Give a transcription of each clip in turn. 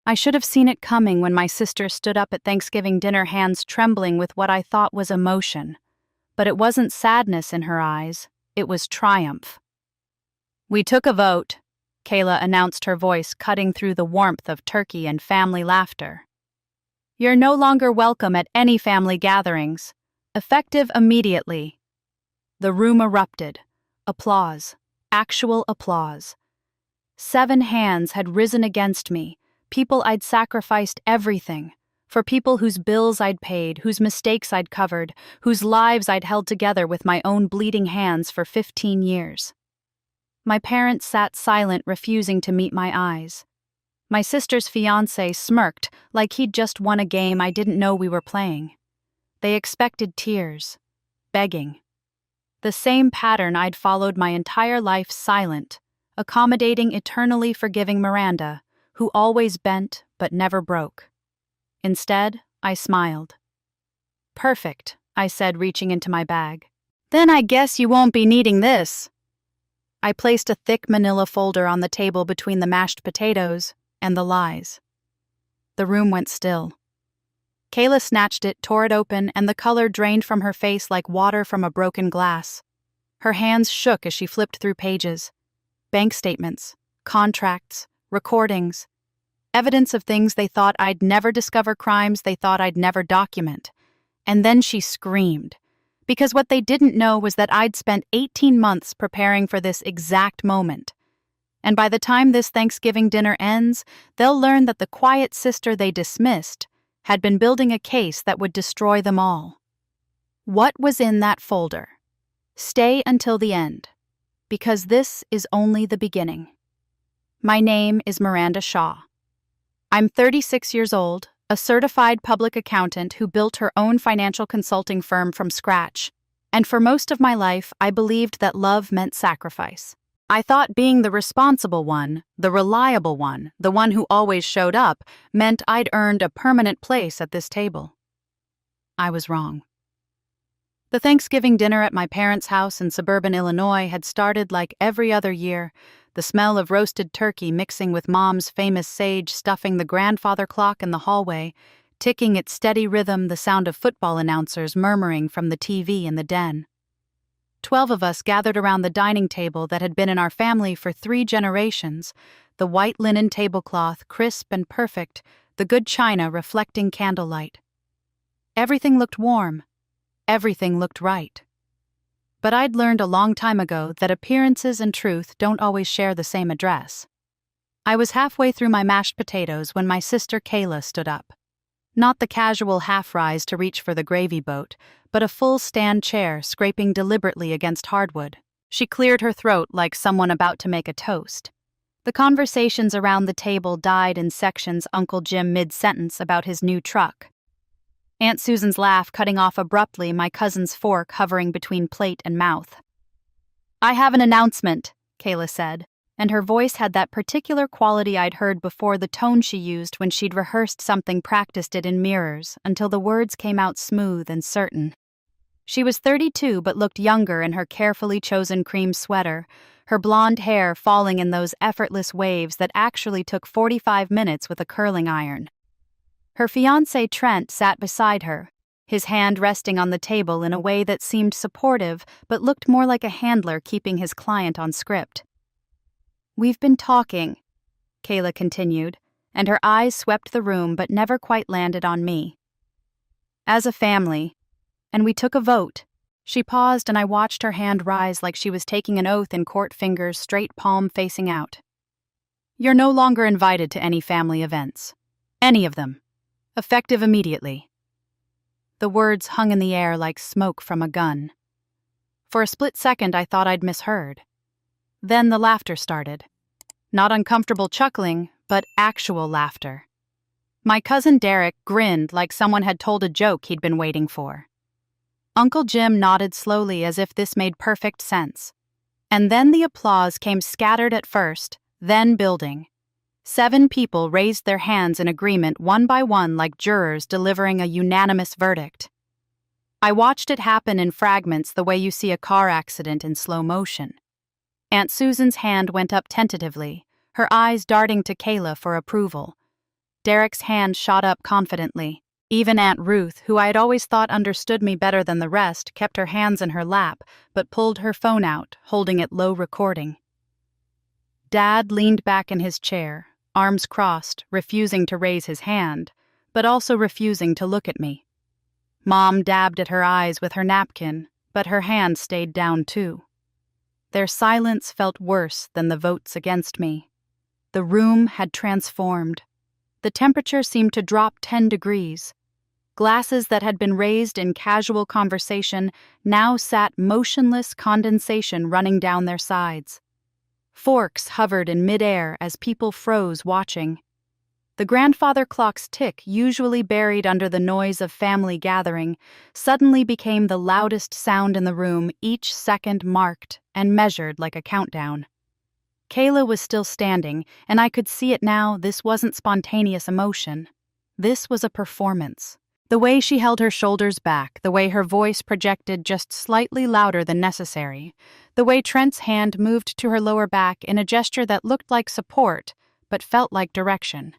I should have seen it coming when my sister stood up at Thanksgiving dinner, hands trembling with what I thought was emotion. But it wasn't sadness in her eyes, it was triumph. "We took a vote," Kayla announced, her voice cutting through the warmth of turkey and family laughter. "You're no longer welcome at any family gatherings. Effective immediately." The room erupted. Applause. Actual applause. 7 hands had risen against me, people I'd sacrificed everything, for people whose bills I'd paid, whose mistakes I'd covered, whose lives I'd held together with my own bleeding hands for 15 years. My parents sat silent, refusing to meet my eyes. My sister's fiancé smirked like he'd just won a game I didn't know we were playing. They expected tears, begging. The same pattern I'd followed my entire life, silent, accommodating, eternally forgiving Miranda, who always bent but never broke. Instead, I smiled. "Perfect," I said, reaching into my bag. "Then I guess you won't be needing this." I placed a thick manila folder on the table between the mashed potatoes and the lies. The room went still. Kayla snatched it, tore it open, and the color drained from her face like water from a broken glass. Her hands shook as she flipped through pages. Bank statements, contracts, recordings, evidence of things they thought I'd never discover, crimes they thought I'd never document. And then she screamed, because what they didn't know was that I'd spent 18 months preparing for this exact moment. And by the time this Thanksgiving dinner ends, they'll learn that the quiet sister they dismissed had been building a case that would destroy them all. What was in that folder? Stay until the end, because this is only the beginning. My name is Miranda Shaw. I'm 36 years old, a certified public accountant who built her own financial consulting firm from scratch, and for most of my life I believed that love meant sacrifice. I thought being the responsible one, the reliable one, the one who always showed up, meant I'd earned a permanent place at this table. I was wrong. The Thanksgiving dinner at my parents' house in suburban Illinois had started like every other year, the smell of roasted turkey mixing with Mom's famous sage stuffing, the grandfather clock in the hallway, ticking its steady rhythm, the sound of football announcers murmuring from the TV in the den. 12 of us gathered around the dining table that had been in our family for 3 generations, the white linen tablecloth crisp and perfect, the good china reflecting candlelight. Everything looked warm. Everything looked right. But I'd learned a long time ago that appearances and truth don't always share the same address. I was halfway through my mashed potatoes when my sister Kayla stood up. Not the casual half-rise to reach for the gravy boat, but a full stand chair scraping deliberately against hardwood. She cleared her throat like someone about to make a toast. The conversations around the table died in sections, Uncle Jim mid-sentence about his new truck. Aunt Susan's laugh cutting off abruptly, my cousin's fork hovering between plate and mouth. "I have an announcement," Kayla said, and her voice had that particular quality I'd heard before, the tone she used when she'd rehearsed something, practiced it in mirrors, until the words came out smooth and certain. She was 32 but looked younger in her carefully chosen cream sweater, her blonde hair falling in those effortless waves that actually took 45 minutes with a curling iron. Her fiancé Trent sat beside her, his hand resting on the table in a way that seemed supportive but looked more like a handler keeping his client on script. "We've been talking," Kayla continued, and her eyes swept the room but never quite landed on me. "As a family, and we took a vote." She paused and I watched her hand rise like she was taking an oath in court, fingers straight, palm facing out. "You're no longer invited to any family events. Any of them. Effective immediately." The words hung in the air like smoke from a gun. For a split second I thought I'd misheard. Then the laughter started. Not uncomfortable chuckling, but actual laughter. My cousin Derek grinned like someone had told a joke he'd been waiting for. Uncle Jim nodded slowly as if this made perfect sense. And then the applause came, scattered at first, then building. 7 people raised their hands in agreement, one by one, like jurors delivering a unanimous verdict. I watched it happen in fragments, the way you see a car accident in slow motion. Aunt Susan's hand went up tentatively, her eyes darting to Kayla for approval. Derek's hand shot up confidently. Even Aunt Ruth, who I had always thought understood me better than the rest, kept her hands in her lap, but pulled her phone out, holding it low recording. Dad leaned back in his chair, arms crossed, refusing to raise his hand, but also refusing to look at me. Mom dabbed at her eyes with her napkin, but her hand stayed down too. Their silence felt worse than the votes against me. The room had transformed. The temperature seemed to drop 10 degrees. Glasses that had been raised in casual conversation now sat motionless condensation running down their sides. Forks hovered in midair as people froze watching. The grandfather clock's tick, usually buried under the noise of family gathering, suddenly became the loudest sound in the room, each second marked and measured like a countdown. Kayla was still standing, and I could see it now. This wasn't spontaneous emotion. This was a performance. The way she held her shoulders back, the way her voice projected just slightly louder than necessary, the way Trent's hand moved to her lower back in a gesture that looked like support, but felt like direction.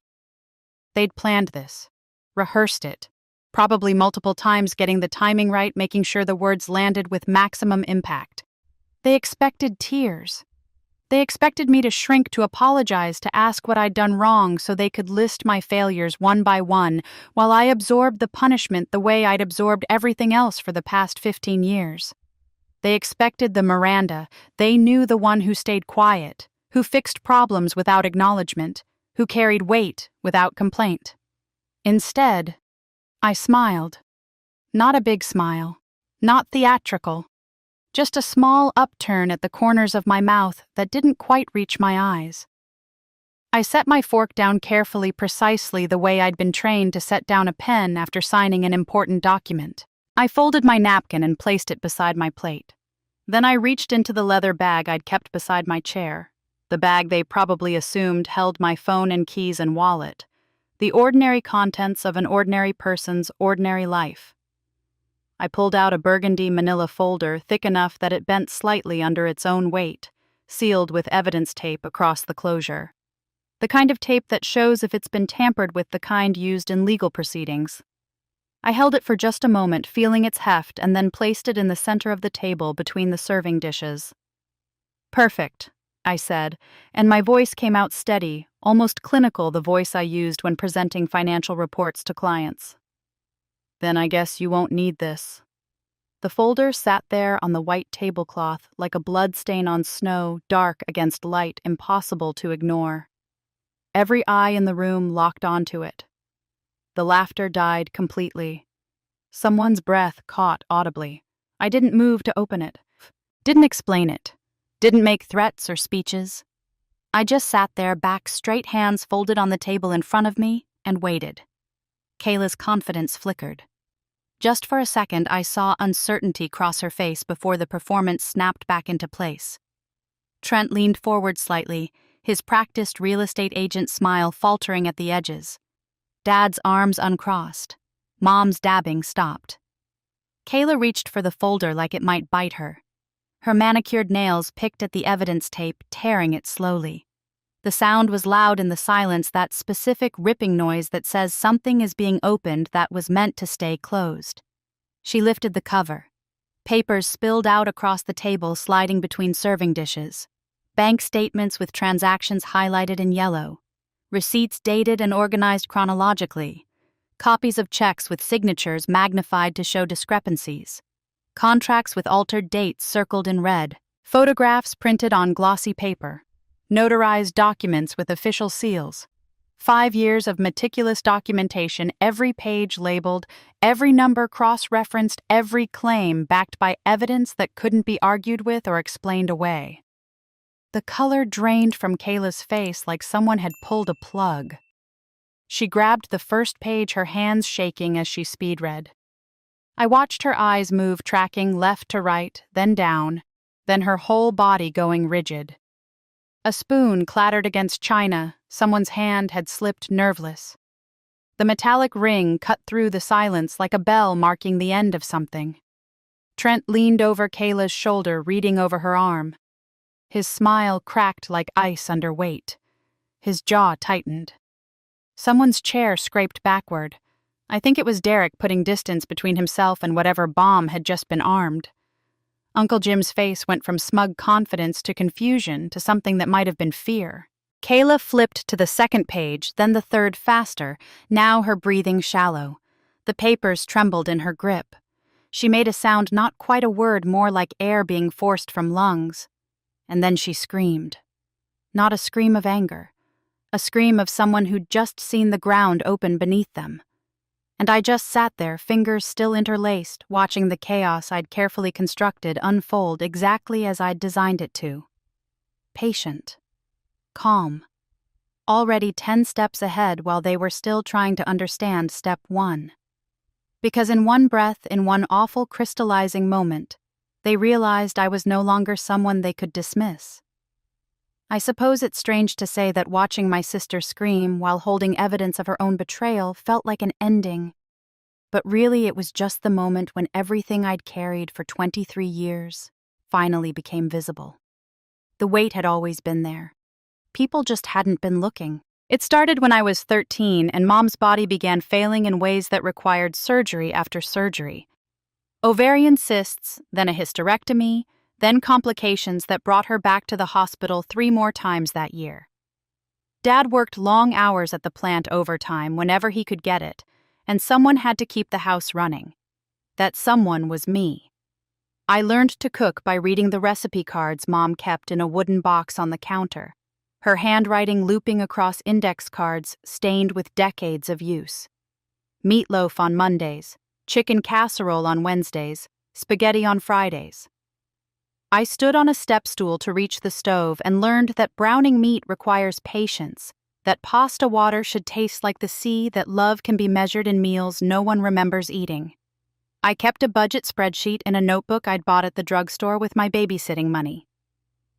They'd planned this, rehearsed it, probably multiple times, getting the timing right, making sure the words landed with maximum impact. They expected tears. They expected me to shrink, to apologize, to ask what I'd done wrong so they could list my failures one by one, while I absorbed the punishment the way I'd absorbed everything else for the past 15 years. They expected the Miranda. They knew the one who stayed quiet, who fixed problems without acknowledgement, who carried weight without complaint. Instead, I smiled. Not a big smile, not theatrical. Just a small upturn at the corners of my mouth that didn't quite reach my eyes. I set my fork down carefully, precisely the way I'd been trained to set down a pen after signing an important document. I folded my napkin and placed it beside my plate. Then I reached into the leather bag I'd kept beside my chair, the bag they probably assumed held my phone and keys and wallet, the ordinary contents of an ordinary person's ordinary life. I pulled out a burgundy manila folder thick enough that it bent slightly under its own weight, sealed with evidence tape across the closure. The kind of tape that shows if it's been tampered with, the kind used in legal proceedings. I held it for just a moment, feeling its heft, and then placed it in the center of the table between the serving dishes. "Perfect," I said, and my voice came out steady, almost clinical, the voice I used when presenting financial reports to clients. "Then I guess you won't need this." The folder sat there on the white tablecloth like a blood stain on snow, dark against light, impossible to ignore. Every eye in the room locked onto it. The laughter died completely. Someone's breath caught audibly. I didn't move to open it. Didn't explain it. Didn't make threats or speeches. I just sat there, back straight, hands folded on the table in front of me, and waited. Kayla's confidence flickered. Just for a second, I saw uncertainty cross her face before the performance snapped back into place. Trent leaned forward slightly, his practiced real estate agent smile faltering at the edges. Dad's arms uncrossed. Mom's dabbing stopped. Kayla reached for the folder like it might bite her. Her manicured nails picked at the evidence tape, tearing it slowly. The sound was loud in the silence, that specific ripping noise that says something is being opened that was meant to stay closed. She lifted the cover. Papers spilled out across the table, sliding between serving dishes. Bank statements with transactions highlighted in yellow. Receipts dated and organized chronologically. Copies of checks with signatures magnified to show discrepancies. Contracts with altered dates circled in red. Photographs printed on glossy paper. Notarized documents with official seals. 5 years of meticulous documentation, every page labeled, every number cross-referenced, every claim backed by evidence that couldn't be argued with or explained away. The color drained from Kayla's face like someone had pulled a plug. She grabbed the first page, her hands shaking as she speed-read. I watched her eyes move, tracking left to right, then down, then her whole body going rigid. A spoon clattered against china. Someone's hand had slipped, nerveless. The metallic ring cut through the silence like a bell marking the end of something. Trent leaned over Kayla's shoulder, reading over her arm. His smile cracked like ice under weight. His jaw tightened. Someone's chair scraped backward. I think it was Derek putting distance between himself and whatever bomb had just been armed. Uncle Jim's face went from smug confidence to confusion to something that might have been fear. Kayla flipped to the second page, then the third faster, now her breathing shallow. The papers trembled in her grip. She made a sound not quite a word, more like air being forced from lungs. And then she screamed. Not a scream of anger. A scream of someone who'd just seen the ground open beneath them. And I just sat there, fingers still interlaced, watching the chaos I'd carefully constructed unfold exactly as I'd designed it to. Patient. Calm. Already 10 steps ahead while they were still trying to understand step 1. Because in one breath, in one awful crystallizing moment, they realized I was no longer someone they could dismiss. I suppose it's strange to say that watching my sister scream while holding evidence of her own betrayal felt like an ending, but really it was just the moment when everything I'd carried for 23 years finally became visible. The weight had always been there. People just hadn't been looking. It started when I was 13 and Mom's body began failing in ways that required surgery after surgery. Ovarian cysts, then a hysterectomy, then complications that brought her back to the hospital 3 more times that year. Dad worked long hours at the plant overtime whenever he could get it, and someone had to keep the house running. That someone was me. I learned to cook by reading the recipe cards Mom kept in a wooden box on the counter, her handwriting looping across index cards stained with decades of use. Meatloaf on Mondays, chicken casserole on Wednesdays, spaghetti on Fridays. I stood on a step stool to reach the stove and learned that browning meat requires patience, that pasta water should taste like the sea, that love can be measured in meals no one remembers eating. I kept a budget spreadsheet in a notebook I'd bought at the drugstore with my babysitting money.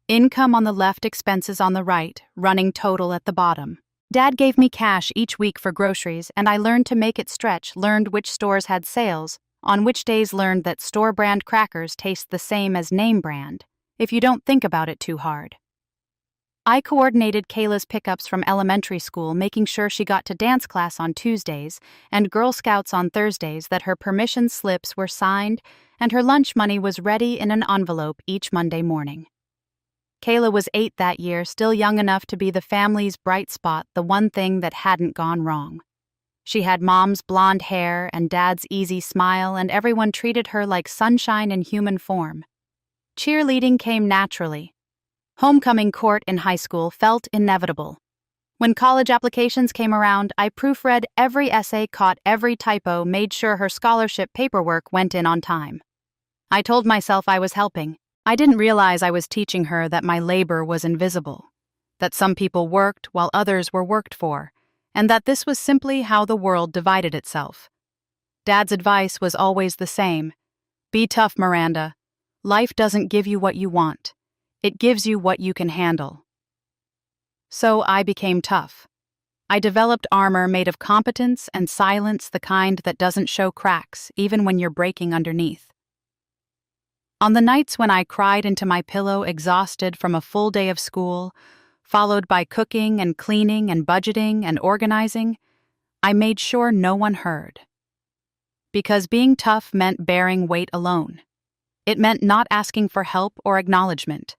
Income on the left, expenses on the right, running total at the bottom. Dad gave me cash each week for groceries, and I learned to make it stretch, learned which stores had sales, on which days learned that store-brand crackers taste the same as name-brand, if you don't think about it too hard. I coordinated Kayla's pickups from elementary school, making sure she got to dance class on Tuesdays and Girl Scouts on Thursdays, that her permission slips were signed and her lunch money was ready in an envelope each Monday morning. Kayla was 8 that year, still young enough to be the family's bright spot, the one thing that hadn't gone wrong. She had Mom's blonde hair and Dad's easy smile, and everyone treated her like sunshine in human form. Cheerleading came naturally. Homecoming court in high school felt inevitable. When college applications came around, I proofread every essay, caught every typo, made sure her scholarship paperwork went in on time. I told myself I was helping. I didn't realize I was teaching her that my labor was invisible, that some people worked while others were worked for, and that this was simply how the world divided itself. Dad's advice was always the same. Be tough, Miranda. Life doesn't give you what you want. It gives you what you can handle. So I became tough. I developed armor made of competence and silence, the kind that doesn't show cracks, even when you're breaking underneath. On the nights when I cried into my pillow, exhausted from a full day of school, followed by cooking and cleaning and budgeting and organizing, I made sure no one heard. Because being tough meant bearing weight alone. It meant not asking for help or acknowledgement.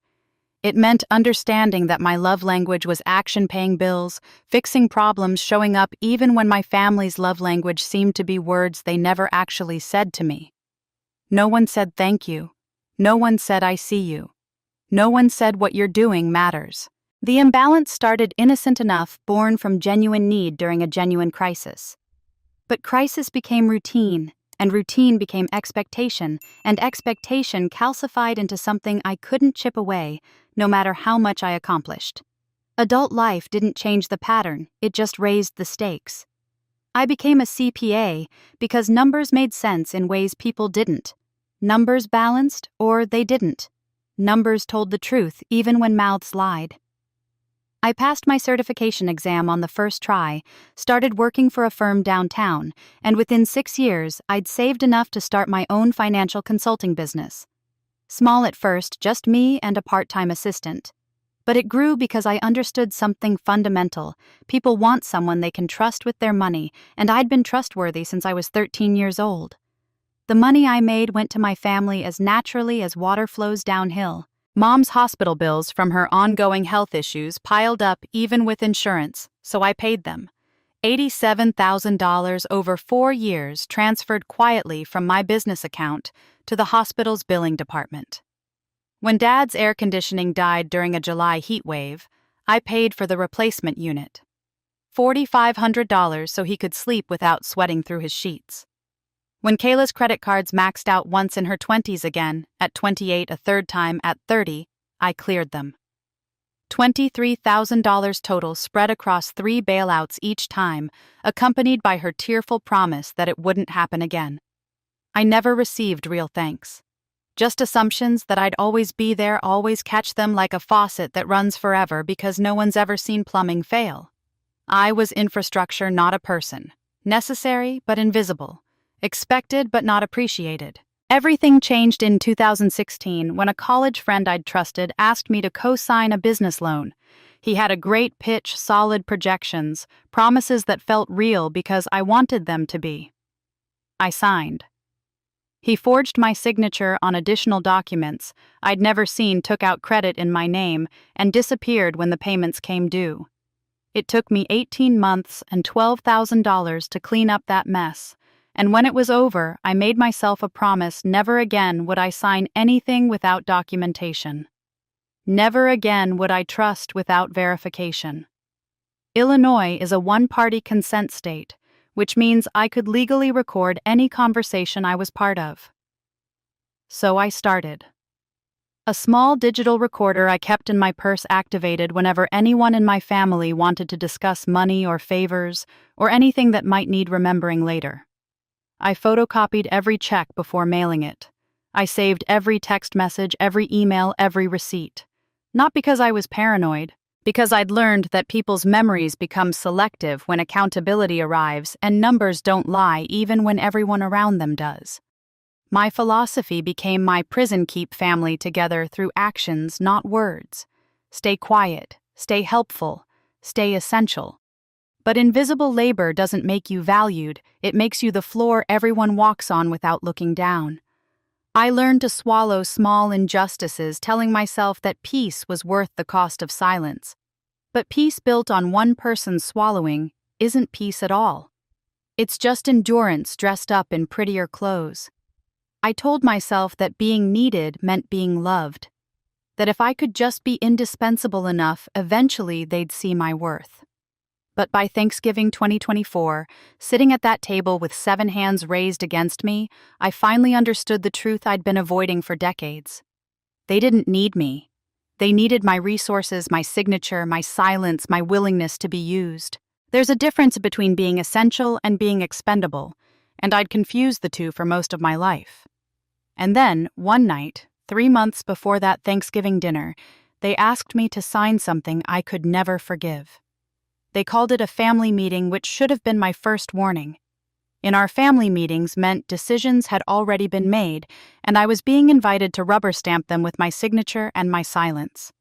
It meant understanding that my love language was action, paying bills, fixing problems, showing up even when my family's love language seemed to be words they never actually said to me. No one said thank you. No one said I see you. No one said what you're doing matters. The imbalance started innocent enough, born from genuine need during a genuine crisis. But crisis became routine, and routine became expectation, and expectation calcified into something I couldn't chip away, no matter how much I accomplished. Adult life didn't change the pattern, it just raised the stakes. I became a CPA because numbers made sense in ways people didn't. Numbers balanced, or they didn't. Numbers told the truth, even when mouths lied. I passed my certification exam on the first try, started working for a firm downtown, and within 6 years, I'd saved enough to start my own financial consulting business. Small at first, just me and a part-time assistant. But it grew because I understood something fundamental. People want someone they can trust with their money, and I'd been trustworthy since I was 13 years old. The money I made went to my family as naturally as water flows downhill. Mom's hospital bills from her ongoing health issues piled up even with insurance, so I paid them. $87,000 over 4 years transferred quietly from my business account to the hospital's billing department. When Dad's air conditioning died during a July heat wave, I paid for the replacement unit. $4,500 so he could sleep without sweating through his sheets. When Kayla's credit cards maxed out once in her 20s again, at 28 a third time at 30, I cleared them. $23,000 total spread across 3 bailouts each time, accompanied by her tearful promise that it wouldn't happen again. I never received real thanks. Just assumptions that I'd always be there, always catch them like a faucet that runs forever because no one's ever seen plumbing fail. I was infrastructure, not a person. Necessary but invisible. Expected but not appreciated. Everything changed in 2016 when a college friend I'd trusted asked me to co-sign a business loan. He had a great pitch, solid projections, promises that felt real because I wanted them to be. I signed. He forged my signature on additional documents I'd never seen, took out credit in my name, and disappeared when the payments came due. It took me 18 months and $12,000 to clean up that mess, and when it was over, I made myself a promise never again would I sign anything without documentation. Never again would I trust without verification. Illinois is a one-party consent state, which means I could legally record any conversation I was part of. So I started. A small digital recorder I kept in my purse activated whenever anyone in my family wanted to discuss money or favors or anything that might need remembering later. I photocopied every check before mailing it. I saved every text message, every email, every receipt. Not because I was paranoid, because I'd learned that people's memories become selective when accountability arrives and numbers don't lie even when everyone around them does. My philosophy became my prison: keep family together through actions, not words. Stay quiet, stay helpful, stay essential. But invisible labor doesn't make you valued, it makes you the floor everyone walks on without looking down. I learned to swallow small injustices, telling myself that peace was worth the cost of silence. But peace built on one person's swallowing isn't peace at all. It's just endurance dressed up in prettier clothes. I told myself that being needed meant being loved. That if I could just be indispensable enough, eventually they'd see my worth. But by Thanksgiving 2024, sitting at that table with 7 hands raised against me, I finally understood the truth I'd been avoiding for decades. They didn't need me. They needed my resources, my signature, my silence, my willingness to be used. There's a difference between being essential and being expendable, and I'd confused the two for most of my life. And then, one night, 3 months before that Thanksgiving dinner, they asked me to sign something I could never forgive. They called it a family meeting, which should have been my first warning. In our family meetings meant decisions had already been made, and I was being invited to rubber stamp them with my signature and my silence.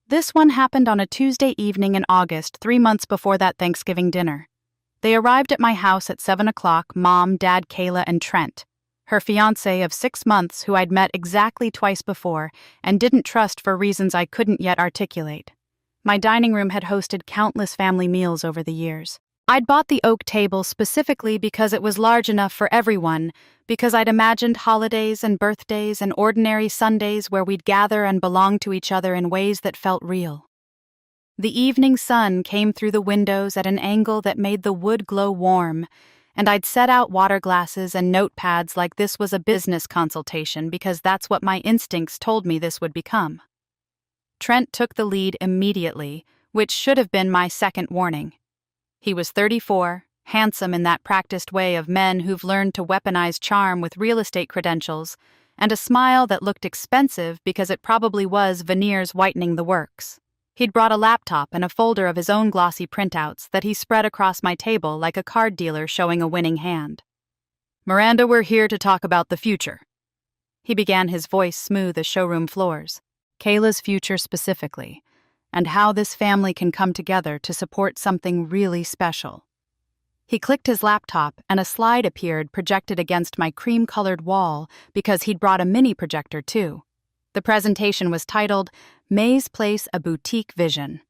This one happened on a Tuesday evening in August, 3 months before that Thanksgiving dinner. They arrived at my house at 7 o'clock, Mom, Dad, Kayla, and Trent, her fiancé of 6 months who I'd met exactly twice before and didn't trust for reasons I couldn't yet articulate. My dining room had hosted countless family meals over the years. I'd bought the oak table specifically because it was large enough for everyone, because I'd imagined holidays and birthdays and ordinary Sundays where we'd gather and belong to each other in ways that felt real. The evening sun came through the windows at an angle that made the wood glow warm, and I'd set out water glasses and notepads like this was a business consultation because that's what my instincts told me this would become. Trent took the lead immediately, which should have been my second warning. He was 34, handsome in that practiced way of men who've learned to weaponize charm with real estate credentials, and a smile that looked expensive because it probably was veneers whitening the works. He'd brought a laptop and a folder of his own glossy printouts that he spread across my table like a card dealer showing a winning hand. "Miranda, we're here to talk about the future." He began, his voice smooth as showroom floors. Kayla's future specifically. and how this family can come together to support something really special. He clicked his laptop, and a slide appeared projected against my cream-colored wall because he'd brought a mini projector too. The presentation was titled, May's Place a Boutique Vision.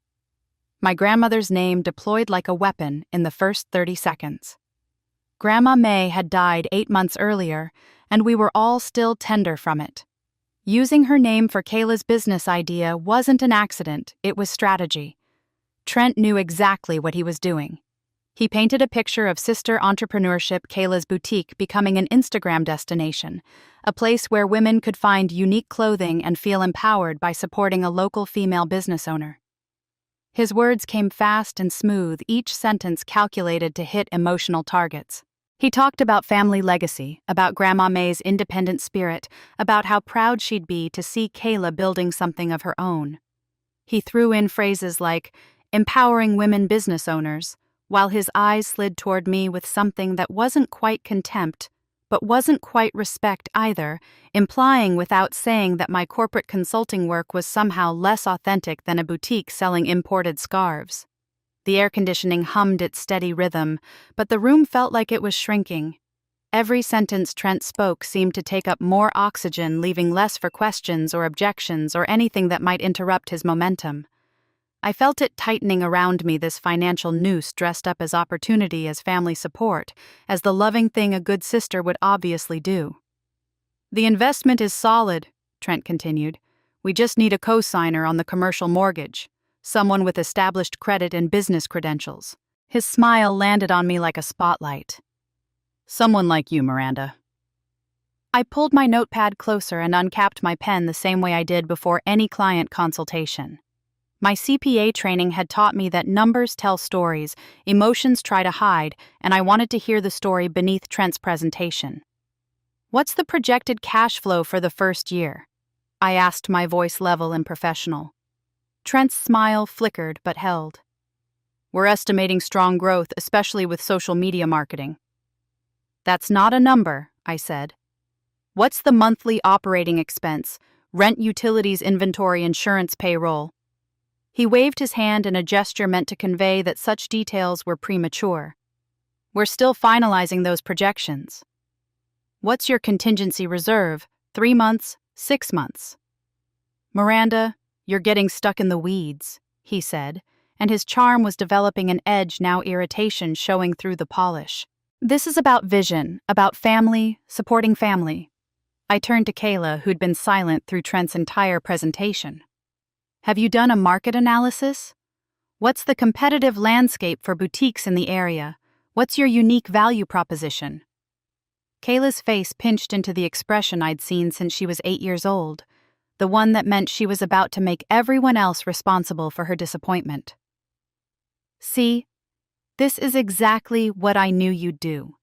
My grandmother's name deployed like a weapon in the first 30 seconds. Grandma May had died 8 months earlier, and we were all still tender from it. Using her name for Kayla's business idea wasn't an accident, it was strategy. Trent knew exactly what he was doing. He painted a picture of sister entrepreneurship Kayla's Boutique becoming an Instagram destination, a place where women could find unique clothing and feel empowered by supporting a local female business owner. His words came fast and smooth, each sentence calculated to hit emotional targets. He talked about family legacy, about Grandma May's independent spirit, about how proud she'd be to see Kayla building something of her own. He threw in phrases like, empowering women business owners, while his eyes slid toward me with something that wasn't quite contempt, but wasn't quite respect either, implying without saying that my corporate consulting work was somehow less authentic than a boutique selling imported scarves. The air conditioning hummed its steady rhythm, but the room felt like it was shrinking. Every sentence Trent spoke seemed to take up more oxygen, leaving less for questions or objections or anything that might interrupt his momentum. I felt it tightening around me, this financial noose dressed up as opportunity, as family support, as the loving thing a good sister would obviously do. The investment is solid, Trent continued. We just need a co-signer on the commercial mortgage, someone with established credit and business credentials. His smile landed on me like a spotlight. Someone like you, Miranda. I pulled my notepad closer and uncapped my pen the same way I did before any client consultation. My CPA training had taught me that numbers tell stories, emotions try to hide, and I wanted to hear the story beneath Trent's presentation. What's the projected cash flow for the first year? I asked, my voice level and professional. Trent's smile flickered but held. We're estimating strong growth, especially with social media marketing. That's not a number, I said. What's the monthly operating expense, rent, utilities, inventory, insurance, payroll? He waved his hand in a gesture meant to convey that such details were premature. We're still finalizing those projections. What's your contingency reserve? 3 months, 6 months? Miranda, you're getting stuck in the weeds, he said, and his charm was developing an edge, now irritation showing through the polish. This is about vision, about family, supporting family. I turned to Kayla, who'd been silent through Trent's entire presentation. Have you done a market analysis? What's the competitive landscape for boutiques in the area? What's your unique value proposition? Kayla's face pinched into the expression I'd seen since she was 8 years old, the one that meant she was about to make everyone else responsible for her disappointment. See, this is exactly what I knew you'd do.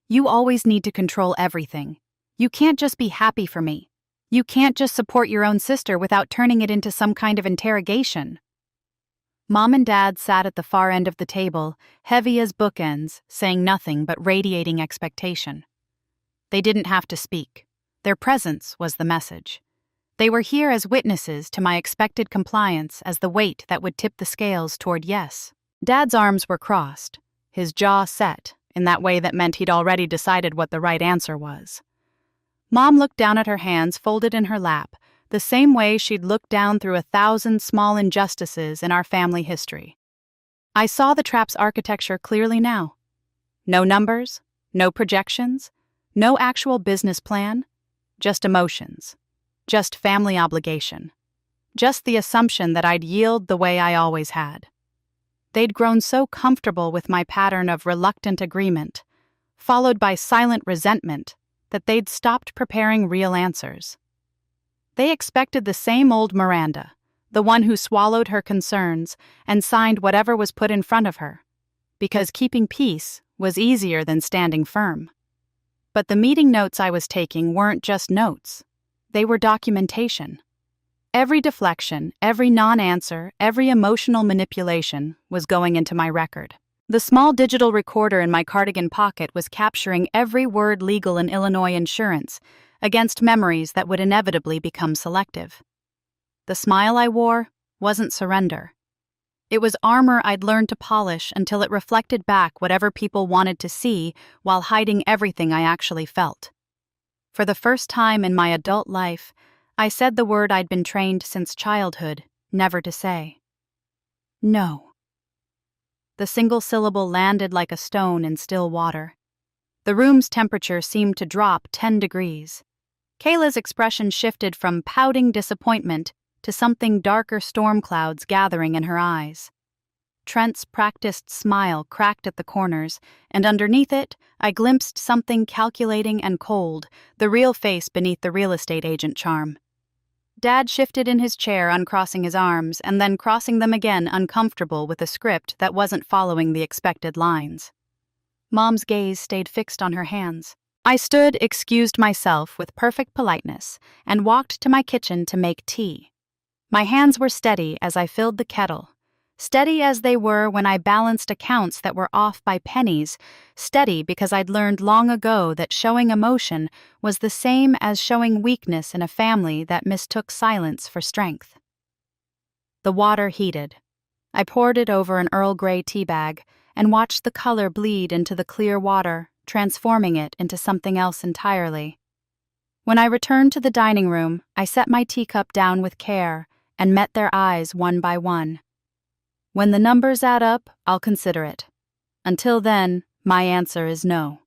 You always need to control everything. You can't just be happy for me. You can't just support your own sister without turning it into some kind of interrogation. Mom and Dad sat at the far end of the table, heavy as bookends, saying nothing but radiating expectation. They didn't have to speak. Their presence was the message. They were here as witnesses to my expected compliance, as the weight that would tip the scales toward yes. Dad's arms were crossed, his jaw set, in that way that meant he'd already decided what the right answer was. Mom looked down at her hands folded in her lap, the same way she'd looked down through 1,000 small injustices in our family history. I saw the trap's architecture clearly now. No numbers, no projections, no actual business plan, just emotions, just family obligation, just the assumption that I'd yield the way I always had. They'd grown so comfortable with my pattern of reluctant agreement, followed by silent resentment, that they'd stopped preparing real answers. They expected the same old Miranda, the one who swallowed her concerns and signed whatever was put in front of her, because keeping peace was easier than standing firm. But the meeting notes I was taking weren't just notes. They were documentation. Every deflection, every non-answer, every emotional manipulation was going into my record. The small digital recorder in my cardigan pocket was capturing every word legal in Illinois insurance against memories that would inevitably become selective. The smile I wore, wasn't surrender. It was armor I'd learned to polish until it reflected back whatever people wanted to see while hiding everything I actually felt. For the first time in my adult life, I said the word I'd been trained since childhood never to say. No. The single syllable landed like a stone in still water. The room's temperature seemed to drop 10 degrees. Kayla's expression shifted from pouting disappointment to something darker storm clouds gathering in her eyes. Trent's practiced smile cracked at the corners, and underneath it, I glimpsed something calculating and cold, the real face beneath the real estate agent charm. Dad shifted in his chair, uncrossing his arms, and then crossing them again, uncomfortable with a script that wasn't following the expected lines. Mom's gaze stayed fixed on her hands. I stood, excused myself with perfect politeness, and walked to my kitchen to make tea. My hands were steady as I filled the kettle. Steady as they were when I balanced accounts that were off by pennies, steady because I'd learned long ago that showing emotion was the same as showing weakness in a family that mistook silence for strength. The water heated. I poured it over an Earl Grey tea bag and watched the color bleed into the clear water, transforming it into something else entirely. When I returned to the dining room, I set my teacup down with care and met their eyes one by one. When the numbers add up, I'll consider it. Until then, my answer is no.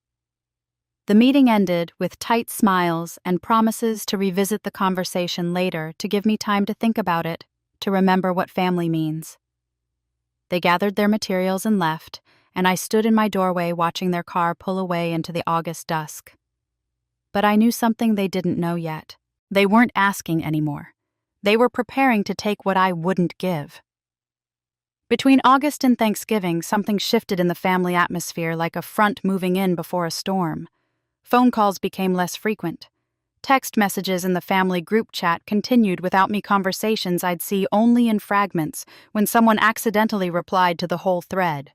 The meeting ended with tight smiles and promises to revisit the conversation later to give me time to think about it, to remember what family means. They gathered their materials and left, and I stood in my doorway watching their car pull away into the August dusk. But I knew something they didn't know yet. They weren't asking anymore. They were preparing to take what I wouldn't give. Between August and Thanksgiving, something shifted in the family atmosphere like a front moving in before a storm. Phone calls became less frequent. Text messages in the family group chat continued without me, conversations I'd see only in fragments when someone accidentally replied to the whole thread.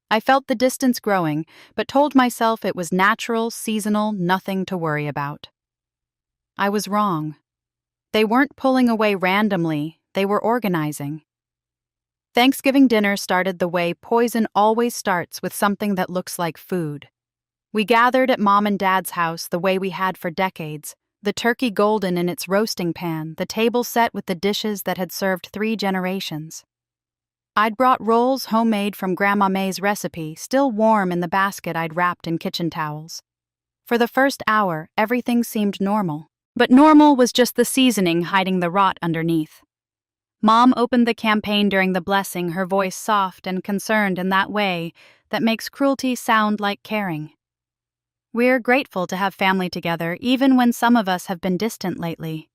I felt the distance growing, but told myself it was natural, seasonal, nothing to worry about. I was wrong. They weren't pulling away randomly, they were organizing. Thanksgiving dinner started the way poison always starts, with something that looks like food. We gathered at Mom and Dad's house the way we had for decades, the turkey golden in its roasting pan, the table set with the dishes that had served 3 generations. I'd brought rolls homemade from Grandma May's recipe, still warm in the basket I'd wrapped in kitchen towels. For the first hour, everything seemed normal. But normal was just the seasoning hiding the rot underneath. Mom opened the campaign during the blessing, her voice soft and concerned in that way that makes cruelty sound like caring. We're grateful to have family together, even when some of us have been distant lately.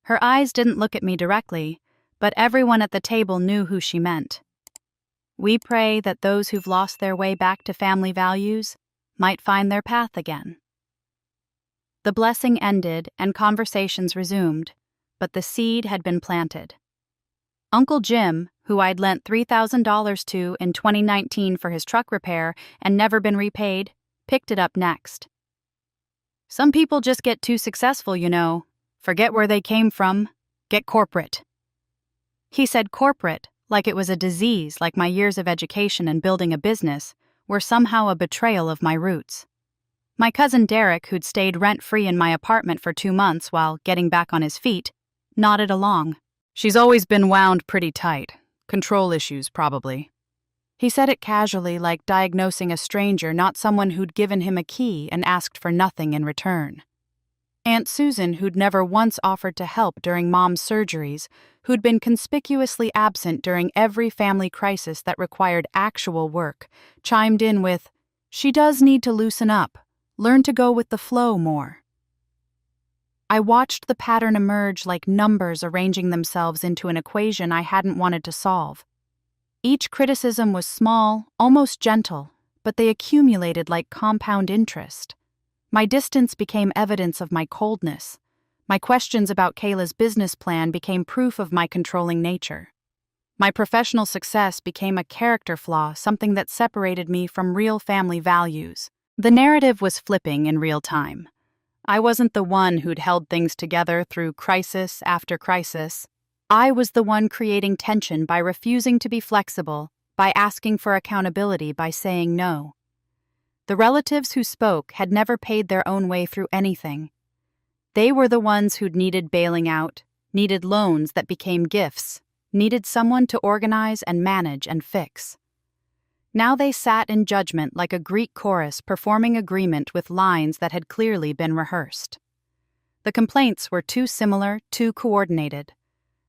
Her eyes didn't look at me directly, but everyone at the table knew who she meant. We pray that those who've lost their way back to family values might find their path again. The blessing ended and conversations resumed, but the seed had been planted. Uncle Jim, who I'd lent $3,000 to in 2019 for his truck repair and never been repaid, picked it up next. Some people just get too successful, you know. Forget where they came from. Get corporate. He said corporate like it was a disease, like my years of education and building a business were somehow a betrayal of my roots. My cousin Derek, who'd stayed rent-free in my apartment for 2 months while getting back on his feet, nodded along. She's always been wound pretty tight. Control issues, probably. He said it casually, like diagnosing a stranger, not someone who'd given him a key and asked for nothing in return. Aunt Susan, who'd never once offered to help during Mom's surgeries, who'd been conspicuously absent during every family crisis that required actual work, chimed in with, "She does need to loosen up. Learn to go with the flow more." I watched the pattern emerge like numbers arranging themselves into an equation I hadn't wanted to solve. Each criticism was small, almost gentle, but they accumulated like compound interest. My distance became evidence of my coldness. My questions about Kayla's business plan became proof of my controlling nature. My professional success became a character flaw, something that separated me from real family values. The narrative was flipping in real time. I wasn't the one who'd held things together through crisis after crisis. I was the one creating tension by refusing to be flexible, by asking for accountability, by saying no. The relatives who spoke had never paid their own way through anything. They were the ones who'd needed bailing out, needed loans that became gifts, needed someone to organize and manage and fix. Now they sat in judgment like a Greek chorus performing agreement with lines that had clearly been rehearsed. The complaints were too similar, too coordinated.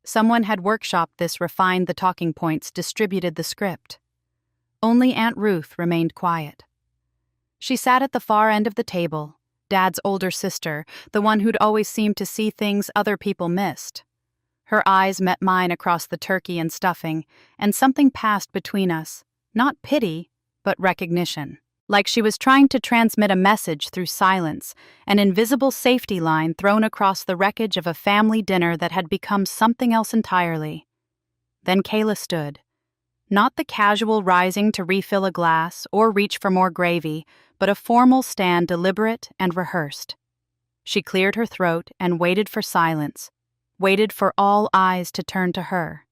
Someone had workshopped this, refined the talking points, distributed the script. Only Aunt Ruth remained quiet. She sat at the far end of the table, Dad's older sister, the one who'd always seemed to see things other people missed. Her eyes met mine across the turkey and stuffing, and something passed between us, not pity, but recognition. Like she was trying to transmit a message through silence, an invisible safety line thrown across the wreckage of a family dinner that had become something else entirely. Then Kayla stood. Not the casual rising to refill a glass or reach for more gravy, but a formal stand, deliberate and rehearsed. She cleared her throat and waited for silence, waited for all eyes to turn to her.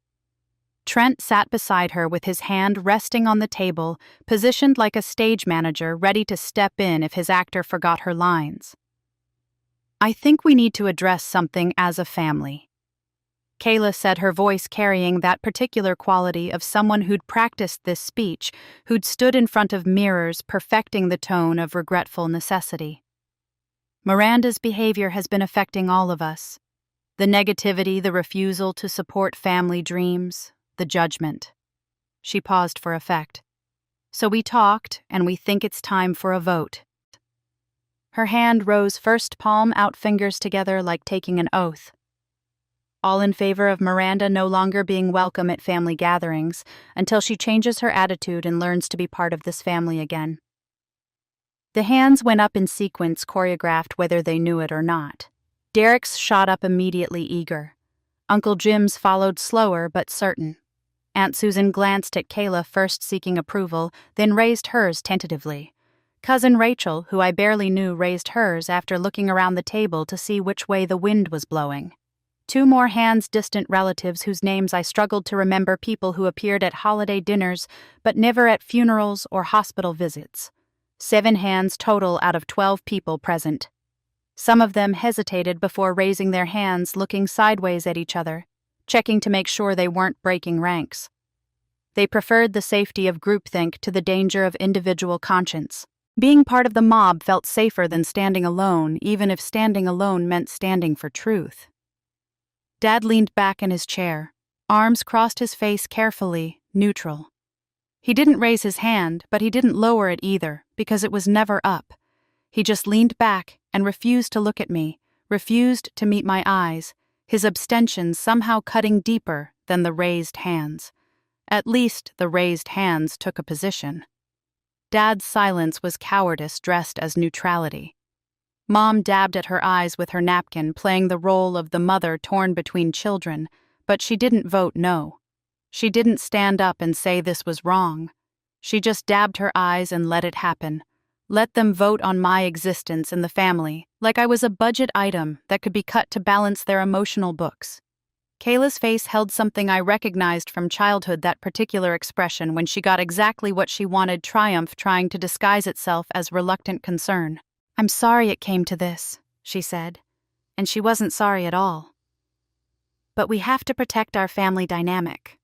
Trent sat beside her with his hand resting on the table, positioned like a stage manager ready to step in if his actor forgot her lines. "I think we need to address something as a family," Kayla said, her voice carrying that particular quality of someone who'd practiced this speech, who'd stood in front of mirrors perfecting the tone of regretful necessity. "Miranda's behavior has been affecting all of us. The negativity, the refusal to support family dreams, the judgment." She paused for effect. "So we talked, and we think it's time for a vote." Her hand rose, first palm out, fingers together like taking an oath. "All in favor of Miranda no longer being welcome at family gatherings until she changes her attitude and learns to be part of this family again." The hands went up in sequence, choreographed whether they knew it or not. Derek's shot up immediately, eager. Uncle Jim's followed slower but certain. Aunt Susan glanced at Kayla, first seeking approval, then raised hers tentatively. Cousin Rachel, who I barely knew, raised hers after looking around the table to see which way the wind was blowing. Two more hands, distant relatives whose names I struggled to remember, people who appeared at holiday dinners but never at funerals or hospital visits. 7 hands total out of 12 people present. Some of them hesitated before raising their hands, looking sideways at each other, checking to make sure they weren't breaking ranks. They preferred the safety of groupthink to the danger of individual conscience. Being part of the mob felt safer than standing alone, even if standing alone meant standing for truth. Dad leaned back in his chair, arms crossed, his face carefully, neutral. He didn't raise his hand, but he didn't lower it either, because it was never up. He just leaned back and refused to look at me, refused to meet my eyes, his abstention somehow cutting deeper than the raised hands. At least the raised hands took a position. Dad's silence was cowardice dressed as neutrality. Mom dabbed at her eyes with her napkin, playing the role of the mother torn between children, but she didn't vote no. She didn't stand up and say this was wrong. She just dabbed her eyes and let it happen. Let them vote on my existence in the family, like I was a budget item that could be cut to balance their emotional books. Kayla's face held something I recognized from childhood, that particular expression when she got exactly what she wanted, triumph trying to disguise itself as reluctant concern. "I'm sorry it came to this," she said, and she wasn't sorry at all. "But we have to protect our family dynamic."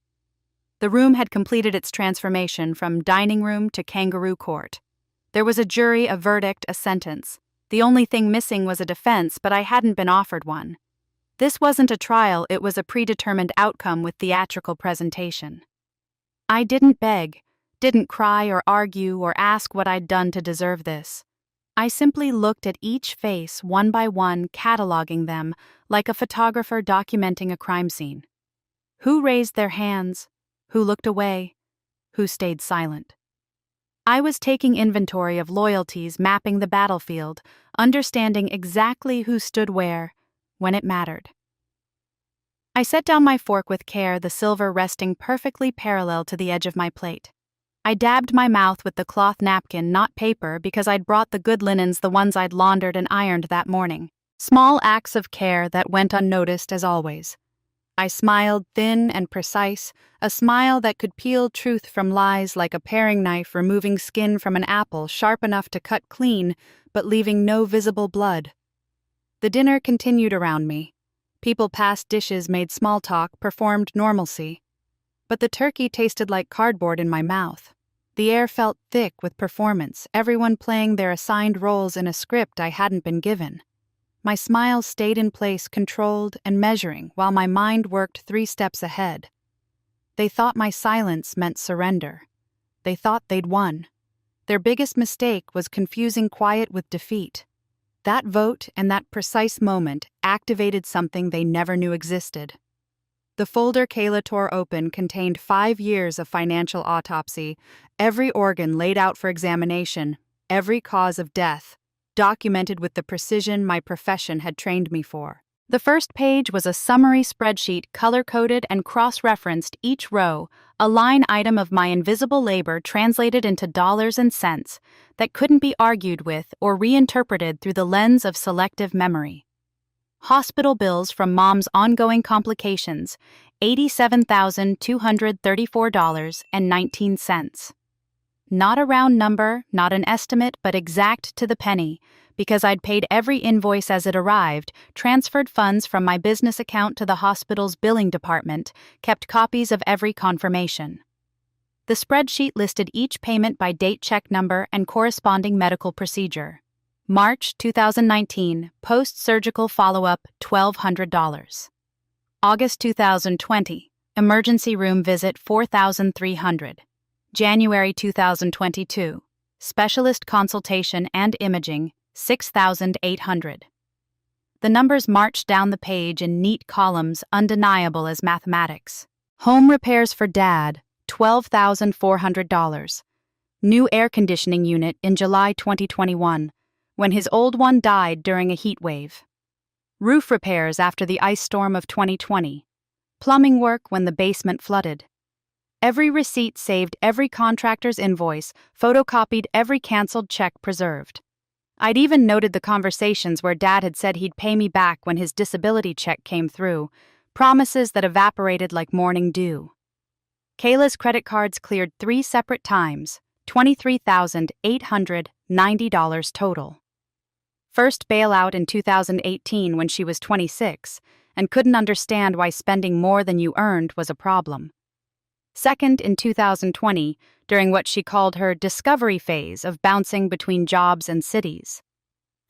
The room had completed its transformation from dining room to kangaroo court. There was a jury, a verdict, a sentence. The only thing missing was a defense, but I hadn't been offered one. This wasn't a trial, it was a predetermined outcome with theatrical presentation. I didn't beg, didn't cry or argue or ask what I'd done to deserve this. I simply looked at each face one by one, cataloging them like a photographer documenting a crime scene. Who raised their hands? Who looked away? Who stayed silent? I was taking inventory of loyalties, mapping the battlefield, understanding exactly who stood where, when it mattered. I set down my fork with care, the silver resting perfectly parallel to the edge of my plate. I dabbed my mouth with the cloth napkin, not paper, because I'd brought the good linens, the ones I'd laundered and ironed that morning. Small acts of care that went unnoticed as always. I smiled, thin and precise, a smile that could peel truth from lies like a paring knife removing skin from an apple sharp enough to cut clean, but leaving no visible blood. The dinner continued around me. People passed dishes, made small talk, performed normalcy. But the turkey tasted like cardboard in my mouth. The air felt thick with performance, everyone playing their assigned roles in a script I hadn't been given. My smile stayed in place, controlled and measuring, while my mind worked 3 steps ahead. They thought my silence meant surrender. They thought they'd won. Their biggest mistake was confusing quiet with defeat. That vote and that precise moment activated something they never knew existed. The folder Kayla tore open contained 5 years of financial autopsy, every organ laid out for examination, every cause of death, documented with the precision my profession had trained me for. The first page was a summary spreadsheet color-coded and cross-referenced each row, a line item of my invisible labor translated into dollars and cents that couldn't be argued with or reinterpreted through the lens of selective memory. Hospital bills from Mom's ongoing complications, $87,234.19. Not a round number, not an estimate, but exact to the penny, because I'd paid every invoice as it arrived, transferred funds from my business account to the hospital's billing department, kept copies of every confirmation. The spreadsheet listed each payment by date, check number, and corresponding medical procedure. March 2019, post-surgical follow-up, $1,200. August 2020, emergency room visit, $4,300. January 2022, specialist consultation and imaging, $6,800. The numbers marched down the page in neat columns, undeniable as mathematics. Home repairs for Dad, $12,400. New air conditioning unit in July 2021, when his old one died during a heat wave. Roof repairs after the ice storm of 2020. Plumbing work when the basement flooded. Every receipt saved, every contractor's invoice, photocopied, every canceled check preserved. I'd even noted the conversations where Dad had said he'd pay me back when his disability check came through, promises that evaporated like morning dew. Kayla's credit cards cleared 3 separate times, $23,890 total. First bailout in 2018 when she was 26 and couldn't understand why spending more than you earned was a problem. Second in 2020, during what she called her discovery phase of bouncing between jobs and cities.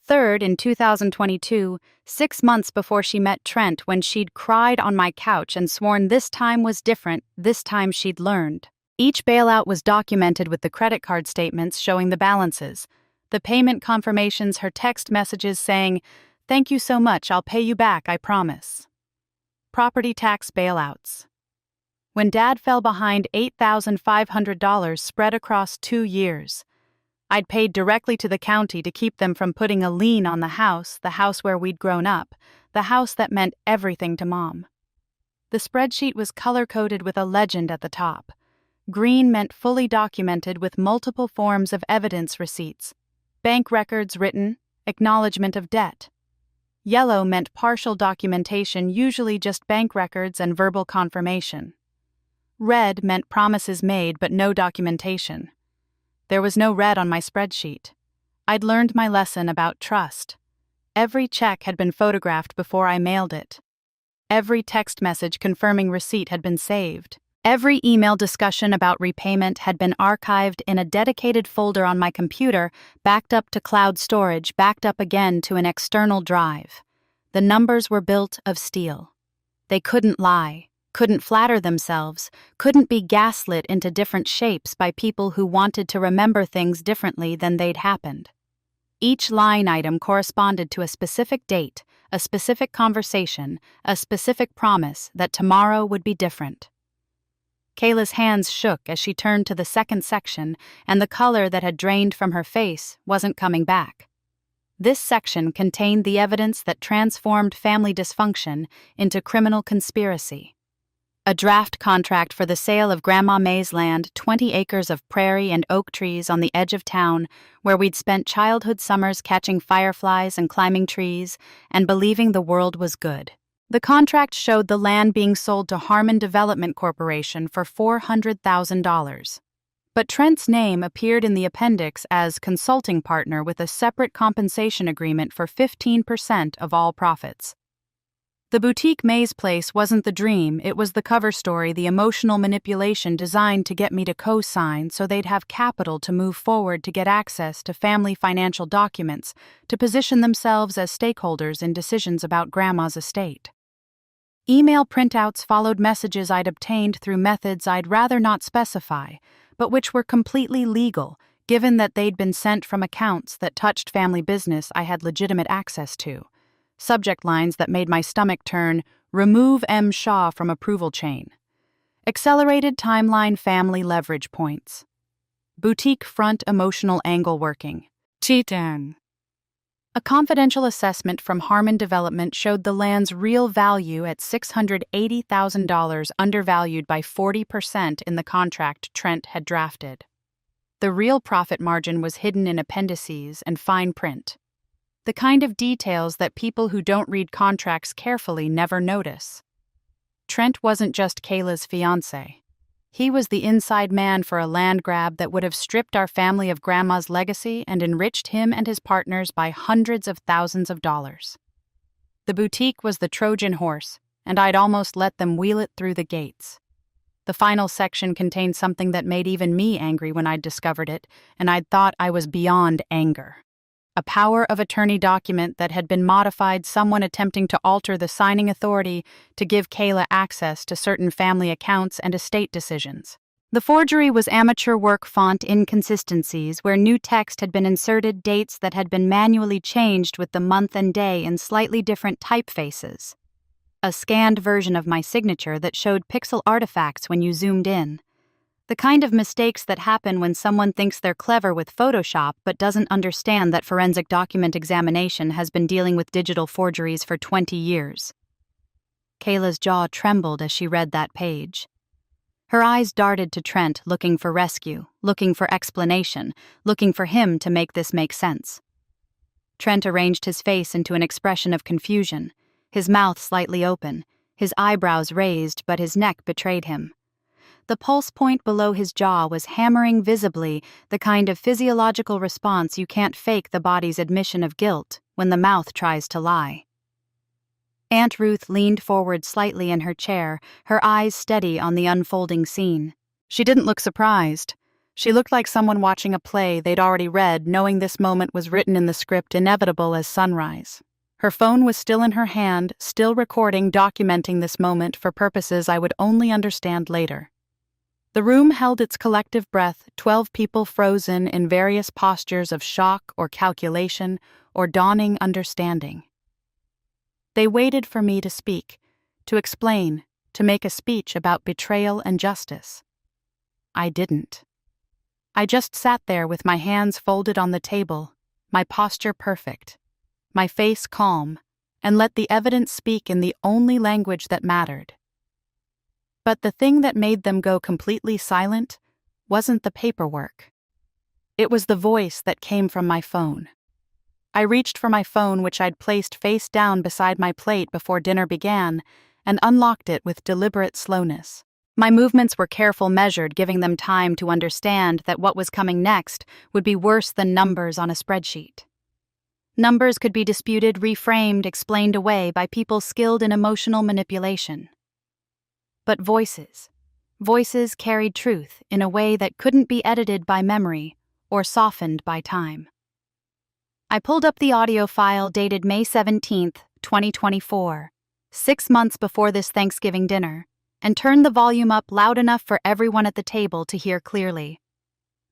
Third in 2022, 6 months before she met Trent, when she'd cried on my couch and sworn this time was different, this time she'd learned. Each bailout was documented with the credit card statements showing the balances, the payment confirmations, her text messages saying, "Thank you so much, I'll pay you back, I promise." Property tax bailouts. When Dad fell behind $8,500 spread across 2 years. I'd paid directly to the county to keep them from putting a lien on the house where we'd grown up, the house that meant everything to Mom. The spreadsheet was color-coded with a legend at the top. Green meant fully documented with multiple forms of evidence receipts. Bank records written, acknowledgement of debt. Yellow meant partial documentation, usually just bank records and verbal confirmation. Red meant promises made but no documentation. There was no red on my spreadsheet. I'd learned my lesson about trust. Every check had been photographed before I mailed it. Every text message confirming receipt had been saved. Every email discussion about repayment had been archived in a dedicated folder on my computer, backed up to cloud storage, backed up again to an external drive. The numbers were built of steel. They couldn't lie. Couldn't flatter themselves, couldn't be gaslit into different shapes by people who wanted to remember things differently than they'd happened. Each line item corresponded to a specific date, a specific conversation, a specific promise that tomorrow would be different. Kayla's hands shook as she turned to the second section, and the color that had drained from her face wasn't coming back. This section contained the evidence that transformed family dysfunction into criminal conspiracy. A draft contract for the sale of Grandma May's land, 20 acres of prairie and oak trees on the edge of town, where we'd spent childhood summers catching fireflies and climbing trees and believing the world was good. The contract showed the land being sold to Harmon Development Corporation for $400,000. But Trent's name appeared in the appendix as consulting partner with a separate compensation agreement for 15% of all profits. The boutique maze place wasn't the dream, it was the cover story, the emotional manipulation designed to get me to co-sign so they'd have capital to move forward, to get access to family financial documents, to position themselves as stakeholders in decisions about Grandma's estate. Email printouts followed messages I'd obtained through methods I'd rather not specify, but which were completely legal, given that they'd been sent from accounts that touched family business I had legitimate access to. Subject lines that made my stomach turn: remove M. Shaw from approval chain. Accelerated timeline family leverage points. Boutique front emotional angle working. Titan. A confidential assessment from Harmon Development showed the land's real value at $680,000, undervalued by 40% in the contract Trent had drafted. The real profit margin was hidden in appendices and fine print. The kind of details that people who don't read contracts carefully never notice. Trent wasn't just Kayla's fiancé. He was the inside man for a land grab that would have stripped our family of Grandma's legacy and enriched him and his partners by hundreds of thousands of dollars. The boutique was the Trojan horse, and I'd almost let them wheel it through the gates. The final section contained something that made even me angry when I'd discovered it, and I'd thought I was beyond anger. A power of attorney document that had been modified, someone attempting to alter the signing authority to give Kayla access to certain family accounts and estate decisions. The forgery was amateur work font inconsistencies where new text had been inserted, dates that had been manually changed with the month and day in slightly different typefaces. A scanned version of my signature that showed pixel artifacts when you zoomed in. The kind of mistakes that happen when someone thinks they're clever with Photoshop but doesn't understand that forensic document examination has been dealing with digital forgeries for 20 years. Kayla's jaw trembled as she read that page. Her eyes darted to Trent, looking for rescue, looking for explanation, looking for him to make this make sense. Trent arranged his face into an expression of confusion, his mouth slightly open, his eyebrows raised, but his neck betrayed him. The pulse point below his jaw was hammering visibly, the kind of physiological response you can't fake the body's admission of guilt when the mouth tries to lie. Aunt Ruth leaned forward slightly in her chair, her eyes steady on the unfolding scene. She didn't look surprised. She looked like someone watching a play they'd already read, knowing this moment was written in the script, inevitable as sunrise. Her phone was still in her hand, still recording, documenting this moment for purposes I would only understand later. The room held its collective breath, 12 people frozen in various postures of shock or calculation or dawning understanding. They waited for me to speak, to explain, to make a speech about betrayal and justice. I didn't. I just sat there with my hands folded on the table, my posture perfect, my face calm, and let the evidence speak in the only language that mattered. But the thing that made them go completely silent wasn't the paperwork. It was the voice that came from my phone. I reached for my phone, which I'd placed face down beside my plate before dinner began, and unlocked it with deliberate slowness. My movements were careful, measured, giving them time to understand that what was coming next would be worse than numbers on a spreadsheet. Numbers could be disputed, reframed, explained away by people skilled in emotional manipulation. But voices carried truth in a way that couldn't be edited by memory or softened by time. I pulled up the audio file dated May 17, 2024, 6 months before this Thanksgiving dinner, and turned the volume up loud enough for everyone at the table to hear clearly.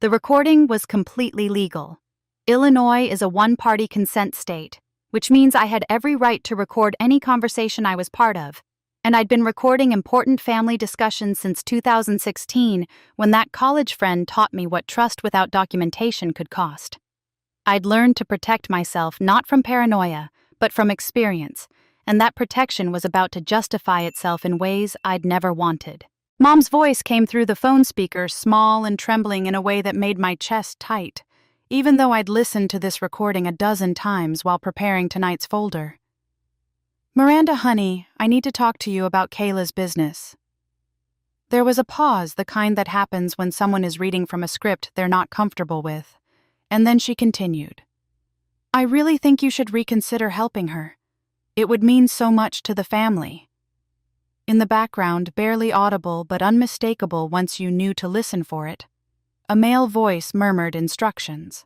The recording was completely legal. Illinois is a one-party consent state, which means I had every right to record any conversation I was part of, and I'd been recording important family discussions since 2016, when that college friend taught me what trust without documentation could cost. I'd learned to protect myself not from paranoia, but from experience, and that protection was about to justify itself in ways I'd never wanted. Mom's voice came through the phone speaker, small and trembling in a way that made my chest tight, even though I'd listened to this recording a dozen times while preparing tonight's folder. Miranda, honey, I need to talk to you about Kayla's business. There was a pause, the kind that happens when someone is reading from a script they're not comfortable with. And then she continued. I really think you should reconsider helping her. It would mean so much to the family. In the background, barely audible but unmistakable once you knew to listen for it, a male voice murmured instructions.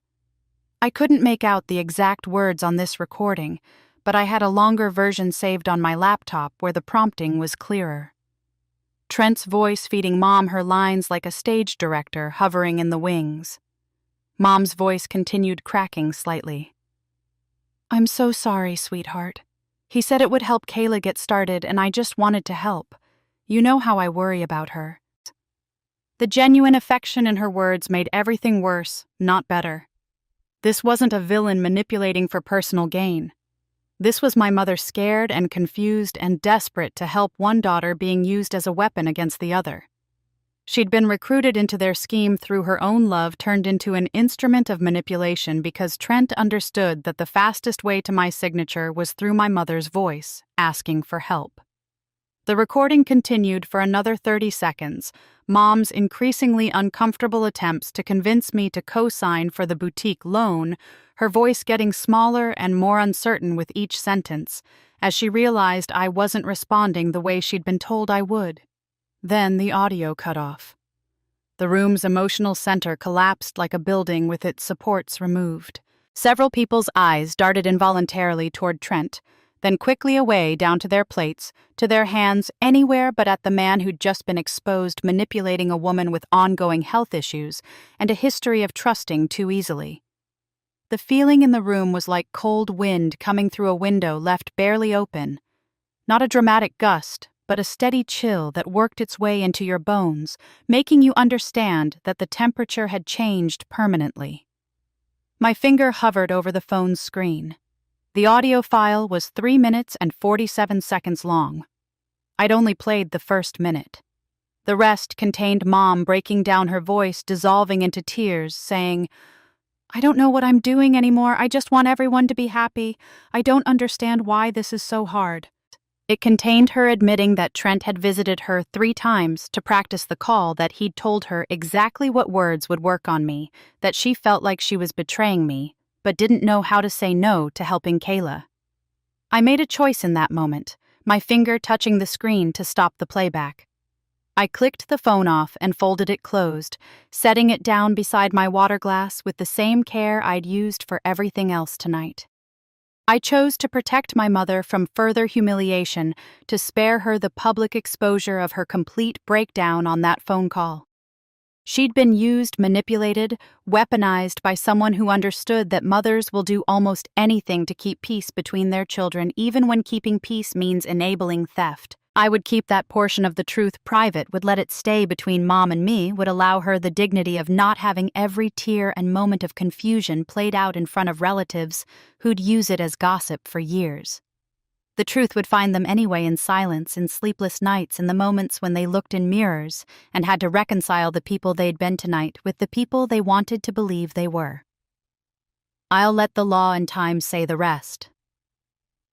I couldn't make out the exact words on this recording, but I had a longer version saved on my laptop where the prompting was clearer. Trent's voice feeding Mom her lines like a stage director hovering in the wings. Mom's voice continued cracking slightly. I'm so sorry, sweetheart. He said it would help Kayla get started and I just wanted to help. You know how I worry about her. The genuine affection in her words made everything worse, not better. This wasn't a villain manipulating for personal gain. This was my mother scared and confused and desperate to help one daughter being used as a weapon against the other. She'd been recruited into their scheme through her own love turned into an instrument of manipulation because Trent understood that the fastest way to my signature was through my mother's voice, asking for help. The recording continued for another 30 seconds, Mom's increasingly uncomfortable attempts to convince me to co-sign for the boutique loan, her voice getting smaller and more uncertain with each sentence, as she realized I wasn't responding the way she'd been told I would. Then the audio cut off. The room's emotional center collapsed like a building with its supports removed. Several people's eyes darted involuntarily toward Trent, then quickly away down to their plates, to their hands anywhere but at the man who'd just been exposed manipulating a woman with ongoing health issues and a history of trusting too easily. The feeling in the room was like cold wind coming through a window left barely open. Not a dramatic gust, but a steady chill that worked its way into your bones, making you understand that the temperature had changed permanently. My finger hovered over the phone's screen. The audio file was 3 minutes and 47 seconds long. I'd only played the first minute. The rest contained Mom breaking down, her voice dissolving into tears, saying, I don't know what I'm doing anymore. I just want everyone to be happy. I don't understand why this is so hard. It contained her admitting that Trent had visited her 3 times to practice the call, that he'd told her exactly what words would work on me, that she felt like she was betraying me, but didn't know how to say no to helping Kayla. I made a choice in that moment, my finger touching the screen to stop the playback. I clicked the phone off and folded it closed, setting it down beside my water glass with the same care I'd used for everything else tonight. I chose to protect my mother from further humiliation, to spare her the public exposure of her complete breakdown on that phone call. She'd been used, manipulated, weaponized by someone who understood that mothers will do almost anything to keep peace between their children, even when keeping peace means enabling theft. I would keep that portion of the truth private, would let it stay between Mom and me, would allow her the dignity of not having every tear and moment of confusion played out in front of relatives who'd use it as gossip for years. The truth would find them anyway in silence, in sleepless nights, in the moments when they looked in mirrors and had to reconcile the people they'd been tonight with the people they wanted to believe they were. I'll let the law and time say the rest.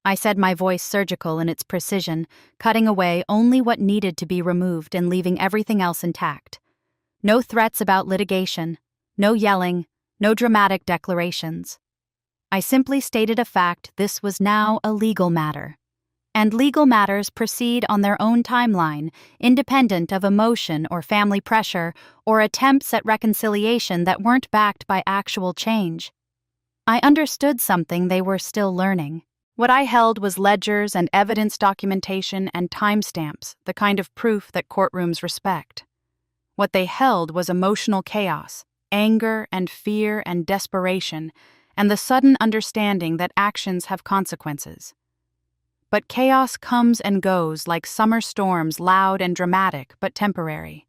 I said, my voice surgical in its precision, cutting away only what needed to be removed and leaving everything else intact. No threats about litigation, no yelling, no dramatic declarations. I simply stated a fact: this was now a legal matter. And legal matters proceed on their own timeline, independent of emotion or family pressure or attempts at reconciliation that weren't backed by actual change. I understood something they were still learning. What I held was ledgers and evidence documentation and timestamps, the kind of proof that courtrooms respect. What they held was emotional chaos, anger and fear and desperation, and the sudden understanding that actions have consequences. But chaos comes and goes like summer storms, loud and dramatic, but temporary.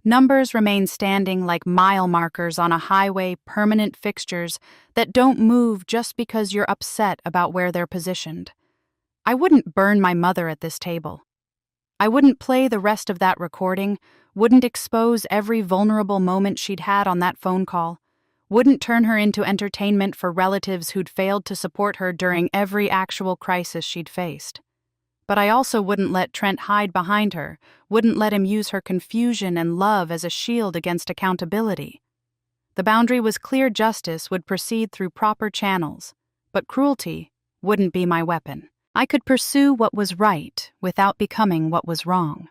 Numbers remain standing like mile markers on a highway, permanent fixtures that don't move just because you're upset about where they're positioned. I wouldn't burn my mother at this table. I wouldn't play the rest of that recording, wouldn't expose every vulnerable moment she'd had on that phone call, wouldn't turn her into entertainment for relatives who'd failed to support her during every actual crisis she'd faced. But I also wouldn't let Trent hide behind her, wouldn't let him use her confusion and love as a shield against accountability. The boundary was clear: justice would proceed through proper channels, but cruelty wouldn't be my weapon. I could pursue what was right without becoming what was wrong.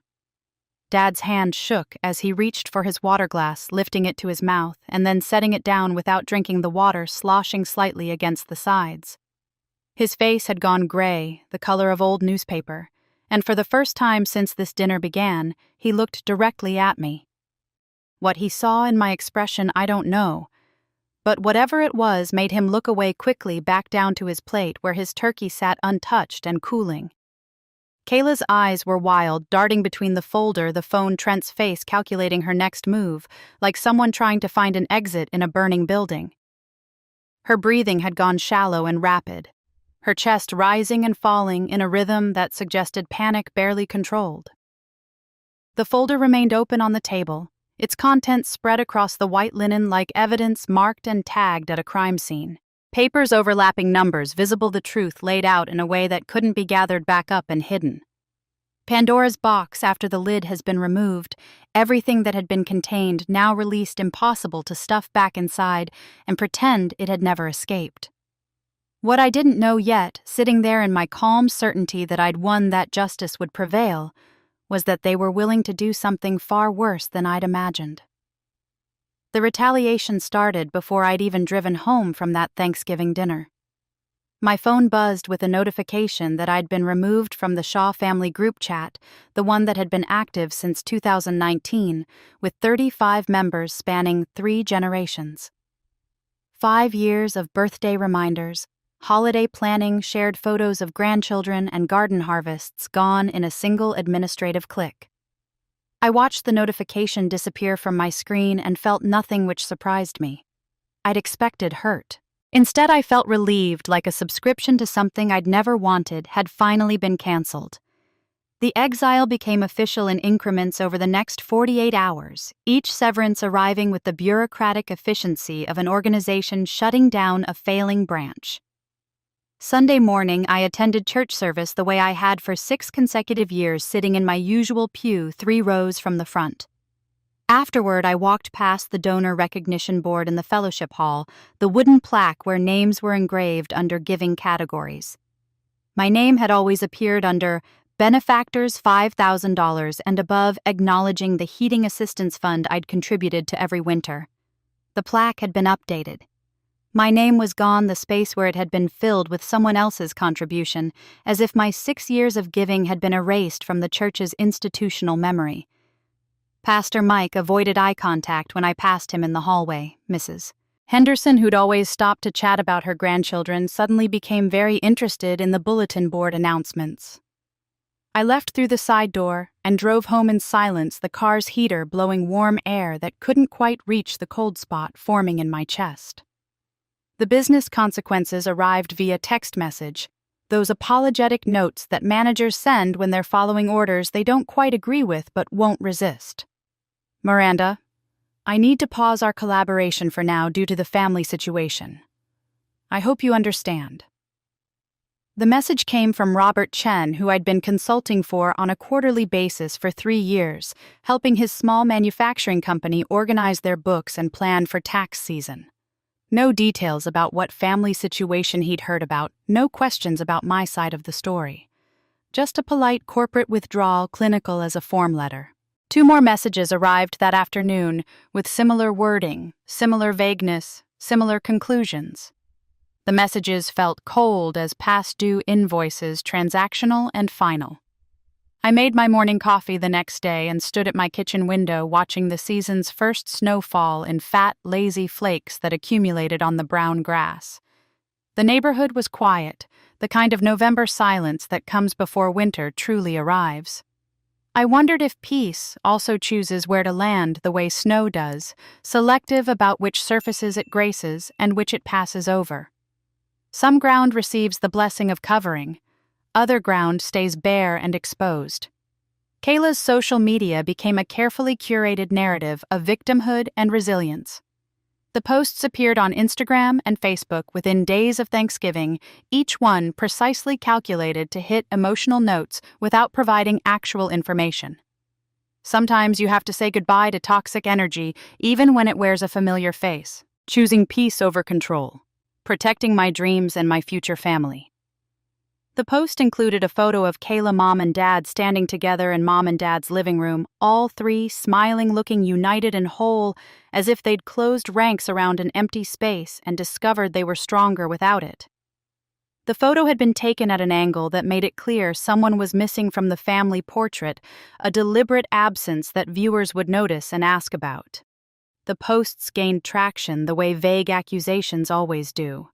Dad's hand shook as he reached for his water glass, lifting it to his mouth and then setting it down without drinking the water, sloshing slightly against the sides. His face had gone gray, the color of old newspaper, and for the first time since this dinner began, he looked directly at me. What he saw in my expression, I don't know, but whatever it was made him look away quickly, back down to his plate where his turkey sat untouched and cooling. Kayla's eyes were wild, darting between the folder, the phone, Trent's face, calculating her next move, like someone trying to find an exit in a burning building. Her breathing had gone shallow and rapid, her chest rising and falling in a rhythm that suggested panic barely controlled. The folder remained open on the table, its contents spread across the white linen like evidence marked and tagged at a crime scene. Papers overlapping numbers, visible, the truth laid out in a way that couldn't be gathered back up and hidden. Pandora's box after the lid has been removed, everything that had been contained now released, impossible to stuff back inside and pretend it had never escaped. What I didn't know yet, sitting there in my calm certainty that I'd won, that justice would prevail, was that they were willing to do something far worse than I'd imagined. The retaliation started before I'd even driven home from that Thanksgiving dinner. My phone buzzed with a notification that I'd been removed from the Shaw family group chat, the one that had been active since 2019, with 35 members spanning 3 generations. 5 years of birthday reminders, holiday planning, shared photos of grandchildren, and garden harvests gone in a single administrative click. I watched the notification disappear from my screen and felt nothing which surprised me. I'd expected hurt. Instead, I felt relieved, like a subscription to something I'd never wanted had finally been canceled. The exile became official in increments over the next 48 hours, each severance arriving with the bureaucratic efficiency of an organization shutting down a failing branch. Sunday morning, I attended church service the way I had for 6 consecutive years, sitting in my usual pew 3 rows from the front. Afterward, I walked past the donor recognition board in the fellowship hall, the wooden plaque where names were engraved under giving categories. My name had always appeared under benefactors $5,000 and above, acknowledging the heating assistance fund I'd contributed to every winter. The plaque had been updated. My name was gone, the space where it had been filled with someone else's contribution, as if my 6 years of giving had been erased from the church's institutional memory. Pastor Mike avoided eye contact when I passed him in the hallway. Mrs. Henderson, who'd always stopped to chat about her grandchildren, suddenly became very interested in the bulletin board announcements. I left through the side door and drove home in silence, the car's heater blowing warm air that couldn't quite reach the cold spot forming in my chest. The business consequences arrived via text message, those apologetic notes that managers send when they're following orders they don't quite agree with but won't resist. Miranda, I need to pause our collaboration for now due to the family situation. I hope you understand. The message came from Robert Chen, who I'd been consulting for on a quarterly basis for 3 years, helping his small manufacturing company organize their books and plan for tax season. No details about what family situation he'd heard about, no questions about my side of the story. Just a polite corporate withdrawal, clinical as a form letter. 2 more messages arrived that afternoon, with similar wording, similar vagueness, similar conclusions. The messages felt cold as past due invoices, transactional and final. I made my morning coffee the next day and stood at my kitchen window watching the season's first snowfall in fat, lazy flakes that accumulated on the brown grass. The neighborhood was quiet, the kind of November silence that comes before winter truly arrives. I wondered if peace also chooses where to land the way snow does, selective about which surfaces it graces and which it passes over. Some ground receives the blessing of covering, other ground stays bare and exposed. Kayla's social media became a carefully curated narrative of victimhood and resilience. The posts appeared on Instagram and Facebook within days of Thanksgiving, each one precisely calculated to hit emotional notes without providing actual information. Sometimes you have to say goodbye to toxic energy, even when it wears a familiar face. Choosing peace over control. Protecting my dreams and my future family. The post included a photo of Kayla mom and dad standing together in mom and dad's living room, all three smiling, looking united and whole, as if they'd closed ranks around an empty space and discovered they were stronger without it. The photo had been taken at an angle that made it clear someone was missing from the family portrait, a deliberate absence that viewers would notice and ask about. The posts gained traction the way vague accusations always do.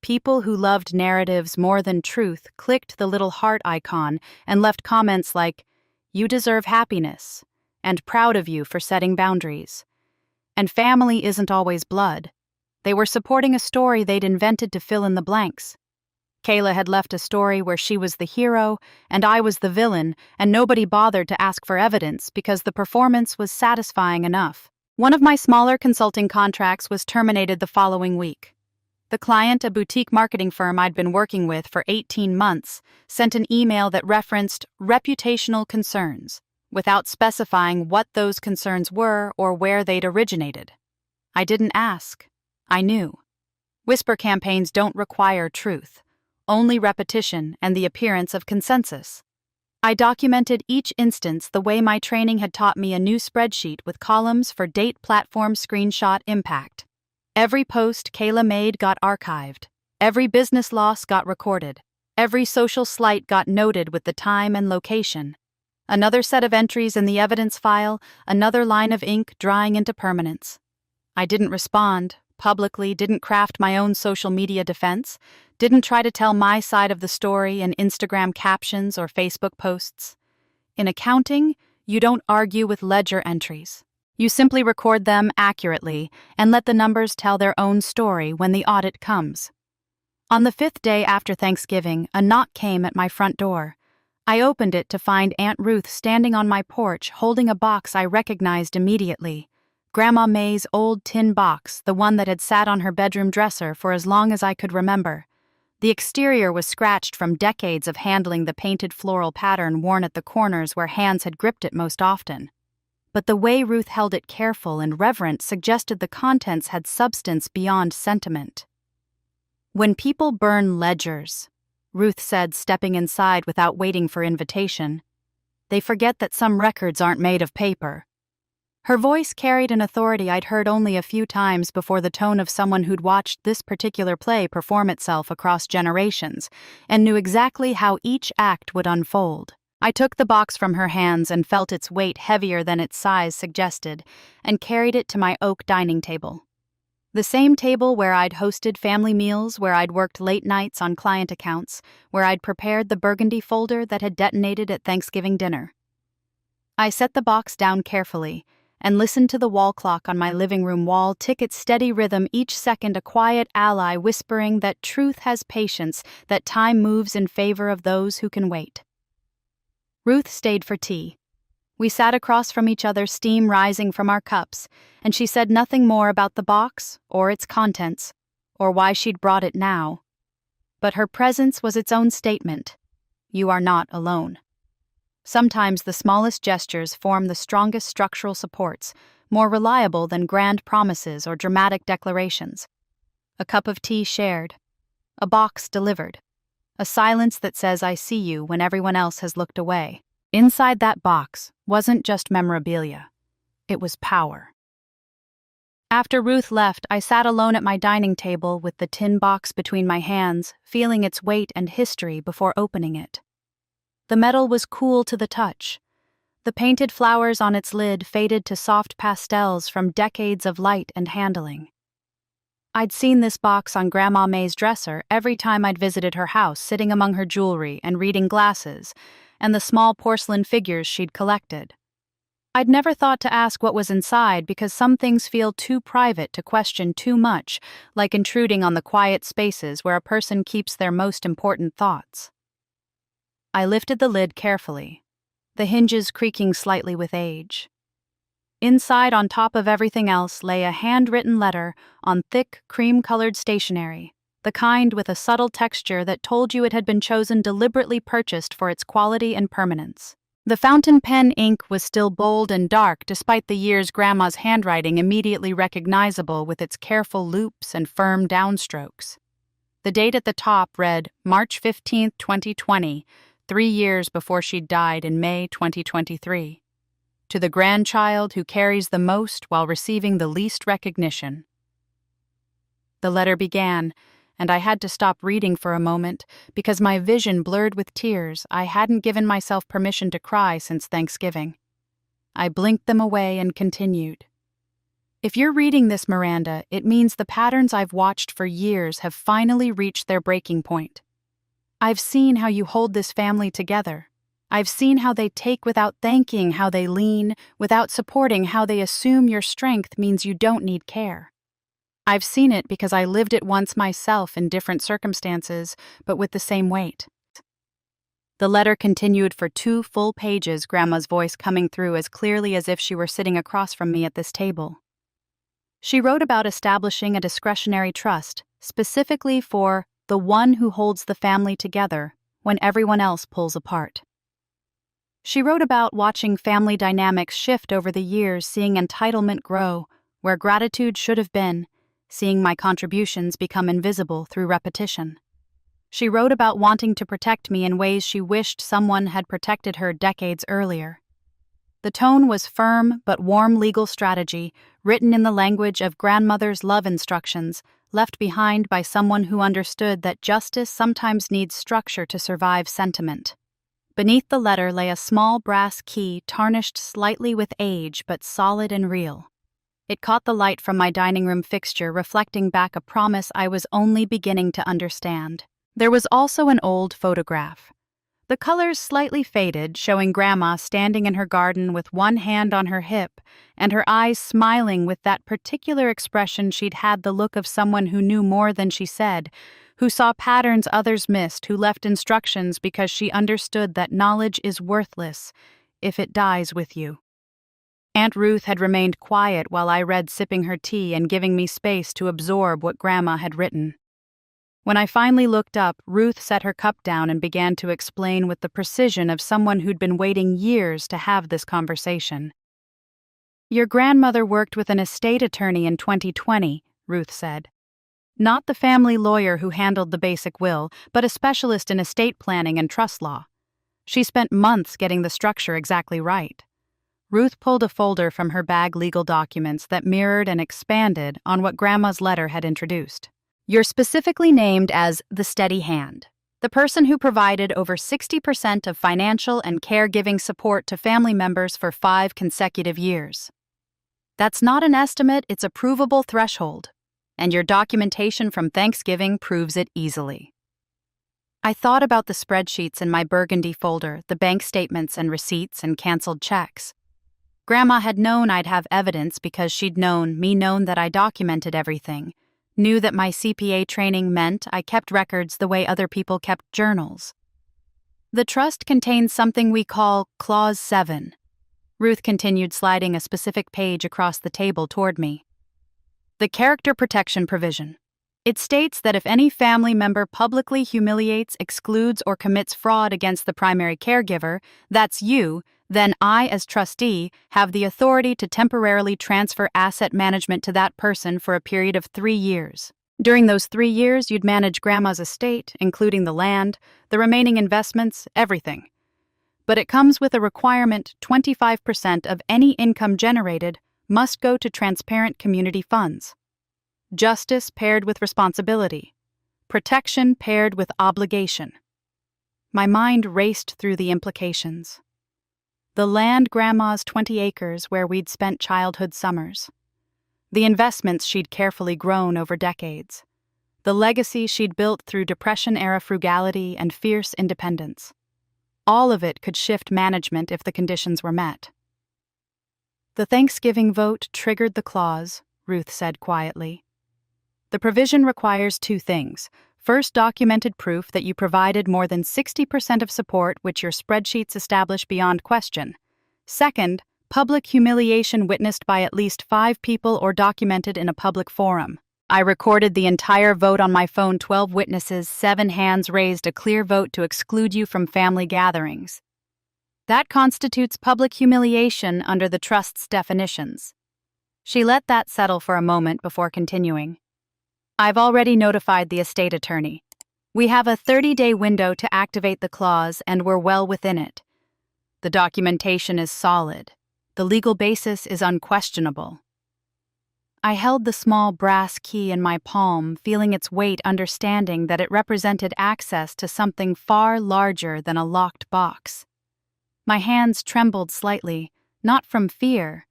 People who loved narratives more than truth clicked the little heart icon and left comments like, "You deserve happiness," and "Proud of you for setting boundaries." And family isn't always blood. They were supporting a story they'd invented to fill in the blanks. Kayla had left a story where she was the hero and I was the villain, and nobody bothered to ask for evidence because the performance was satisfying enough. One of my smaller consulting contracts was terminated the following week. The client, a boutique marketing firm I'd been working with for 18 months, sent an email that referenced reputational concerns, without specifying what those concerns were or where they'd originated. I didn't ask. I knew. Whisper campaigns don't require truth, only repetition and the appearance of consensus. I documented each instance the way my training had taught me a new spreadsheet with columns for date, platform, screenshot, impact. Every post Kayla made got archived. Every business loss got recorded. Every social slight got noted with the time and location. Another set of entries in the evidence file, another line of ink drying into permanence. I didn't respond, publicly, didn't craft my own social media defense, didn't try to tell my side of the story in Instagram captions or Facebook posts. In accounting, you don't argue with ledger entries. You simply record them accurately and let the numbers tell their own story when the audit comes. On the 5th day after Thanksgiving, a knock came at my front door. I opened it to find Aunt Ruth standing on my porch holding a box I recognized immediately. Grandma May's old tin box, the one that had sat on her bedroom dresser for as long as I could remember. The exterior was scratched from decades of handling the painted floral pattern worn at the corners where hands had gripped it most often. But the way Ruth held it careful and reverent suggested the contents had substance beyond sentiment. "When people burn ledgers," Ruth said, stepping inside without waiting for invitation, "they forget that some records aren't made of paper." Her voice carried an authority I'd heard only a few times before, the tone of someone who'd watched this particular play perform itself across generations and knew exactly how each act would unfold. I took the box from her hands and felt its weight heavier than its size suggested, and carried it to my oak dining table. The same table where I'd hosted family meals, where I'd worked late nights on client accounts, where I'd prepared the burgundy folder that had detonated at Thanksgiving dinner. I set the box down carefully and listened to the wall clock on my living room wall tick its steady rhythm, each second a quiet ally whispering that truth has patience, that time moves in favor of those who can wait. Ruth stayed for tea. We sat across from each other, steam rising from our cups, and she said nothing more about the box, or its contents, or why she'd brought it now. But her presence was its own statement. You are not alone. Sometimes the smallest gestures form the strongest structural supports, more reliable than grand promises or dramatic declarations. A cup of tea shared. A box delivered. A silence that says I see you when everyone else has looked away. Inside that box wasn't just memorabilia. It was power. After Ruth left, I sat alone at my dining table with the tin box between my hands, feeling its weight and history before opening it. The metal was cool to the touch. The painted flowers on its lid faded to soft pastels from decades of light and handling. I'd seen this box on Grandma May's dresser every time I'd visited her house, sitting among her jewelry and reading glasses, and the small porcelain figures she'd collected. I'd never thought to ask what was inside because some things feel too private to question too much, like intruding on the quiet spaces where a person keeps their most important thoughts. I lifted the lid carefully, the hinges creaking slightly with age. Inside, on top of everything else, lay a handwritten letter on thick, cream-colored stationery, the kind with a subtle texture that told you it had been chosen deliberately purchased for its quality and permanence. The fountain pen ink was still bold and dark despite the years Grandma's handwriting immediately recognizable with its careful loops and firm downstrokes. The date at the top read March 15, 2020, 3 years before she died in May 2023. To the grandchild who carries the most while receiving the least recognition. The letter began, and I had to stop reading for a moment because my vision blurred with tears. I hadn't given myself permission to cry since Thanksgiving. I blinked them away and continued. If you're reading this, Miranda, it means the patterns I've watched for years have finally reached their breaking point. I've seen how you hold this family together. I've seen how they take without thanking, how they lean without supporting, how they assume your strength means you don't need care. I've seen it because I lived it once myself in different circumstances, but with the same weight. The letter continued for 2 full pages, Grandma's voice coming through as clearly as if she were sitting across from me at this table. She wrote about establishing a discretionary trust, specifically for the one who holds the family together when everyone else pulls apart. She wrote about watching family dynamics shift over the years, seeing entitlement grow where gratitude should have been, seeing my contributions become invisible through repetition. She wrote about wanting to protect me in ways she wished someone had protected her decades earlier. The tone was firm but warm legal strategy, written in the language of grandmother's love instructions, left behind by someone who understood that justice sometimes needs structure to survive sentiment. Beneath the letter lay a small brass key tarnished slightly with age but solid and real. It caught the light from my dining room fixture, reflecting back a promise I was only beginning to understand. There was also an old photograph. The colors slightly faded, showing Grandma standing in her garden with one hand on her hip and her eyes smiling with that particular expression. She'd had the look of someone who knew more than she said, who saw patterns others missed, who left instructions because she understood that knowledge is worthless if it dies with you. Aunt Ruth had remained quiet while I read, sipping her tea and giving me space to absorb what Grandma had written. When I finally looked up, Ruth set her cup down and began to explain with the precision of someone who'd been waiting years to have this conversation. Your grandmother worked with an estate attorney in 2020, Ruth said. Not the family lawyer who handled the basic will, but a specialist in estate planning and trust law. She spent months getting the structure exactly right. Ruth pulled a folder from her bag, legal documents that mirrored and expanded on what Grandma's letter had introduced. You're specifically named as the steady hand, the person who provided over 60% of financial and caregiving support to family members for 5 consecutive years. That's not an estimate, it's a provable threshold, and your documentation from Thanksgiving proves it easily. I thought about the spreadsheets in my burgundy folder, the bank statements and receipts and canceled checks. Grandma had known I'd have evidence because she'd known that I documented everything, knew that my CPA training meant I kept records the way other people kept journals. The trust contains something we call Clause 7. Ruth continued, sliding a specific page across the table toward me. The character protection provision. It states that if any family member publicly humiliates, excludes, or commits fraud against the primary caregiver, that's you, then I, as trustee, have the authority to temporarily transfer asset management to that person for a period of 3 years. During those 3 years, you'd manage Grandma's estate, including the land, the remaining investments, everything. But it comes with a requirement: 25% of any income generated must go to transparent community funds. Justice paired with responsibility. Protection paired with obligation. My mind raced through the implications. The land, Grandma's 20 acres where we'd spent childhood summers. The investments she'd carefully grown over decades. The legacy she'd built through Depression-era frugality and fierce independence. All of it could shift management if the conditions were met. The Thanksgiving vote triggered the clause, Ruth said quietly. The provision requires 2 things. First, documented proof that you provided more than 60% of support, which your spreadsheets establish beyond question. Second, Public humiliation witnessed by at least 5 people or documented in a public forum. I recorded the entire vote on my phone. 12 witnesses, 7 hands raised, a clear vote to exclude you from family gatherings. That constitutes public humiliation under the trust's definitions. She let that settle for a moment before continuing. I've already notified the estate attorney. We have a 30-day window to activate the clause, and we're well within it. The documentation is solid. The legal basis is unquestionable. I held the small brass key in my palm, feeling its weight, understanding that it represented access to something far larger than a locked box. My hands trembled slightly, not from fear,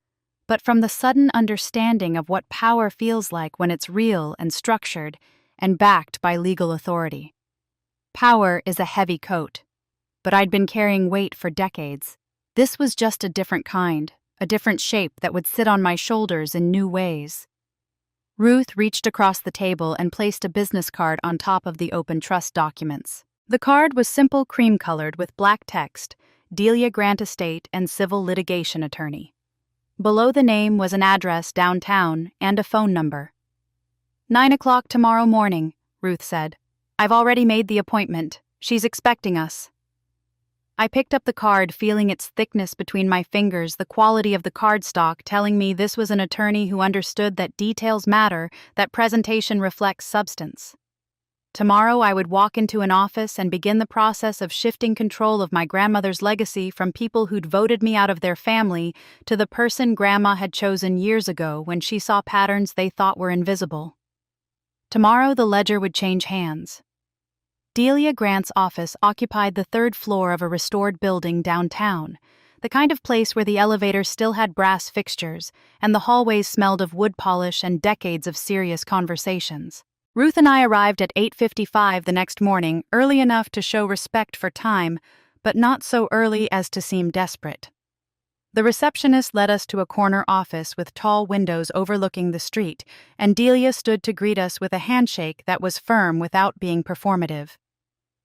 but from the sudden understanding of what power feels like when it's real and structured and backed by legal authority. Power is a heavy coat, but I'd been carrying weight for decades. This was just a different kind, a different shape that would sit on my shoulders in new ways. Ruth reached across the table and placed a business card on top of the open trust documents. The card was simple cream-colored with black text, Delia Grant Estate and Civil Litigation Attorney. Below the name was an address downtown and a phone number. 9 o'clock tomorrow morning, Ruth said. I've already made the appointment. She's expecting us. I picked up the card, feeling its thickness between my fingers, the quality of the cardstock telling me this was an attorney who understood that details matter, that presentation reflects substance. Tomorrow I would walk into an office and begin the process of shifting control of my grandmother's legacy from people who'd voted me out of their family to the person Grandma had chosen years ago when she saw patterns they thought were invisible. Tomorrow the ledger would change hands. Delia Grant's office occupied the 3rd floor of a restored building downtown, the kind of place where the elevator still had brass fixtures and the hallways smelled of wood polish and decades of serious conversations. Ruth and I arrived at 8:55 the next morning, early enough to show respect for time, but not so early as to seem desperate. The receptionist led us to a corner office with tall windows overlooking the street, and Delia stood to greet us with a handshake that was firm without being performative.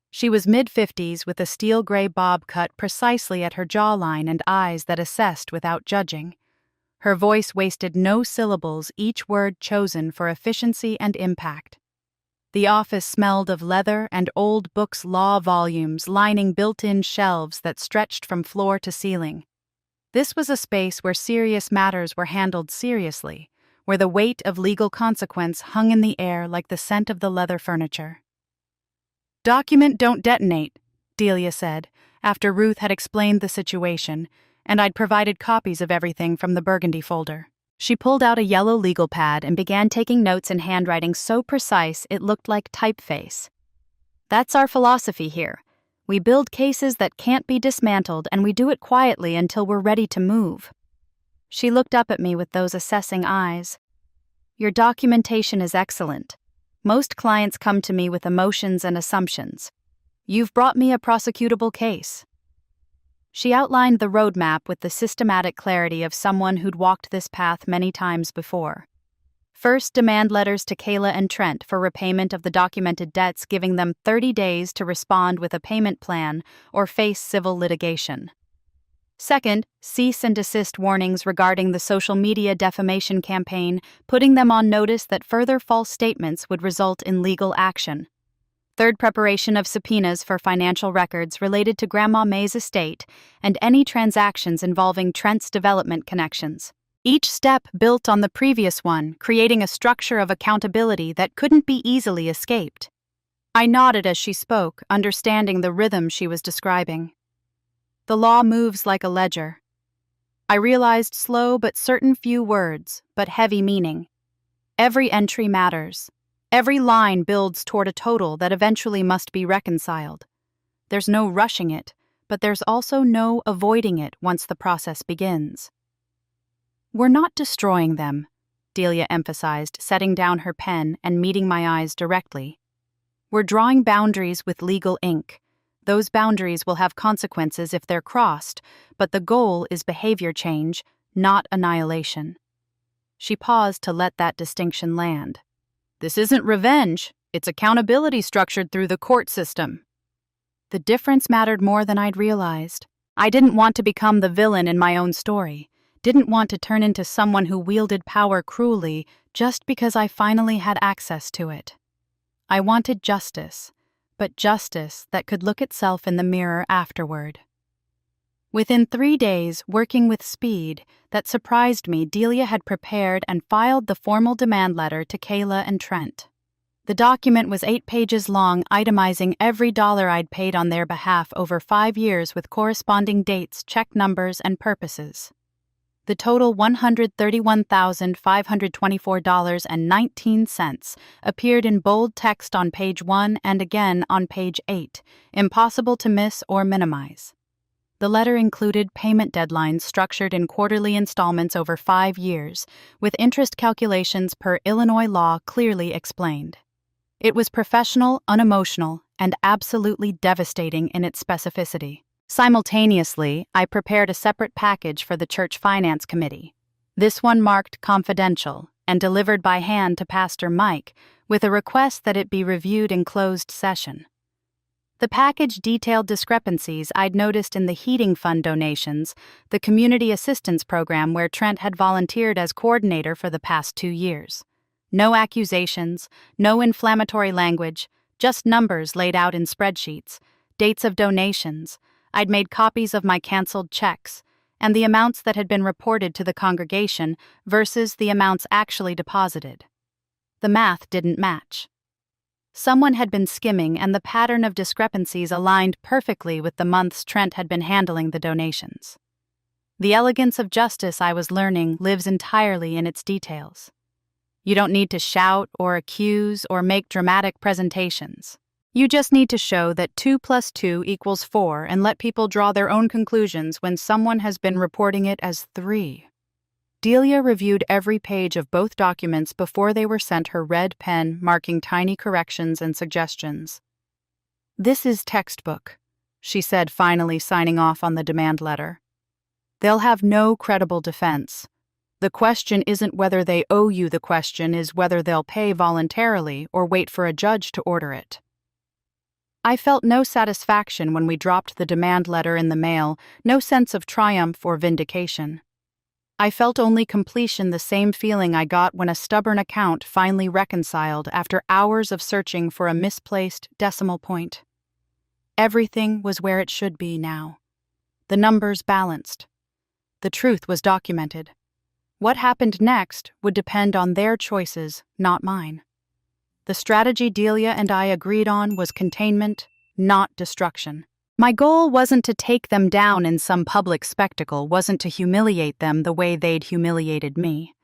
She was mid-50s with a steel gray bob cut precisely at her jawline and eyes that assessed without judging. Her voice wasted no syllables, each word chosen for efficiency and impact. The office smelled of leather and old books, law volumes lining built-in shelves that stretched from floor to ceiling. This was a space where serious matters were handled seriously, where the weight of legal consequence hung in the air like the scent of the leather furniture. "Document don't detonate," Delia said, after Ruth had explained the situation, and I'd provided copies of everything from the burgundy folder. She pulled out a yellow legal pad and began taking notes in handwriting so precise it looked like typeface. "That's our philosophy here. We build cases that can't be dismantled, and we do it quietly until we're ready to move." She looked up at me with those assessing eyes. "Your documentation is excellent. Most clients come to me with emotions and assumptions. You've brought me a prosecutable case." She outlined the roadmap with the systematic clarity of someone who'd walked this path many times before. First, demand letters to Kayla and Trent for repayment of the documented debts, giving them 30 days to respond with a payment plan or face civil litigation. Second, cease and desist warnings regarding the social media defamation campaign, putting them on notice that further false statements would result in legal action. Third, preparation of subpoenas for financial records related to Grandma May's estate and any transactions involving Trent's development connections. Each step built on the previous one, creating a structure of accountability that couldn't be easily escaped. I nodded as she spoke, understanding the rhythm she was describing. The law moves like a ledger. I realized slow but certain few words, but heavy meaning. Every entry matters. Every line builds toward a total that eventually must be reconciled. There's no rushing it, but there's also no avoiding it once the process begins. "We're not destroying them," Delia emphasized, setting down her pen and meeting my eyes directly. "We're drawing boundaries with legal ink. Those boundaries will have consequences if they're crossed, but the goal is behavior change, not annihilation." She paused to let that distinction land. "This isn't revenge, it's accountability structured through the court system." The difference mattered more than I'd realized. I didn't want to become the villain in my own story, didn't want to turn into someone who wielded power cruelly just because I finally had access to it. I wanted justice, but justice that could look itself in the mirror afterward. Within 3 days, working with speed that surprised me, Delia had prepared and filed the formal demand letter to Kayla and Trent. The document was 8 pages long, itemizing every dollar I'd paid on their behalf over 5 years with corresponding dates, check numbers, and purposes. The total $131,524.19 appeared in bold text on page 1 and again on page 8, impossible to miss or minimize. The letter included payment deadlines structured in quarterly installments over 5 years, with interest calculations per Illinois law clearly explained. It was professional, unemotional, and absolutely devastating in its specificity. Simultaneously, I prepared a separate package for the Church Finance Committee. This one marked confidential and delivered by hand to Pastor Mike, with a request that it be reviewed in closed session. The package detailed discrepancies I'd noticed in the heating fund donations, the community assistance program where Trent had volunteered as coordinator for the past 2 years. No accusations, no inflammatory language, just numbers laid out in spreadsheets, dates of donations. I'd made copies of my canceled checks, and the amounts that had been reported to the congregation versus the amounts actually deposited. The math didn't match. Someone had been skimming, and the pattern of discrepancies aligned perfectly with the months Trent had been handling the donations. The elegance of justice, I was learning, lives entirely in its details. You don't need to shout or accuse or make dramatic presentations. You just need to show that 2 + 2 = 4 and let people draw their own conclusions when someone has been reporting it as 3. Delia reviewed every page of both documents before they were sent her red pen, marking tiny corrections and suggestions. "This is textbook," she said, finally signing off on the demand letter. "They'll have no credible defense. The question isn't whether they owe you, the question is whether they'll pay voluntarily or wait for a judge to order it." I felt no satisfaction when we dropped the demand letter in the mail, no sense of triumph or vindication. I felt only completion, the same feeling I got when a stubborn account finally reconciled after hours of searching for a misplaced decimal point. Everything was where it should be now. The numbers balanced. The truth was documented. What happened next would depend on their choices, not mine. The strategy Delia and I agreed on was containment, not destruction. My goal wasn't to take them down in some public spectacle, wasn't to humiliate them the way they'd humiliated me.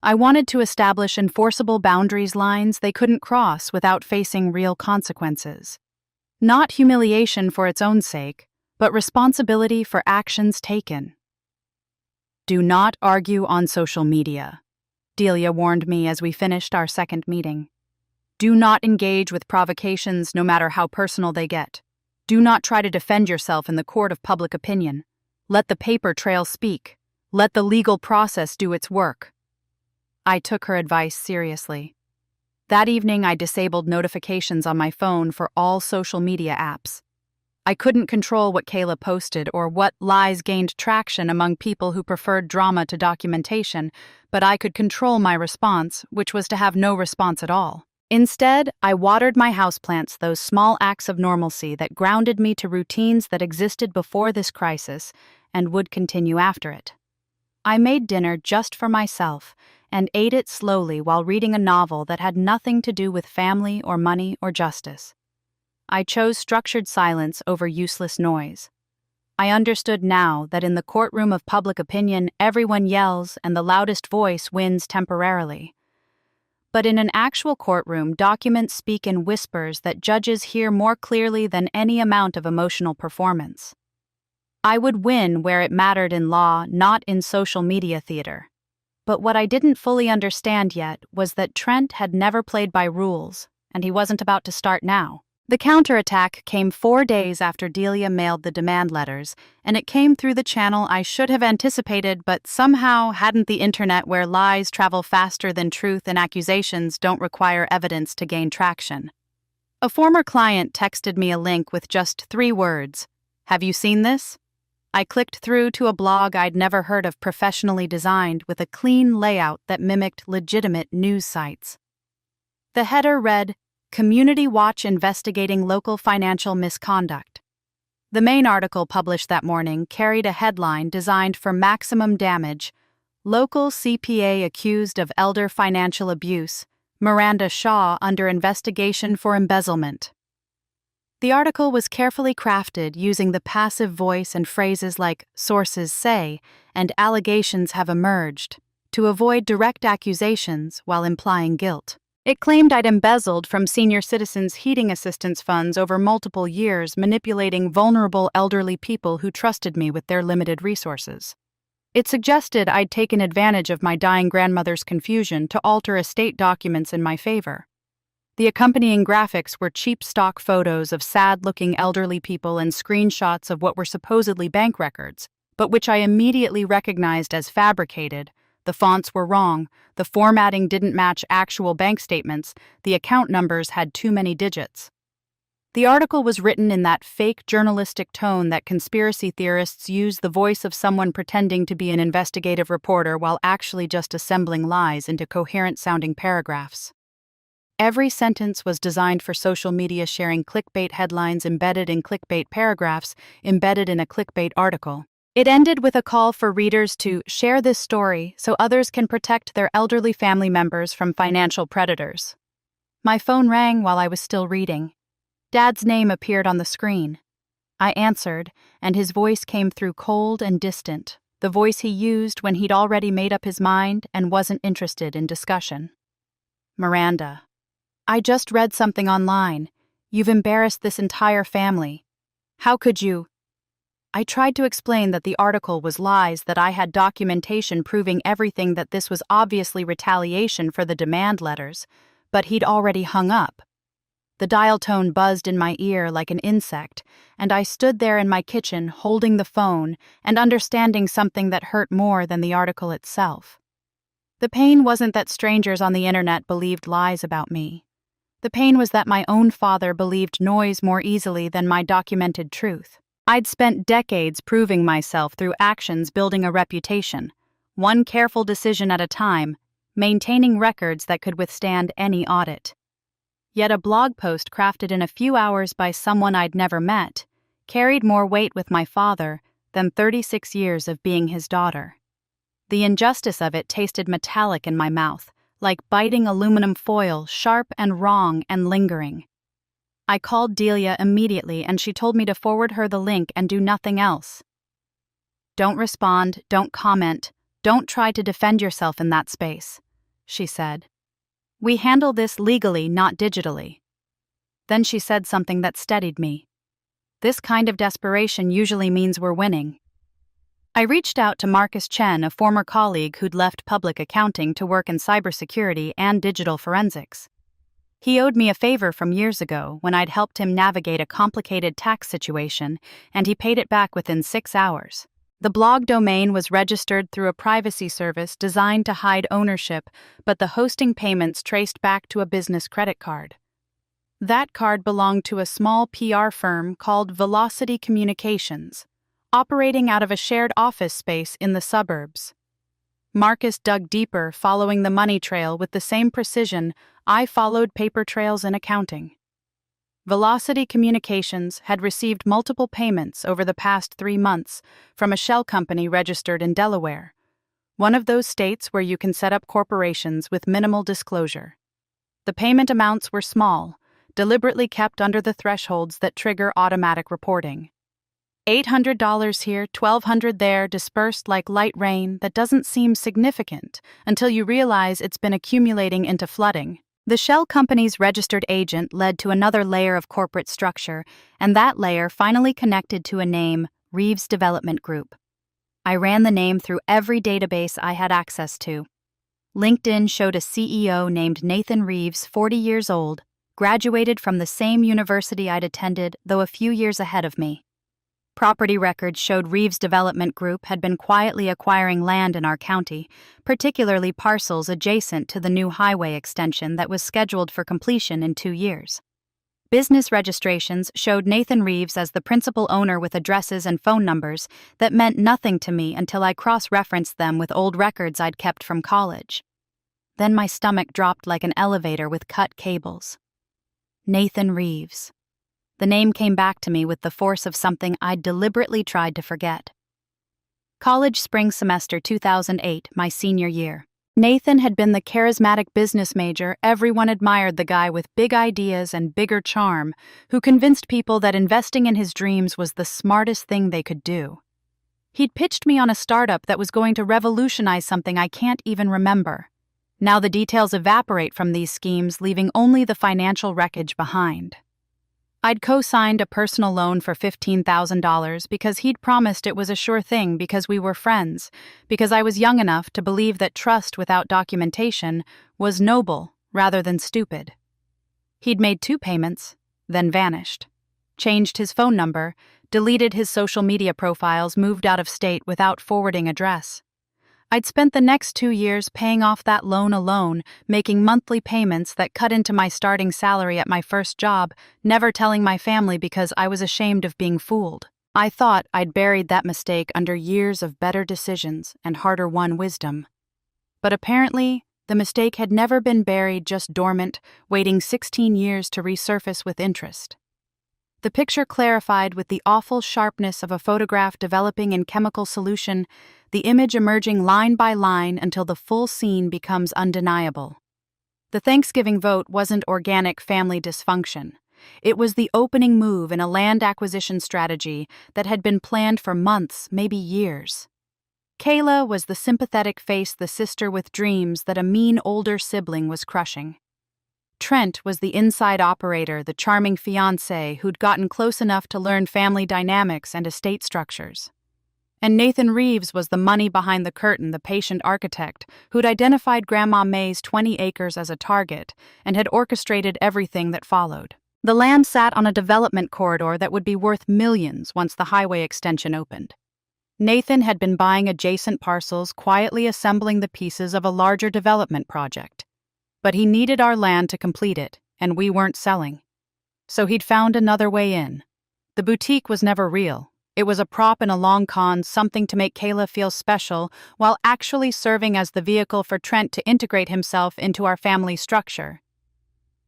I wanted to establish enforceable boundaries, lines they couldn't cross without facing real consequences. Not humiliation for its own sake, but responsibility for actions taken. "Do not argue on social media," Delia warned me as we finished our second meeting. "Do not engage with provocations, no matter how personal they get. Do not try to defend yourself in the court of public opinion. Let the paper trail speak. Let the legal process do its work." I took her advice seriously. That evening, I disabled notifications on my phone for all social media apps. I couldn't control what Kayla posted or what lies gained traction among people who preferred drama to documentation, but I could control my response, which was to have no response at all. Instead, I watered my houseplants, those small acts of normalcy that grounded me to routines that existed before this crisis and would continue after it. I made dinner just for myself and ate it slowly while reading a novel that had nothing to do with family or money or justice. I chose structured silence over useless noise. I understood now that in the courtroom of public opinion, everyone yells and the loudest voice wins temporarily. But in an actual courtroom, documents speak in whispers that judges hear more clearly than any amount of emotional performance. I would win where it mattered in law, not in social media theater. But what I didn't fully understand yet was that Trent had never played by rules, and he wasn't about to start now. The counterattack came 4 days after Delia mailed the demand letters, and it came through the channel I should have anticipated, but somehow hadn't: the internet, where lies travel faster than truth and accusations don't require evidence to gain traction. A former client texted me a link with just 3 words: "Have you seen this?" I clicked through to a blog I'd never heard of, professionally designed with a clean layout that mimicked legitimate news sites. The header read, "Community Watch Investigating Local Financial Misconduct." The main article published that morning carried a headline designed for maximum damage: "Local CPA accused of elder financial abuse, Miranda Shaw under investigation for embezzlement." The article was carefully crafted using the passive voice and phrases like "sources say" and "allegations have emerged" to avoid direct accusations while implying guilt. It claimed I'd embezzled from senior citizens' heating assistance funds over multiple years, manipulating vulnerable elderly people who trusted me with their limited resources. It suggested I'd taken advantage of my dying grandmother's confusion to alter estate documents in my favor. The accompanying graphics were cheap stock photos of sad-looking elderly people and screenshots of what were supposedly bank records, but which I immediately recognized as fabricated. The fonts were wrong, the formatting didn't match actual bank statements, the account numbers had too many digits. The article was written in that fake journalistic tone that conspiracy theorists use, the voice of someone pretending to be an investigative reporter while actually just assembling lies into coherent-sounding paragraphs. Every sentence was designed for social media, sharing clickbait headlines embedded in clickbait paragraphs embedded in a clickbait article. It ended with a call for readers to share this story so others can protect their elderly family members from financial predators. My phone rang while I was still reading. Dad's name appeared on the screen. I answered, and his voice came through cold and distant, the voice he used when he'd already made up his mind and wasn't interested in discussion. "Miranda, I just read something online. You've embarrassed this entire family. How could you?" I tried to explain that the article was lies, that I had documentation proving everything, that this was obviously retaliation for the demand letters, but he'd already hung up. The dial tone buzzed in my ear like an insect, and I stood there in my kitchen holding the phone and understanding something that hurt more than the article itself. The pain wasn't that strangers on the internet believed lies about me. The pain was that my own father believed noise more easily than my documented truth. I'd spent decades proving myself through actions, building a reputation, one careful decision at a time, maintaining records that could withstand any audit. Yet a blog post crafted in a few hours by someone I'd never met carried more weight with my father than 36 years of being his daughter. The injustice of it tasted metallic in my mouth, like biting aluminum foil, sharp and wrong and lingering. I called Delia immediately, and she told me to forward her the link and do nothing else. "Don't respond, don't comment, don't try to defend yourself in that space," she said. "We handle this legally, not digitally." Then she said something that steadied me. "This kind of desperation usually means we're winning." I reached out to Marcus Chen, a former colleague who'd left public accounting to work in cybersecurity and digital forensics. He owed me a favor from years ago when I'd helped him navigate a complicated tax situation, and he paid it back within 6 hours. The blog domain was registered through a privacy service designed to hide ownership, but the hosting payments traced back to a business credit card. That card belonged to a small PR firm called Velocity Communications, operating out of a shared office space in the suburbs. Marcus dug deeper, following the money trail with the same precision I followed paper trails in accounting. Velocity Communications had received multiple payments over the past 3 months from a shell company registered in Delaware, one of those states where you can set up corporations with minimal disclosure. The payment amounts were small, deliberately kept under the thresholds that trigger automatic reporting. $800 here, $1,200 there, dispersed like light rain that doesn't seem significant until you realize it's been accumulating into flooding. The shell company's registered agent led to another layer of corporate structure, and that layer finally connected to a name, Reeves Development Group. I ran the name through every database I had access to. LinkedIn showed a CEO named Nathan Reeves, 40 years old, graduated from the same university I'd attended, though a few years ahead of me. Property records showed Reeves Development Group had been quietly acquiring land in our county, particularly parcels adjacent to the new highway extension that was scheduled for completion in 2 years. Business registrations showed Nathan Reeves as the principal owner with addresses and phone numbers that meant nothing to me until I cross-referenced them with old records I'd kept from college. Then my stomach dropped like an elevator with cut cables. Nathan Reeves. The name came back to me with the force of something I'd deliberately tried to forget. College spring semester 2008, my senior year. Nathan had been the charismatic business major everyone admired, the guy with big ideas and bigger charm, who convinced people that investing in his dreams was the smartest thing they could do. He'd pitched me on a startup that was going to revolutionize something I can't even remember. Now the details evaporate from these schemes, leaving only the financial wreckage behind. I'd co-signed a personal loan for $15,000 because he'd promised it was a sure thing, because we were friends, because I was young enough to believe that trust without documentation was noble rather than stupid. He'd made 2 payments, then vanished. Changed his phone number, deleted his social media profiles, moved out of state without forwarding address. I'd spent the next 2 years paying off that loan alone, making monthly payments that cut into my starting salary at my first job, never telling my family because I was ashamed of being fooled. I thought I'd buried that mistake under years of better decisions and harder-won wisdom. But apparently, the mistake had never been buried, just dormant, waiting 16 years to resurface with interest. The picture clarified with the awful sharpness of a photograph developing in chemical solution, the image emerging line by line until the full scene becomes undeniable. The Thanksgiving vote wasn't organic family dysfunction. It was the opening move in a land acquisition strategy that had been planned for months, maybe years. Kayla was the sympathetic face, the sister with dreams that a mean older sibling was crushing. Trent was the inside operator, the charming fiancé who'd gotten close enough to learn family dynamics and estate structures. And Nathan Reeves was the money behind the curtain, the patient architect who'd identified Grandma May's 20 acres as a target and had orchestrated everything that followed. The land sat on a development corridor that would be worth millions once the highway extension opened. Nathan had been buying adjacent parcels, quietly assembling the pieces of a larger development project. But he needed our land to complete it, and we weren't selling. So he'd found another way in. The boutique was never real. It was a prop in a long con, something to make Kayla feel special, while actually serving as the vehicle for Trent to integrate himself into our family structure.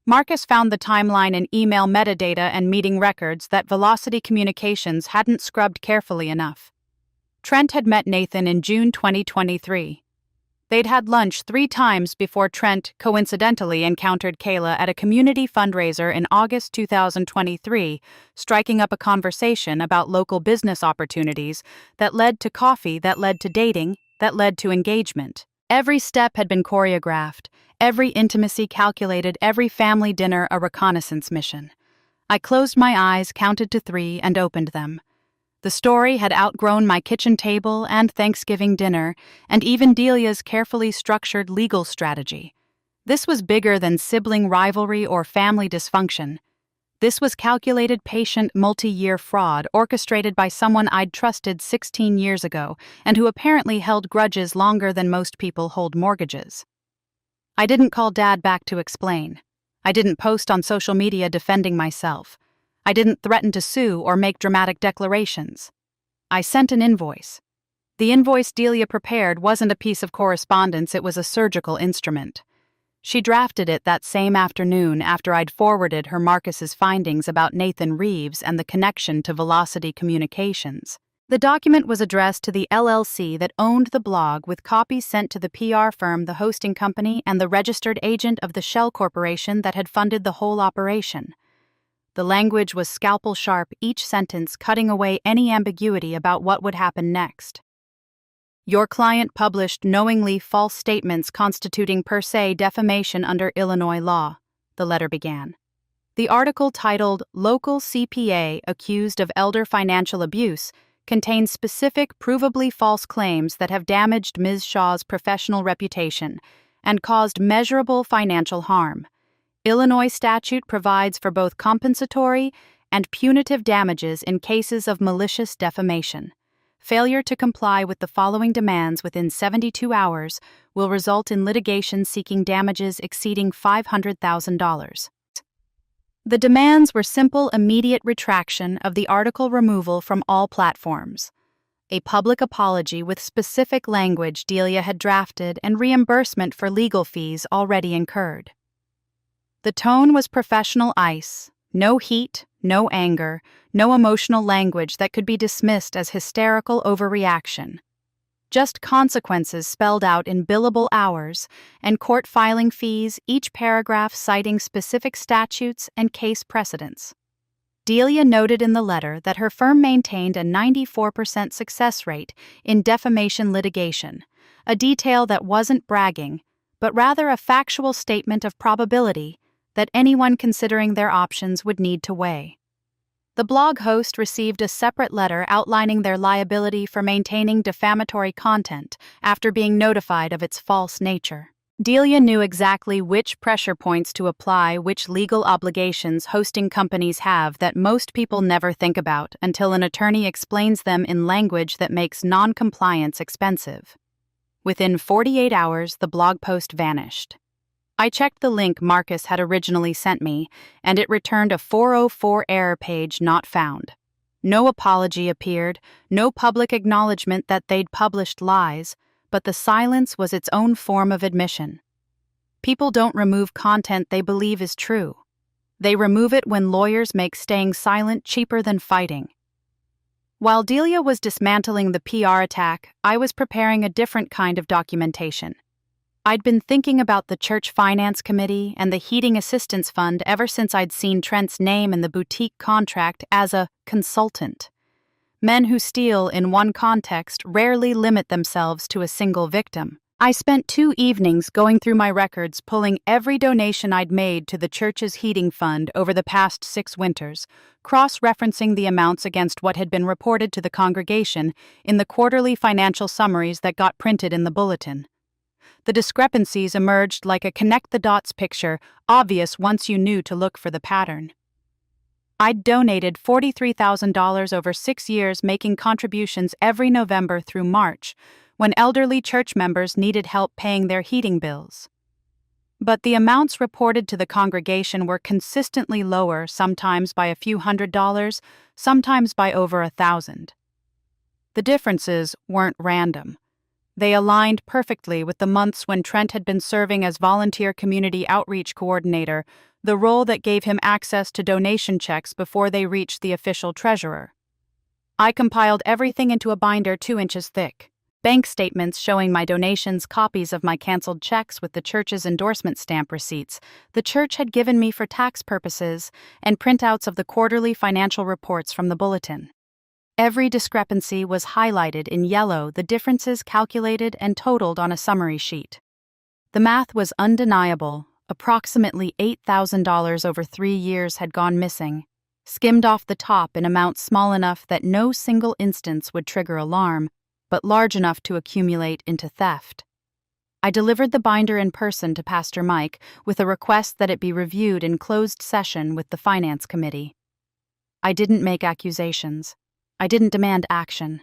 Marcus found the timeline in email metadata and meeting records that Velocity Communications hadn't scrubbed carefully enough. Trent had met Nathan in June 2023. They'd had lunch 3 times before Trent coincidentally encountered Kayla at a community fundraiser in August 2023, striking up a conversation about local business opportunities that led to coffee, that led to dating, that led to engagement. Every step had been choreographed, every intimacy calculated, every family dinner a reconnaissance mission. I closed my eyes, counted to 3, and opened them. The story had outgrown my kitchen table and Thanksgiving dinner, and even Delia's carefully structured legal strategy. This was bigger than sibling rivalry or family dysfunction. This was calculated, patient, multi-year fraud orchestrated by someone I'd trusted 16 years ago and who apparently held grudges longer than most people hold mortgages. I didn't call Dad back to explain. I didn't post on social media defending myself. I didn't threaten to sue or make dramatic declarations. I sent an invoice. The invoice Delia prepared wasn't a piece of correspondence, it was a surgical instrument. She drafted it that same afternoon after I'd forwarded her Marcus's findings about Nathan Reeves and the connection to Velocity Communications. The document was addressed to the LLC that owned the blog, with copies sent to the PR firm, the hosting company, and the registered agent of the shell corporation that had funded the whole operation. The language was scalpel sharp, each sentence cutting away any ambiguity about what would happen next. Your client published knowingly false statements constituting per se defamation under Illinois law, the letter began. The article, titled Local CPA Accused of Elder Financial Abuse, contains specific, provably false claims that have damaged Ms. Shaw's professional reputation and caused measurable financial harm. Illinois statute provides for both compensatory and punitive damages in cases of malicious defamation. Failure to comply with the following demands within 72 hours will result in litigation seeking damages exceeding $500,000. The demands were simple, immediate retraction of the article removal from all platforms, a public apology with specific language Delia had drafted, and reimbursement for legal fees already incurred. The tone was professional ice, no heat, no anger, no emotional language that could be dismissed as hysterical overreaction. Just consequences spelled out in billable hours and court filing fees, each paragraph citing specific statutes and case precedents. Delia noted in the letter that her firm maintained a 94% success rate in defamation litigation, a detail that wasn't bragging, but rather a factual statement of probability that anyone considering their options would need to weigh. The blog host received a separate letter outlining their liability for maintaining defamatory content after being notified of its false nature. Delia knew exactly which pressure points to apply, which legal obligations hosting companies have that most people never think about until an attorney explains them in language that makes non-compliance expensive. Within 48 hours, the blog post vanished. I checked the link Marcus had originally sent me, and it returned a 404 error page not found. No apology appeared, no public acknowledgement that they'd published lies, but the silence was its own form of admission. People don't remove content they believe is true. They remove it when lawyers make staying silent cheaper than fighting. While Delia was dismantling the PR attack, I was preparing a different kind of documentation. I'd been thinking about the Church Finance Committee and the Heating Assistance Fund ever since I'd seen Trent's name in the boutique contract as a consultant. Men who steal in one context rarely limit themselves to a single victim. I spent 2 evenings going through my records, pulling every donation I'd made to the church's heating fund over the past 6 winters, cross-referencing the amounts against what had been reported to the congregation in the quarterly financial summaries that got printed in the bulletin. The discrepancies emerged like a connect-the-dots picture, obvious once you knew to look for the pattern. I'd donated $43,000 over 6 years, making contributions every November through March, when elderly church members needed help paying their heating bills. But the amounts reported to the congregation were consistently lower, sometimes by a few $100s, sometimes by over $1,000. The differences weren't random. They aligned perfectly with the months when Trent had been serving as volunteer community outreach coordinator, the role that gave him access to donation checks before they reached the official treasurer. I compiled everything into a binder 2 inches thick. Bank statements showing my donations, copies of my canceled checks with the church's endorsement stamp receipts the church had given me for tax purposes, and printouts of the quarterly financial reports from the bulletin. Every discrepancy was highlighted in yellow, the differences calculated and totaled on a summary sheet. The math was undeniable. Approximately $8,000 over 3 years had gone missing, skimmed off the top in amounts small enough that no single instance would trigger alarm, but large enough to accumulate into theft. I delivered the binder in person to Pastor Mike with a request that it be reviewed in closed session with the Finance Committee. I didn't make accusations. I didn't demand action.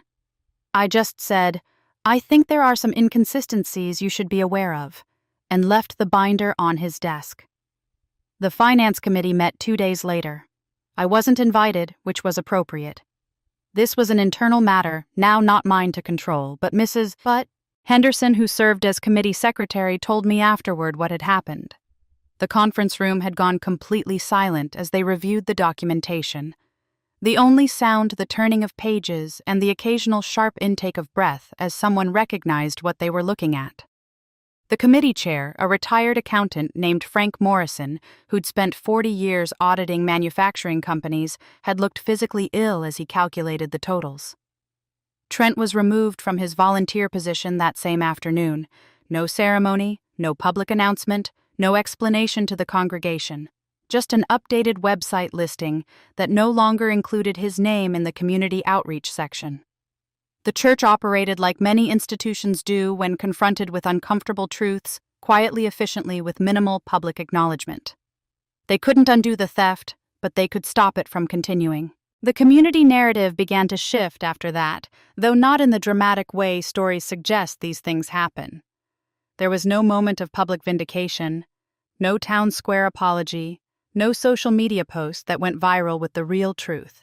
I just said, "I think there are some inconsistencies you should be aware of," and left the binder on his desk. The Finance Committee met 2 days later. I wasn't invited, which was appropriate. This was an internal matter, now not mine to control, but Mrs. Henderson, who served as committee secretary, told me afterward what had happened. The conference room had gone completely silent as they reviewed the documentation. The only sound the turning of pages and the occasional sharp intake of breath as someone recognized what they were looking at. The committee chair, a retired accountant named Frank Morrison, who'd spent 40 years auditing manufacturing companies, had looked physically ill as he calculated the totals. Trent was removed from his volunteer position that same afternoon. No ceremony, no public announcement, no explanation to the congregation. Just an updated website listing that no longer included his name in the community outreach section. The church operated like many institutions do when confronted with uncomfortable truths, quietly, efficiently, with minimal public acknowledgement. They couldn't undo the theft, but they could stop it from continuing. The community narrative began to shift after that, though not in the dramatic way stories suggest these things happen. There was no moment of public vindication, no town square apology, No social media post that went viral with the real truth.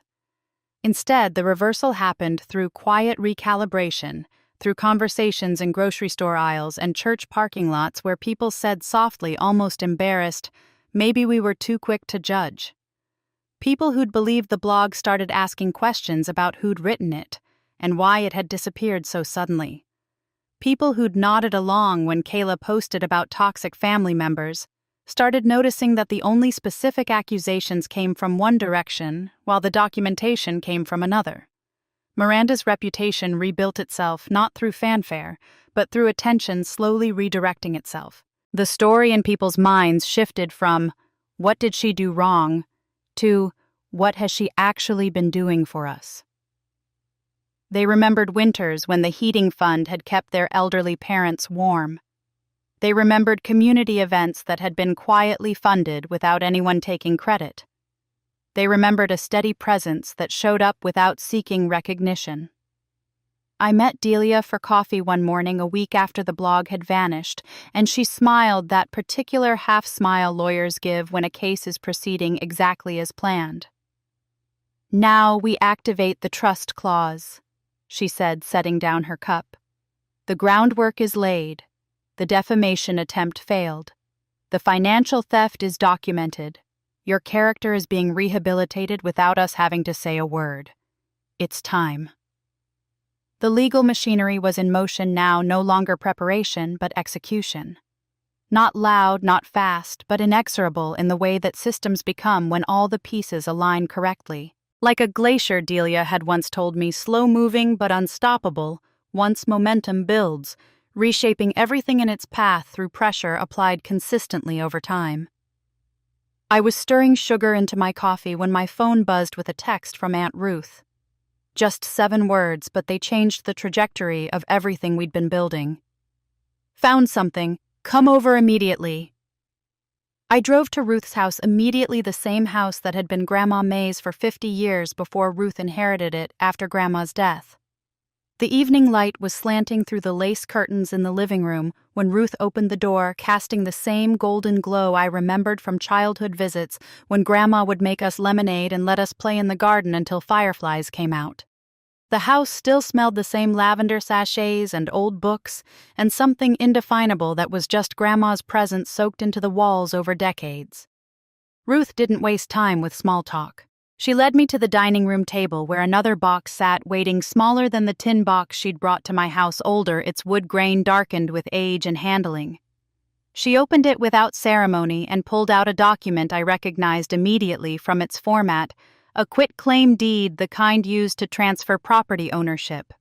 Instead, the reversal happened through quiet recalibration, through conversations in grocery store aisles and church parking lots where people said softly, almost embarrassed, maybe we were too quick to judge. People who'd believed the blog started asking questions about who'd written it and why it had disappeared so suddenly. People who'd nodded along when Kayla posted about toxic family members started noticing that the only specific accusations came from one direction, while the documentation came from another. Miranda's reputation rebuilt itself not through fanfare, but through attention slowly redirecting itself. The story in people's minds shifted from, "What did she do wrong?" to, "What has she actually been doing for us?" They remembered winters when the heating fund had kept their elderly parents warm. They remembered community events that had been quietly funded without anyone taking credit. They remembered a steady presence that showed up without seeking recognition. I met Delia for coffee one morning a week after the blog had vanished, and she smiled that particular half-smile lawyers give when a case is proceeding exactly as planned. "Now we activate the trust clause," she said, setting down her cup. "The groundwork is laid. The defamation attempt failed. The financial theft is documented. Your character is being rehabilitated without us having to say a word. It's time." The legal machinery was in motion now, no longer preparation, but execution. Not loud, not fast, but inexorable in the way that systems become when all the pieces align correctly. Like a glacier, Delia had once told me, slow-moving but unstoppable, once momentum builds, reshaping everything in its path through pressure applied consistently over time. I was stirring sugar into my coffee when my phone buzzed with a text from Aunt Ruth. Just 7 words, but they changed the trajectory of everything we'd been building. "Found something. Come over immediately." I drove to Ruth's house, immediately the same house that had been Grandma May's for 50 years before Ruth inherited it after Grandma's death. The evening light was slanting through the lace curtains in the living room when Ruth opened the door, casting the same golden glow I remembered from childhood visits when Grandma would make us lemonade and let us play in the garden until fireflies came out. The house still smelled the same lavender sachets and old books, and something indefinable that was just Grandma's presence soaked into the walls over decades. Ruth didn't waste time with small talk. She led me to the dining room table where another box sat waiting, smaller than the tin box she'd brought to my house, older, its wood grain darkened with age and handling. She opened it without ceremony and pulled out a document I recognized immediately from its format, a quitclaim deed, the kind used to transfer property ownership.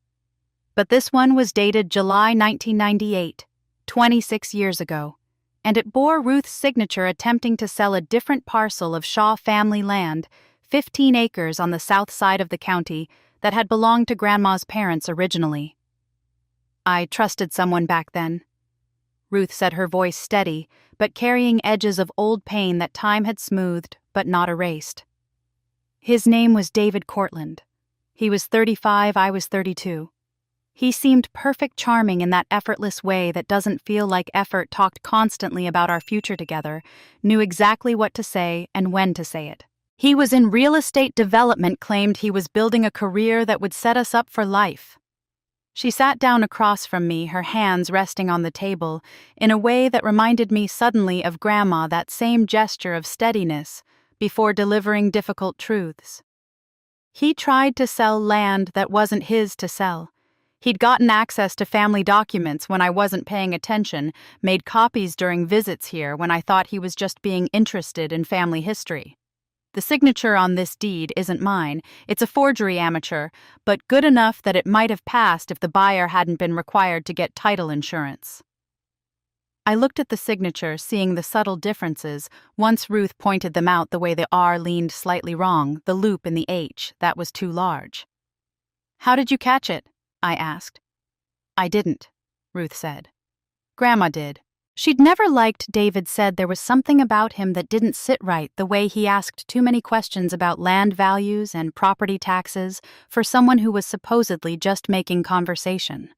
But this one was dated July 1998, 26 years ago, and it bore Ruth's signature attempting to sell a different parcel of Shaw family land, 15 acres on the south side of the county, that had belonged to Grandma's parents originally. "I trusted someone back then," Ruth said, her voice steady, but carrying edges of old pain that time had smoothed but not erased. "His name was David Cortland. He was 35, I was 32. He seemed perfect, charming in that effortless way that doesn't feel like effort, talked constantly about our future together, knew exactly what to say and when to say it. He was in real estate development, claimed he was building a career that would set us up for life." She sat down across from me, her hands resting on the table, in a way that reminded me suddenly of Grandma, that same gesture of steadiness before delivering difficult truths. He tried to sell land that wasn't his to sell. He'd gotten access to family documents when I wasn't paying attention, made copies during visits here when I thought he was just being interested in family history. The signature on this deed isn't mine. It's a forgery, amateur, but good enough that it might have passed if the buyer hadn't been required to get title insurance. I looked at the signature, seeing the subtle differences. Once Ruth pointed them out, the way the R leaned slightly wrong, the loop in the H, that was too large. "How did you catch it?" I asked. "I didn't," Ruth said. "Grandma did. She'd never liked David, said there was something about him that didn't sit right, the way he asked too many questions about land values and property taxes for someone who was supposedly just making conversation.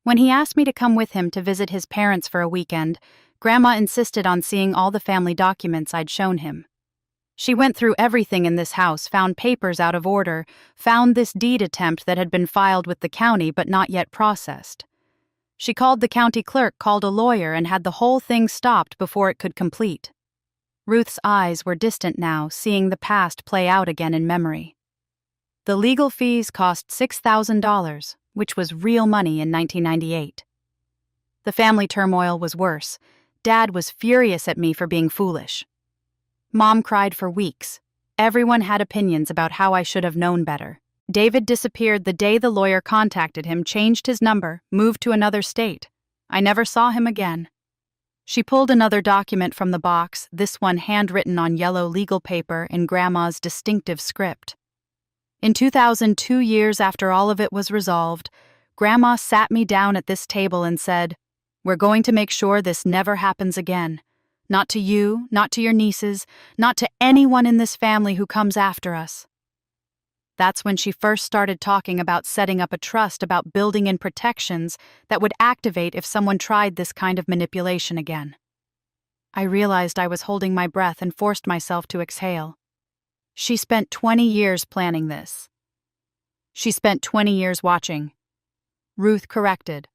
When he asked me to come with him to visit his parents for a weekend, Grandma insisted on seeing all the family documents I'd shown him. She went through everything in this house, found papers out of order, found this deed attempt that had been filed with the county but not yet processed. She called the county clerk, called a lawyer, and had the whole thing stopped before it could complete. Ruth's eyes were distant now, seeing the past play out again in memory. The legal fees cost $6,000, which was real money in 1998. The family turmoil was worse. Dad was furious at me for being foolish. Mom cried for weeks. Everyone had opinions about how I should have known better. David disappeared the day the lawyer contacted him, changed his number, moved to another state. I never saw him again. She pulled another document from the box, this one handwritten on yellow legal paper in Grandma's distinctive script. In 2000, 2 years after all of it was resolved, Grandma sat me down at this table and said, "We're going to make sure this never happens again. Not to you, not to your nieces, not to anyone in this family who comes after us." That's when she first started talking about setting up a trust, about building in protections that would activate if someone tried this kind of manipulation again. I realized I was holding my breath and forced myself to exhale. She spent 20 years planning this. She spent 20 years watching. Ruth corrected,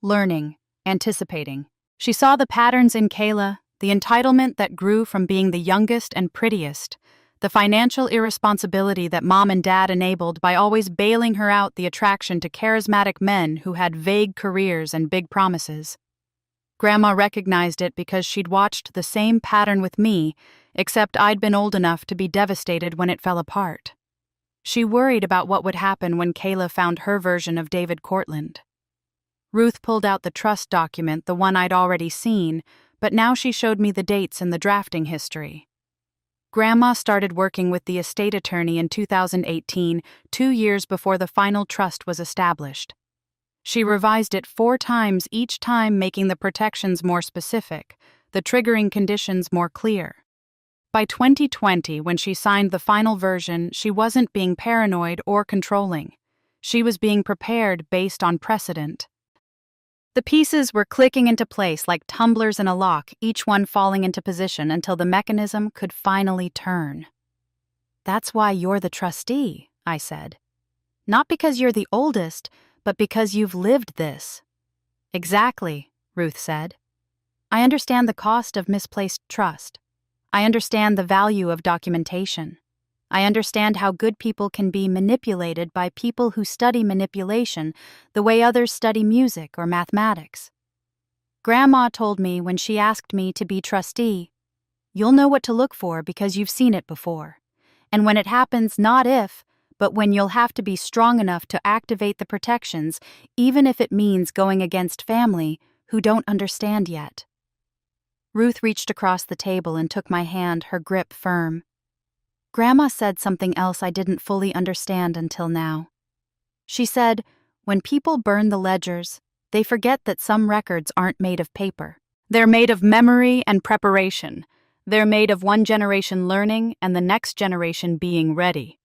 learning, anticipating. She saw the patterns in Kayla, the entitlement that grew from being the youngest and prettiest, the financial irresponsibility that Mom and Dad enabled by always bailing her out, the attraction to charismatic men who had vague careers and big promises. Grandma recognized it because she'd watched the same pattern with me, except I'd been old enough to be devastated when it fell apart. She worried about what would happen when Kayla found her version of David Cortland. Ruth pulled out the trust document, the one I'd already seen, but now she showed me the dates and the drafting history. Grandma started working with the estate attorney in 2018, 2 years before the final trust was established. She revised it 4 times, each time making the protections more specific, the triggering conditions more clear. By 2020, when she signed the final version, she wasn't being paranoid or controlling. She was being prepared based on precedent. The pieces were clicking into place like tumblers in a lock, each one falling into position until the mechanism could finally turn. "That's why you're the trustee," I said. "Not because you're the oldest, but because you've lived this." "Exactly," Ruth said. "I understand the cost of misplaced trust. I understand the value of documentation. I understand how good people can be manipulated by people who study manipulation the way others study music or mathematics. Grandma told me when she asked me to be trustee, 'You'll know what to look for because you've seen it before. And when it happens, not if, but when you'll have to be strong enough to activate the protections, even if it means going against family who don't understand yet.'" Ruth reached across the table and took my hand, her grip firm. Grandma said something else I didn't fully understand until now. She said, when people burn the ledgers, they forget that some records aren't made of paper. They're made of memory and preparation. They're made of one generation learning and the next generation being ready.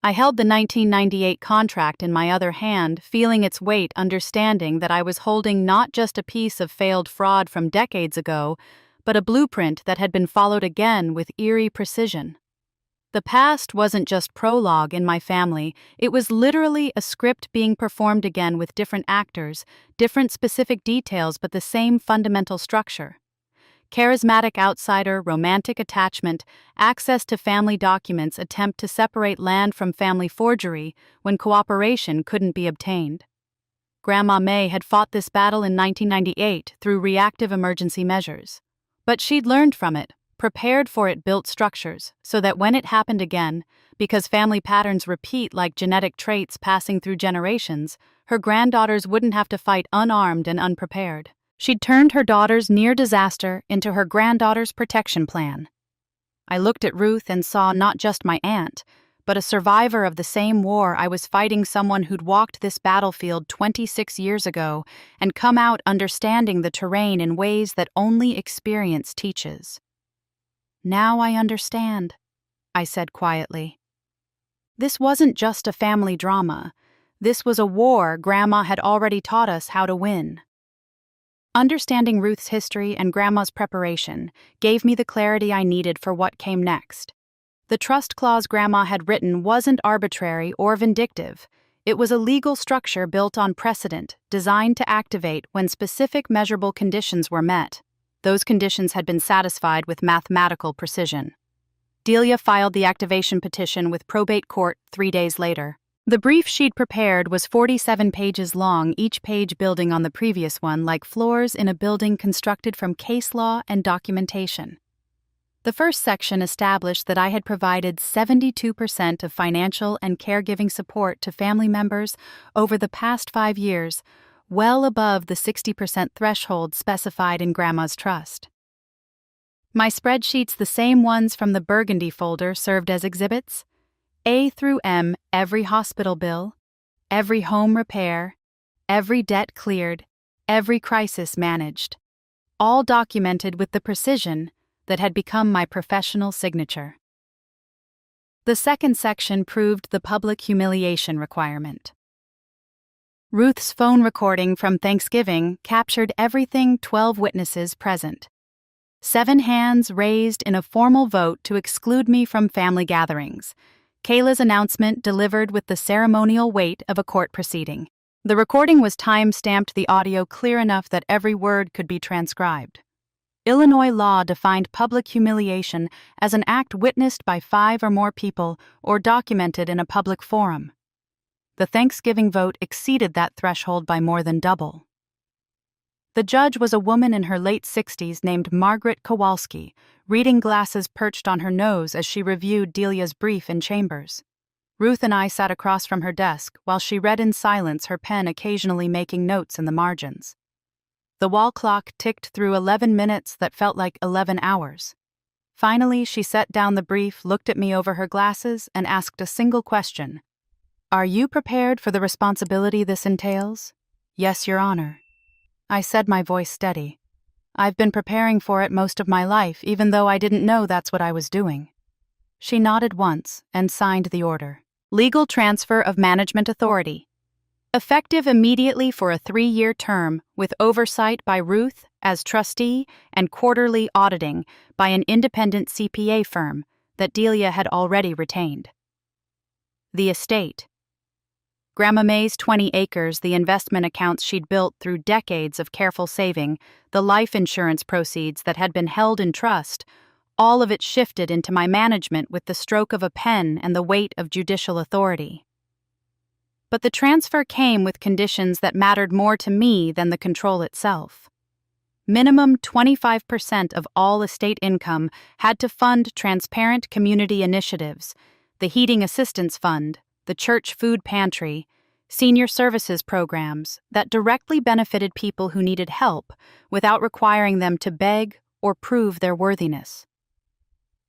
I held the 1998 contract in my other hand, feeling its weight, understanding that I was holding not just a piece of failed fraud from decades ago, but a blueprint that had been followed again with eerie precision. The past wasn't just prologue in my family, it was literally a script being performed again with different actors, different specific details, but the same fundamental structure. Charismatic outsider, romantic attachment, access to family documents, attempt to separate land from family forgery when cooperation couldn't be obtained. Grandma May had fought this battle in 1998 through reactive emergency measures. But she'd learned from it, prepared for it, built structures, so that when it happened again, because family patterns repeat like genetic traits passing through generations, her granddaughters wouldn't have to fight unarmed and unprepared. She'd turned her daughter's near disaster into her granddaughter's protection plan. I looked at Ruth and saw not just my aunt, but a survivor of the same war I was fighting, someone who'd walked this battlefield 26 years ago and come out understanding the terrain in ways that only experience teaches. "Now I understand," I said quietly. This wasn't just a family drama. This was a war Grandma had already taught us how to win. Understanding Ruth's history and Grandma's preparation gave me the clarity I needed for what came next. The trust clause Grandma had written wasn't arbitrary or vindictive. It was a legal structure built on precedent, designed to activate when specific measurable conditions were met. Those conditions had been satisfied with mathematical precision. Delia filed the activation petition with probate court 3 days later. The brief she'd prepared was 47 pages long, each page building on the previous one like floors in a building constructed from case law and documentation. The first section established that I had provided 72% of financial and caregiving support to family members over the past 5 years, well above the 60% threshold specified in Grandma's trust. My spreadsheets, the same ones from the Burgundy folder, served as exhibits. A through M, every hospital bill, every home repair, every debt cleared, every crisis managed, all documented with the precision that had become my professional signature. The second section proved the public humiliation requirement. Ruth's phone recording from Thanksgiving captured everything 12 witnesses present. 7 hands raised in a formal vote to exclude me from family gatherings. Kayla's announcement delivered with the ceremonial weight of a court proceeding. The recording was time-stamped, the audio clear enough that every word could be transcribed. Illinois law defined public humiliation as an act witnessed by 5 or more people or documented in a public forum. The Thanksgiving vote exceeded that threshold by more than double. The judge was a woman in her late 60s named Margaret Kowalski, reading glasses perched on her nose as she reviewed Delia's brief in chambers. Ruth and I sat across from her desk while she read in silence, her pen occasionally making notes in the margins. The wall clock ticked through 11 minutes that felt like 11 hours. Finally, she set down the brief, looked at me over her glasses, and asked a single question. "Are you prepared for the responsibility this entails?" "Yes, Your Honor." I said, my voice steady. "I've been preparing for it most of my life, even though I didn't know that's what I was doing." She nodded once and signed the order. Legal transfer of management authority. Effective immediately for a 3-year term, with oversight by Ruth as trustee and quarterly auditing by an independent CPA firm that Delia had already retained. The estate. Grandma May's 20 acres, the investment accounts she'd built through decades of careful saving, the life insurance proceeds that had been held in trust, all of it shifted into my management with the stroke of a pen and the weight of judicial authority. But the transfer came with conditions that mattered more to me than the control itself. Minimum 25% of all estate income had to fund transparent community initiatives, the Heating Assistance Fund, the church food pantry, senior services programs that directly benefited people who needed help without requiring them to beg or prove their worthiness.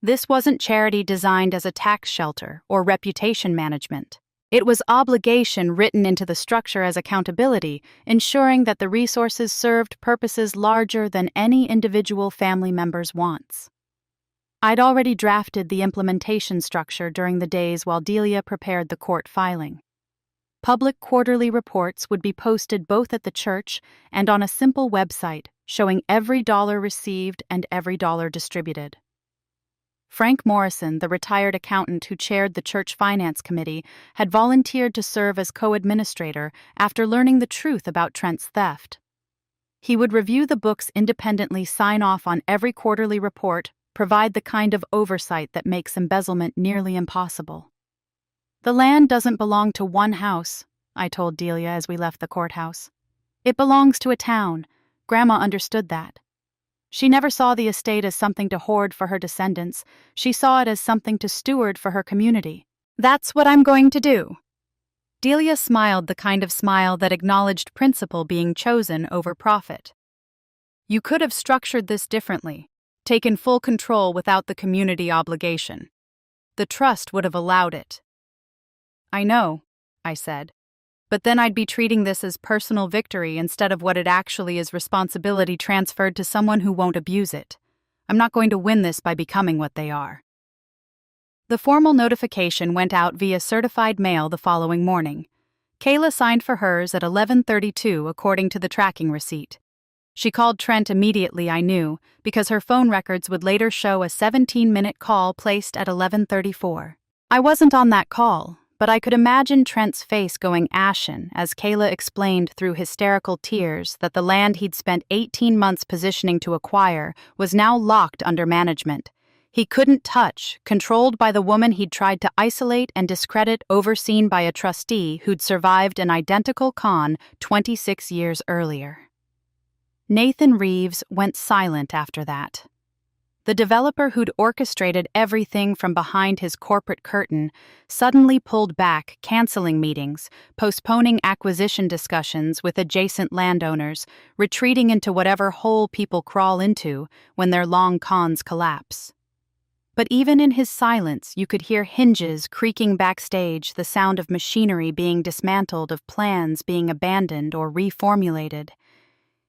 This wasn't charity designed as a tax shelter or reputation management. It was obligation written into the structure as accountability, ensuring that the resources served purposes larger than any individual family member's wants. I'd already drafted the implementation structure during the days while Delia prepared the court filing. Public quarterly reports would be posted both at the church and on a simple website showing every dollar received and every dollar distributed. Frank Morrison, the retired accountant who chaired the church finance committee, had volunteered to serve as co-administrator after learning the truth about Trent's theft. He would review the books independently, sign off on every quarterly report, provide the kind of oversight that makes embezzlement nearly impossible. "The land doesn't belong to one house," I told Delia as we left the courthouse. "It belongs to a town." Grandma understood that. She never saw the estate as something to hoard for her descendants. She saw it as something to steward for her community. "That's what I'm going to do." Delia smiled, the kind of smile that acknowledged principle being chosen over profit. "You could have structured this differently, taken full control without the community obligation. The trust would have allowed it." "I know," I said. "But then I'd be treating this as personal victory instead of what it actually is, responsibility transferred to someone who won't abuse it. I'm not going to win this by becoming what they are." The formal notification went out via certified mail the following morning. Kayla signed for hers at 11:32 according to the tracking receipt. She called Trent immediately, I knew, because her phone records would later show a 17-minute call placed at 11:34. I wasn't on that call, but I could imagine Trent's face going ashen as Kayla explained through hysterical tears that the land he'd spent 18 months positioning to acquire was now locked under management. He couldn't touch, controlled by the woman he'd tried to isolate and discredit, overseen by a trustee who'd survived an identical con 26 years earlier. Nathan Reeves went silent after that. The developer who'd orchestrated everything from behind his corporate curtain suddenly pulled back, canceling meetings, postponing acquisition discussions with adjacent landowners, retreating into whatever hole people crawl into when their long cons collapse. But even in his silence, you could hear hinges creaking backstage, the sound of machinery being dismantled, of plans being abandoned or reformulated.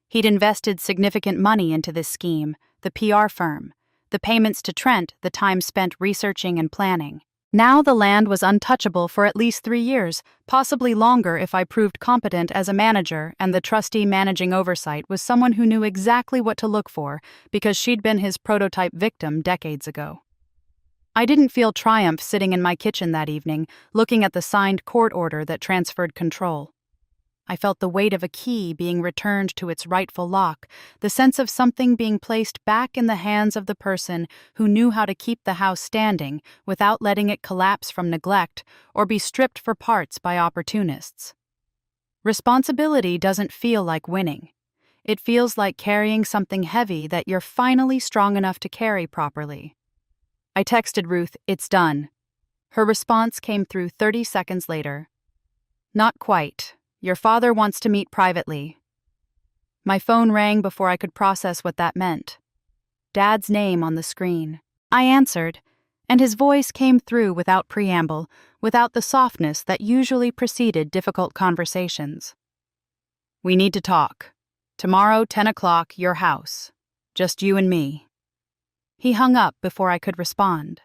He'd invested significant money into this scheme, the PR firm, the payments to Trent, the time spent researching and planning. Now the land was untouchable for at least 3 years, possibly longer if I proved competent as a manager, and the trustee managing oversight was someone who knew exactly what to look for because she'd been his prototype victim decades ago. I didn't feel triumph sitting in my kitchen that evening, looking at the signed court order that transferred control. I felt the weight of a key being returned to its rightful lock, the sense of something being placed back in the hands of the person who knew how to keep the house standing without letting it collapse from neglect or be stripped for parts by opportunists. Responsibility doesn't feel like winning. It feels like carrying something heavy that you're finally strong enough to carry properly. I texted Ruth, "It's done." Her response came through 30 seconds later. "Not quite. Your father wants to meet privately." My phone rang before I could process what that meant. Dad's name on the screen. I answered, and his voice came through without preamble, without the softness that usually preceded difficult conversations. "We need to talk. Tomorrow, 10 o'clock, your house. Just you and me." He hung up before I could respond.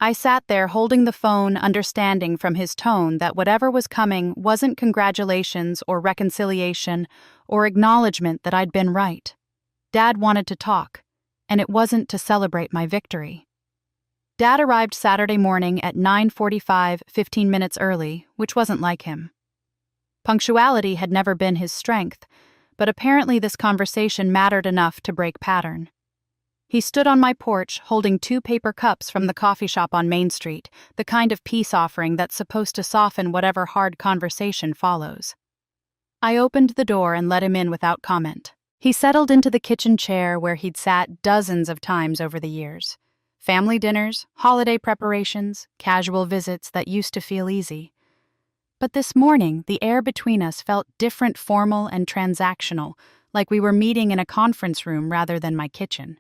I sat there holding the phone, understanding from his tone that whatever was coming wasn't congratulations or reconciliation or acknowledgement that I'd been right. Dad wanted to talk, and it wasn't to celebrate my victory. Dad arrived Saturday morning at 9:45, 15 minutes early, which wasn't like him. Punctuality had never been his strength, but apparently this conversation mattered enough to break pattern. He stood on my porch holding 2 paper cups from the coffee shop on Main Street, the kind of peace offering that's supposed to soften whatever hard conversation follows. I opened the door and let him in without comment. He settled into the kitchen chair where he'd sat dozens of times over the years. Family dinners, holiday preparations, casual visits that used to feel easy. But this morning, the air between us felt different, formal and transactional, like we were meeting in a conference room rather than my kitchen.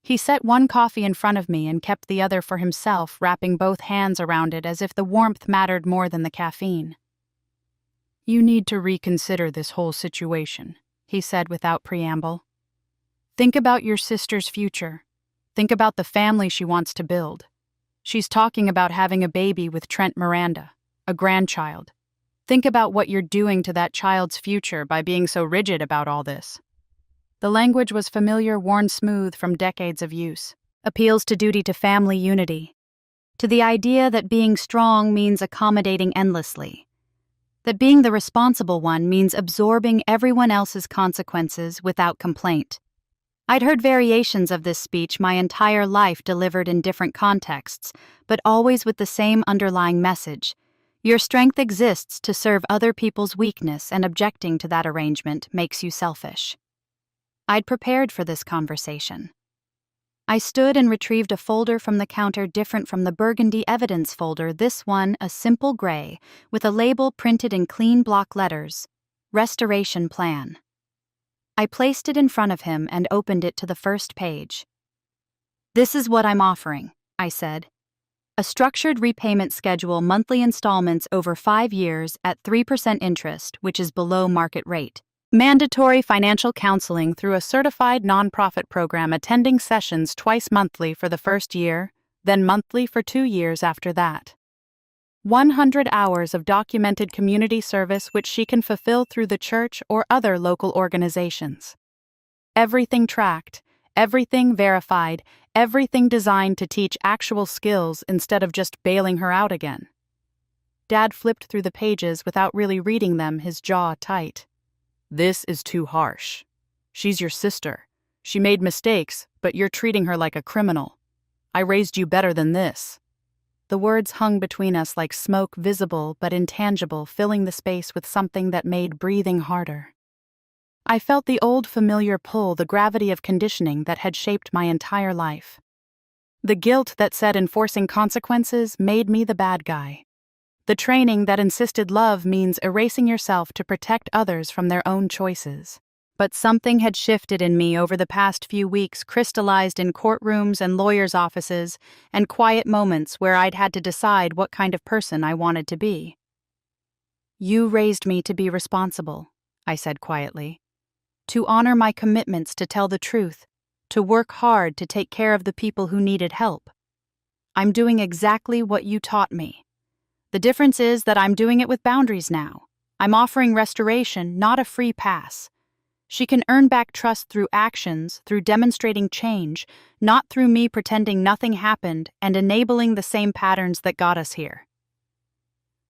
He set one coffee in front of me and kept the other for himself, wrapping both hands around it as if the warmth mattered more than the caffeine. "You need to reconsider this whole situation," he said without preamble. "Think about your sister's future. Think about the family she wants to build. She's talking about having a baby with Trent Miranda, a grandchild. Think about what you're doing to that child's future by being so rigid about all this." The language was familiar, worn smooth from decades of use. Appeals to duty, to family unity, to the idea that being strong means accommodating endlessly, that being the responsible one means absorbing everyone else's consequences without complaint. I'd heard variations of this speech my entire life delivered in different contexts, but always with the same underlying message. Your strength exists to serve other people's weakness, and objecting to that arrangement makes you selfish. I'd prepared for this conversation. I stood and retrieved a folder from the counter different from the burgundy evidence folder, this one a simple gray, with a label printed in clean block letters, "Restoration Plan." I placed it in front of him and opened it to the first page. "This is what I'm offering," I said. "A structured repayment schedule, monthly installments over 5 years at 3% interest, which is below market rate. Mandatory financial counseling through a certified nonprofit program, attending sessions twice monthly for the first year, then monthly for 2 years after that." 100 hours of documented community service which she can fulfill through the church or other local organizations. Everything tracked, everything verified, everything designed to teach actual skills instead of just bailing her out again. Dad flipped through the pages without really reading them, his jaw tight. This is too harsh. She's your sister. She made mistakes, but you're treating her like a criminal. I raised you better than this. The words hung between us like smoke, visible but intangible, filling the space with something that made breathing harder. I felt the old familiar pull, the gravity of conditioning that had shaped my entire life. The guilt that said enforcing consequences made me the bad guy. The training that insisted love means erasing yourself to protect others from their own choices. But something had shifted in me over the past few weeks, crystallized in courtrooms and lawyers' offices and quiet moments where I'd had to decide what kind of person I wanted to be. You raised me to be responsible, I said quietly. To honor my commitments, to tell the truth, to work hard to take care of the people who needed help. I'm doing exactly what you taught me. The difference is that I'm doing it with boundaries now. I'm offering restoration, not a free pass. She can earn back trust through actions, through demonstrating change, not through me pretending nothing happened and enabling the same patterns that got us here.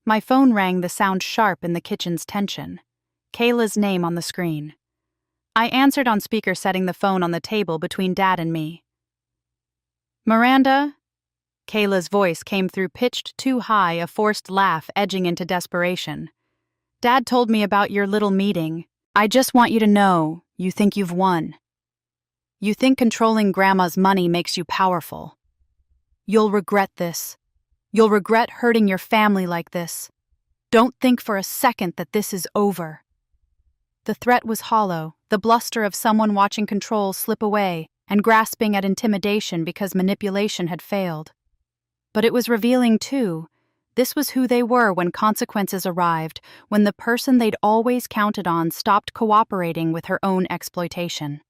My phone rang, the sound sharp in the kitchen's tension. Kayla's name on the screen. I answered on speaker, setting the phone on the table between Dad and me. Miranda? Kayla's voice came through, pitched too high, a forced laugh edging into desperation. Dad told me about your little meeting. I just want you to know, you think you've won. You think controlling Grandma's money makes you powerful. You'll regret this. You'll regret hurting your family like this. Don't think for a second that this is over. The threat was hollow, the bluster of someone watching control slip away and grasping at intimidation because manipulation had failed. But it was revealing too. This was who they were when consequences arrived, when the person they'd always counted on stopped cooperating with her own exploitation.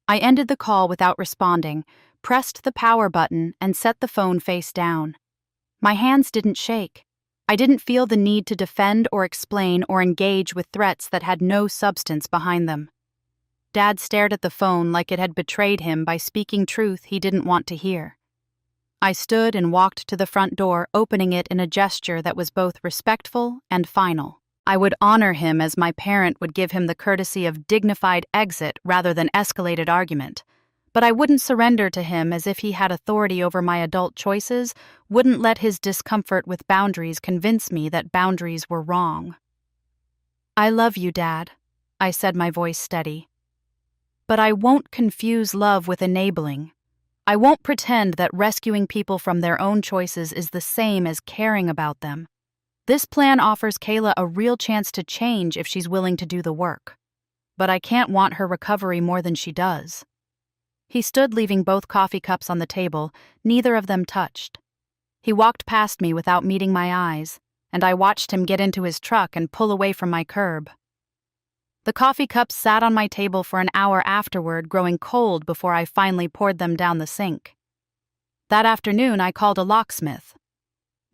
I ended the call without responding, pressed the power button, and set the phone face down. My hands didn't shake. I didn't feel the need to defend or explain or engage with threats that had no substance behind them. Dad stared at the phone like it had betrayed him by speaking truth he didn't want to hear. I stood and walked to the front door, opening it in a gesture that was both respectful and final. I would honor him as my parent would give him the courtesy of dignified exit rather than escalated argument. But I wouldn't surrender to him as if he had authority over my adult choices, wouldn't let his discomfort with boundaries convince me that boundaries were wrong. I love you, Dad, I said, my voice steady. But I won't confuse love with enabling. I won't pretend that rescuing people from their own choices is the same as caring about them. This plan offers Kayla a real chance to change if she's willing to do the work. But I can't want her recovery more than she does. He stood, leaving both coffee cups on the table, neither of them touched. He walked past me without meeting my eyes, and I watched him get into his truck and pull away from my curb. The coffee cups sat on my table for an hour afterward, growing cold before I finally poured them down the sink. That afternoon, I called a locksmith.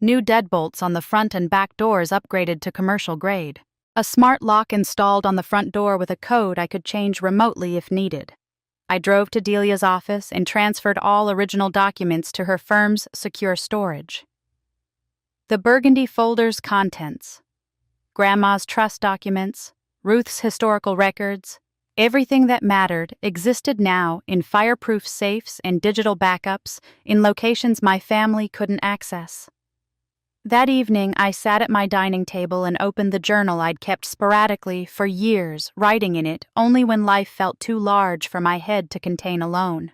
New deadbolts on the front and back doors upgraded to commercial grade. A smart lock installed on the front door with a code I could change remotely if needed. I drove to Delia's office and transferred all original documents to her firm's secure storage. The burgundy folder's contents: Grandma's trust documents, Ruth's historical records, everything that mattered existed now in fireproof safes and digital backups in locations my family couldn't access. That evening, I sat at my dining table and opened the journal I'd kept sporadically for years, writing in it only when life felt too large for my head to contain alone.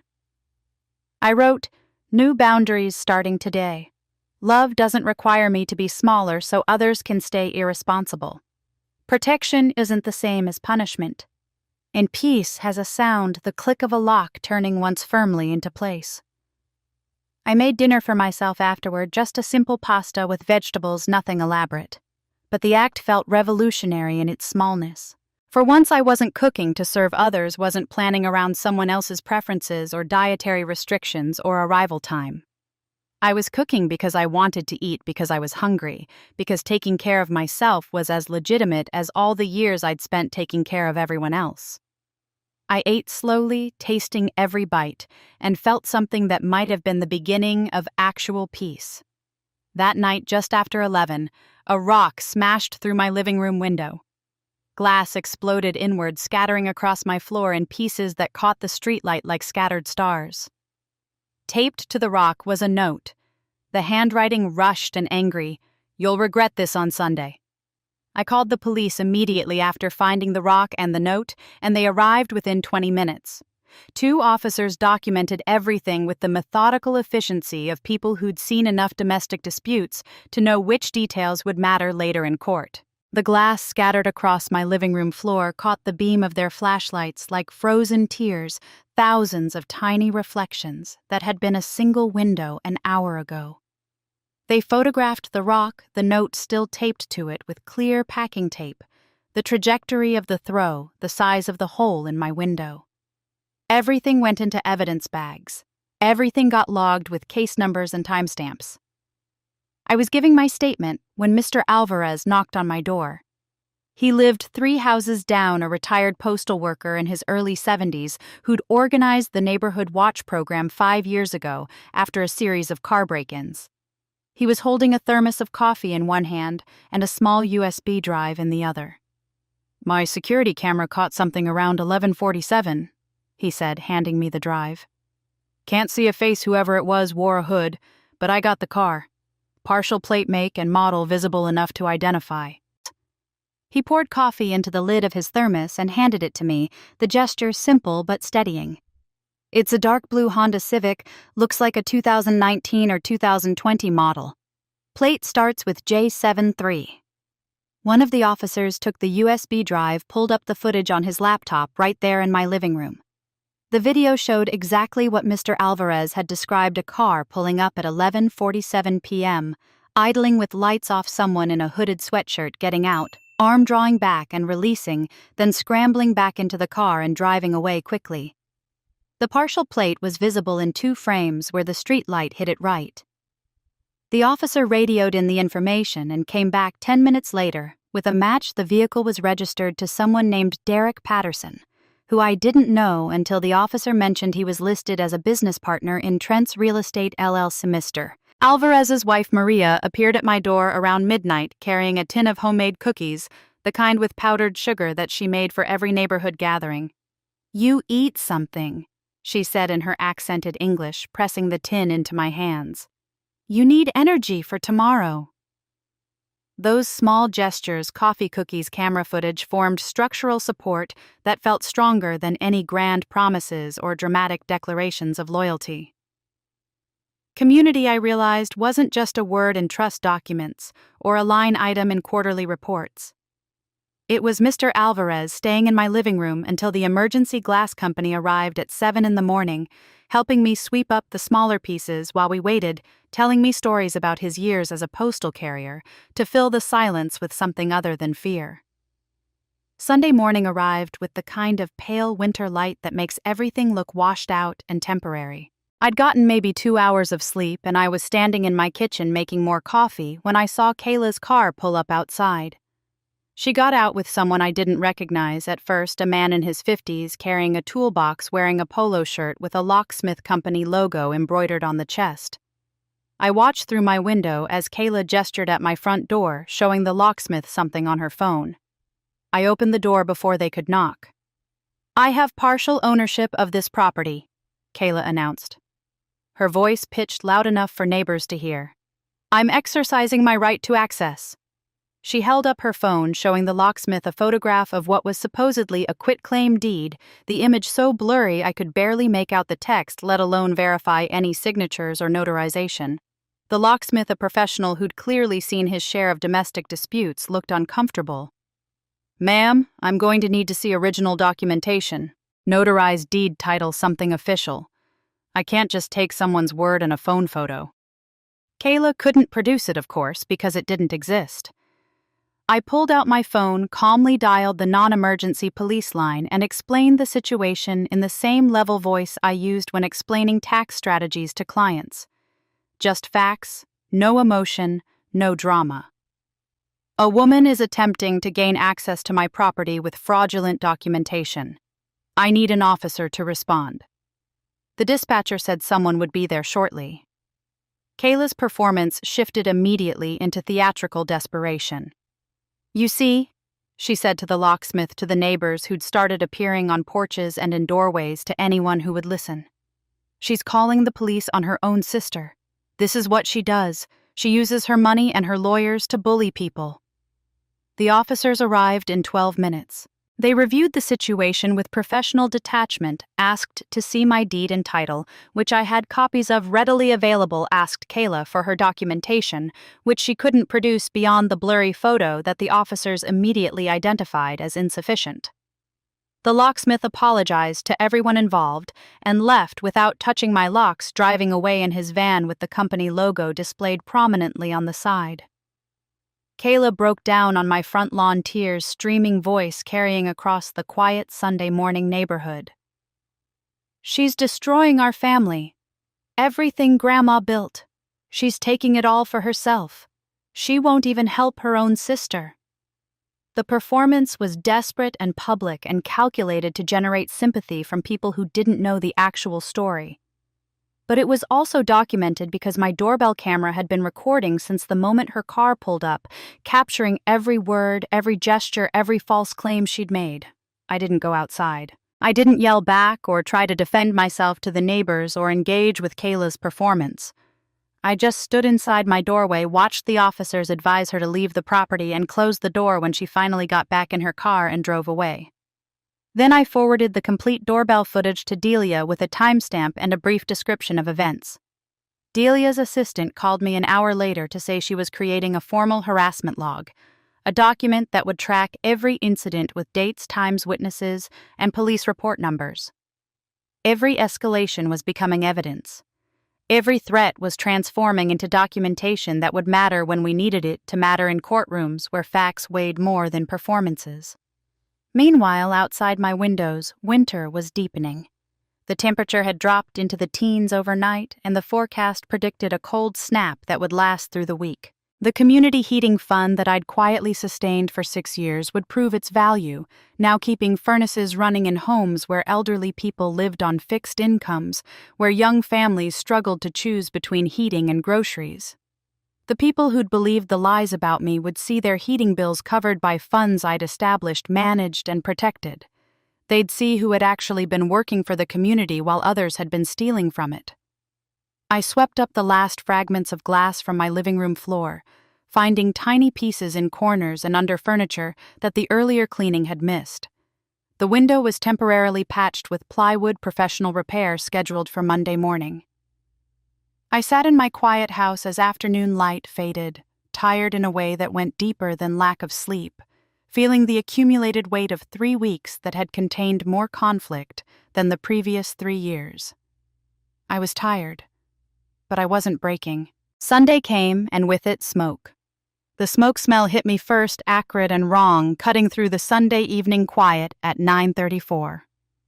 I wrote, "New boundaries starting today. Love doesn't require me to be smaller so others can stay irresponsible. Protection isn't the same as punishment. And peace has a sound, the click of a lock turning once firmly into place." I made dinner for myself afterward, just a simple pasta with vegetables, nothing elaborate. But the act felt revolutionary in its smallness. For once I wasn't cooking to serve others, wasn't planning around someone else's preferences or dietary restrictions or arrival time. I was cooking because I wanted to eat because I was hungry, because taking care of myself was as legitimate as all the years I'd spent taking care of everyone else. I ate slowly, tasting every bite, and felt something that might have been the beginning of actual peace. That night, just after 11, a rock smashed through my living room window. Glass exploded inward, scattering across my floor in pieces that caught the streetlight like scattered stars. Taped to the rock was a note. The handwriting rushed and angry. "You'll regret this on Sunday." I called the police immediately after finding the rock and the note, and they arrived within 20 minutes. 2 officers documented everything with the methodical efficiency of people who'd seen enough domestic disputes to know which details would matter later in court. The glass scattered across my living room floor caught the beam of their flashlights like frozen tears, thousands of tiny reflections that had been a single window an hour ago. They photographed the rock, the note still taped to it with clear packing tape, the trajectory of the throw, the size of the hole in my window. Everything went into evidence bags. Everything got logged with case numbers and timestamps. I was giving my statement when Mr. Alvarez knocked on my door. He lived 3 houses down, a retired postal worker in his early 70s who'd organized the neighborhood watch program 5 years ago after a series of car break-ins. He was holding a thermos of coffee in one hand and a small USB drive in the other. "My security camera caught something around 11:47, he said, handing me the drive. "Can't see a face. Whoever it was wore a hood, but I got the car. Partial plate make and model visible enough to identify." He poured coffee into the lid of his thermos and handed it to me, the gesture simple but steadying. "It's a dark blue Honda Civic, looks like a 2019 or 2020 model. Plate starts with J73. One of the officers took the USB drive, pulled up the footage on his laptop right there in my living room. The video showed exactly what Mr. Alvarez had described: a car pulling up at 11:47 p.m., idling with lights off, someone in a hooded sweatshirt getting out, arm drawing back and releasing, then scrambling back into the car and driving away quickly. The partial plate was visible in 2 frames where the street light hit it right. The officer radioed in the information and came back 10 minutes later. With a match, the vehicle was registered to someone named Derek Patterson, who I didn't know until the officer mentioned he was listed as a business partner in Trent's Real Estate LLC. Mr. Alvarez's wife Maria appeared at my door around midnight carrying a tin of homemade cookies, the kind with powdered sugar that she made for every neighborhood gathering. "You eat something," she said in her accented English, pressing the tin into my hands. "You need energy for tomorrow." Those small gestures, coffee cookies, camera footage, formed structural support that felt stronger than any grand promises or dramatic declarations of loyalty. Community, I realized, wasn't just a word in trust documents or a line item in quarterly reports. It was Mr. Alvarez staying in my living room until the emergency glass company arrived at 7 in the morning, helping me sweep up the smaller pieces while we waited, telling me stories about his years as a postal carrier, to fill the silence with something other than fear. Sunday morning arrived with the kind of pale winter light that makes everything look washed out and temporary. I'd gotten maybe 2 hours of sleep, and I was standing in my kitchen making more coffee when I saw Kayla's car pull up outside. She got out with someone I didn't recognize at first, a man in his 50s carrying a toolbox wearing a polo shirt with a locksmith company logo embroidered on the chest. I watched through my window as Kayla gestured at my front door, showing the locksmith something on her phone. I opened the door before they could knock. "I have partial ownership of this property," Kayla announced. Her voice pitched loud enough for neighbors to hear. "I'm exercising my right to access." She held up her phone, showing the locksmith a photograph of what was supposedly a quitclaim deed, the image so blurry I could barely make out the text, let alone verify any signatures or notarization. The locksmith, a professional who'd clearly seen his share of domestic disputes, looked uncomfortable. "Ma'am, I'm going to need to see original documentation. Notarized deed title, something official. I can't just take someone's word and a phone photo." Kayla couldn't produce it, of course, because it didn't exist. I pulled out my phone, calmly dialed the non-emergency police line, and explained the situation in the same level voice I used when explaining tax strategies to clients. Just facts, no emotion, no drama. A woman is attempting to gain access to my property with fraudulent documentation. I need an officer to respond. The dispatcher said someone would be there shortly. Kayla's performance shifted immediately into theatrical desperation. You see, she said to the locksmith to the neighbors who'd started appearing on porches and in doorways to anyone who would listen. She's calling the police on her own sister. This is what she does. She uses her money and her lawyers to bully people. The officers arrived in 12 minutes. They reviewed the situation with professional detachment, asked to see my deed and title, which I had copies of readily available, asked Kayla for her documentation, which she couldn't produce beyond the blurry photo that the officers immediately identified as insufficient. The locksmith apologized to everyone involved and left without touching my locks, driving away in his van with the company logo displayed prominently on the side. Kayla broke down on my front lawn, tears streaming voice carrying across the quiet Sunday morning neighborhood. She's destroying our family. Everything Grandma built. She's taking it all for herself. She won't even help her own sister. The performance was desperate and public and calculated to generate sympathy from people who didn't know the actual story. But it was also documented because my doorbell camera had been recording since the moment her car pulled up, capturing every word, every gesture, every false claim she'd made. I didn't go outside. I didn't yell back or try to defend myself to the neighbors or engage with Kayla's performance. I just stood inside my doorway, watched the officers advise her to leave the property, and closed the door when she finally got back in her car and drove away. Then I forwarded the complete doorbell footage to Delia with a timestamp and a brief description of events. Delia's assistant called me an hour later to say she was creating a formal harassment log, a document that would track every incident with dates, times, witnesses, and police report numbers. Every escalation was becoming evidence. Every threat was transforming into documentation that would matter when we needed it to matter in courtrooms where facts weighed more than performances. Meanwhile, outside my windows, winter was deepening. The temperature had dropped into the teens overnight, and the forecast predicted a cold snap that would last through the week. The community heating fund that I'd quietly sustained for 6 years would prove its value, now keeping furnaces running in homes where elderly people lived on fixed incomes, where young families struggled to choose between heating and groceries. The people who'd believed the lies about me would see their heating bills covered by funds I'd established, managed, and protected. They'd see who had actually been working for the community while others had been stealing from it. I swept up the last fragments of glass from my living room floor, finding tiny pieces in corners and under furniture that the earlier cleaning had missed. The window was temporarily patched with plywood professional repair scheduled for Monday morning. I sat in my quiet house as afternoon light faded, tired in a way that went deeper than lack of sleep, feeling the accumulated weight of 3 weeks that had contained more conflict than the previous 3 years. I was tired, but I wasn't breaking. Sunday came, and with it, smoke. The smoke smell hit me first, acrid and wrong, cutting through the Sunday evening quiet at 9:34.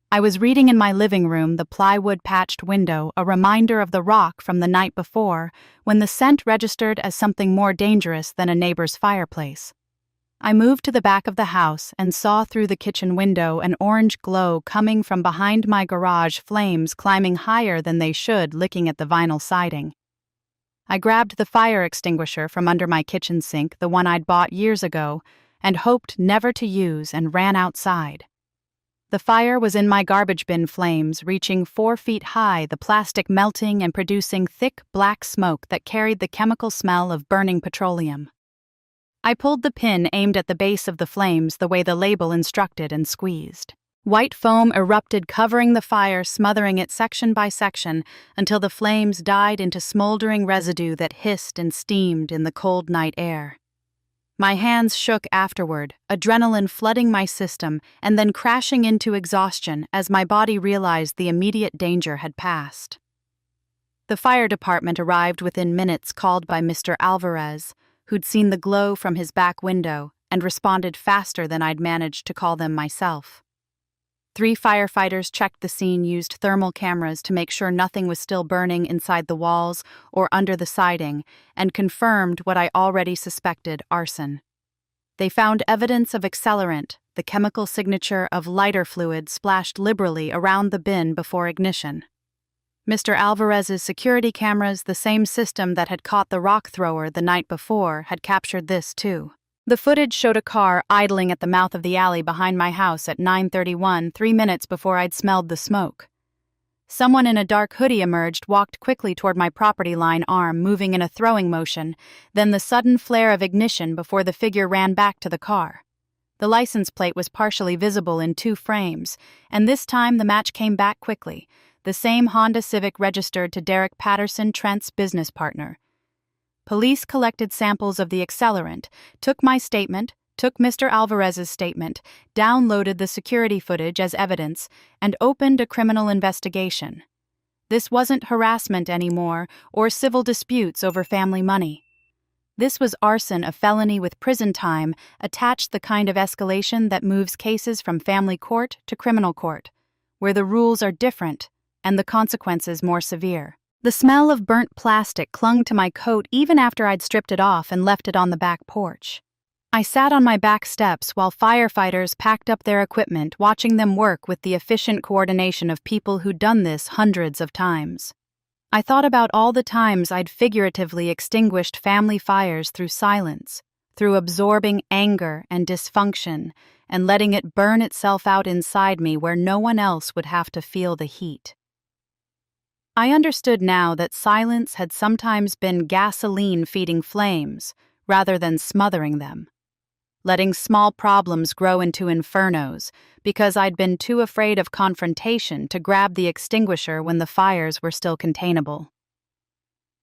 I was reading in my living room, the plywood-patched window, a reminder of the rock from the night before, when the scent registered as something more dangerous than a neighbor's fireplace. I moved to the back of the house and saw through the kitchen window an orange glow coming from behind my garage, flames climbing higher than they should, licking at the vinyl siding. I grabbed the fire extinguisher from under my kitchen sink, the one I'd bought years ago, and hoped never to use, and ran outside. The fire was in my garbage bin, flames reaching 4 feet high, the plastic melting and producing thick black smoke that carried the chemical smell of burning petroleum. I pulled the pin aimed at the base of the flames the way the label instructed and squeezed. White foam erupted, covering the fire, smothering it section by section until the flames died into smoldering residue that hissed and steamed in the cold night air. My hands shook afterward, adrenaline flooding my system and then crashing into exhaustion as my body realized the immediate danger had passed. The fire department arrived within minutes, called by Mr. Alvarez, who'd seen the glow from his back window and responded faster than I'd managed to call them myself. 3 firefighters checked the scene, used thermal cameras to make sure nothing was still burning inside the walls or under the siding, and confirmed what I already suspected: arson. They found evidence of accelerant, the chemical signature of lighter fluid splashed liberally around the bin before ignition. Mr. Alvarez's security cameras, the same system that had caught the rock thrower the night before, had captured this too. The footage showed a car idling at the mouth of the alley behind my house at 9:31, 3 minutes before I'd smelled the smoke. Someone in a dark hoodie emerged, walked quickly toward my property line, arm moving in a throwing motion, then the sudden flare of ignition before the figure ran back to the car. The license plate was partially visible in 2 frames, and this time the match came back quickly. The same Honda Civic registered to Derek Patterson, Trent's business partner. Police collected samples of the accelerant, took my statement, took Mr. Alvarez's statement, downloaded the security footage as evidence, and opened a criminal investigation. This wasn't harassment anymore, or civil disputes over family money. This was arson, a felony with prison time, attached, the kind of escalation that moves cases from family court to criminal court, where the rules are different and the consequences more severe. The smell of burnt plastic clung to my coat even after I'd stripped it off and left it on the back porch. I sat on my back steps while firefighters packed up their equipment, watching them work with the efficient coordination of people who'd done this hundreds of times. I thought about all the times I'd figuratively extinguished family fires through silence, through absorbing anger and dysfunction, and letting it burn itself out inside me where no one else would have to feel the heat. I understood now that silence had sometimes been gasoline feeding flames, rather than smothering them, letting small problems grow into infernos, because I'd been too afraid of confrontation to grab the extinguisher when the fires were still containable.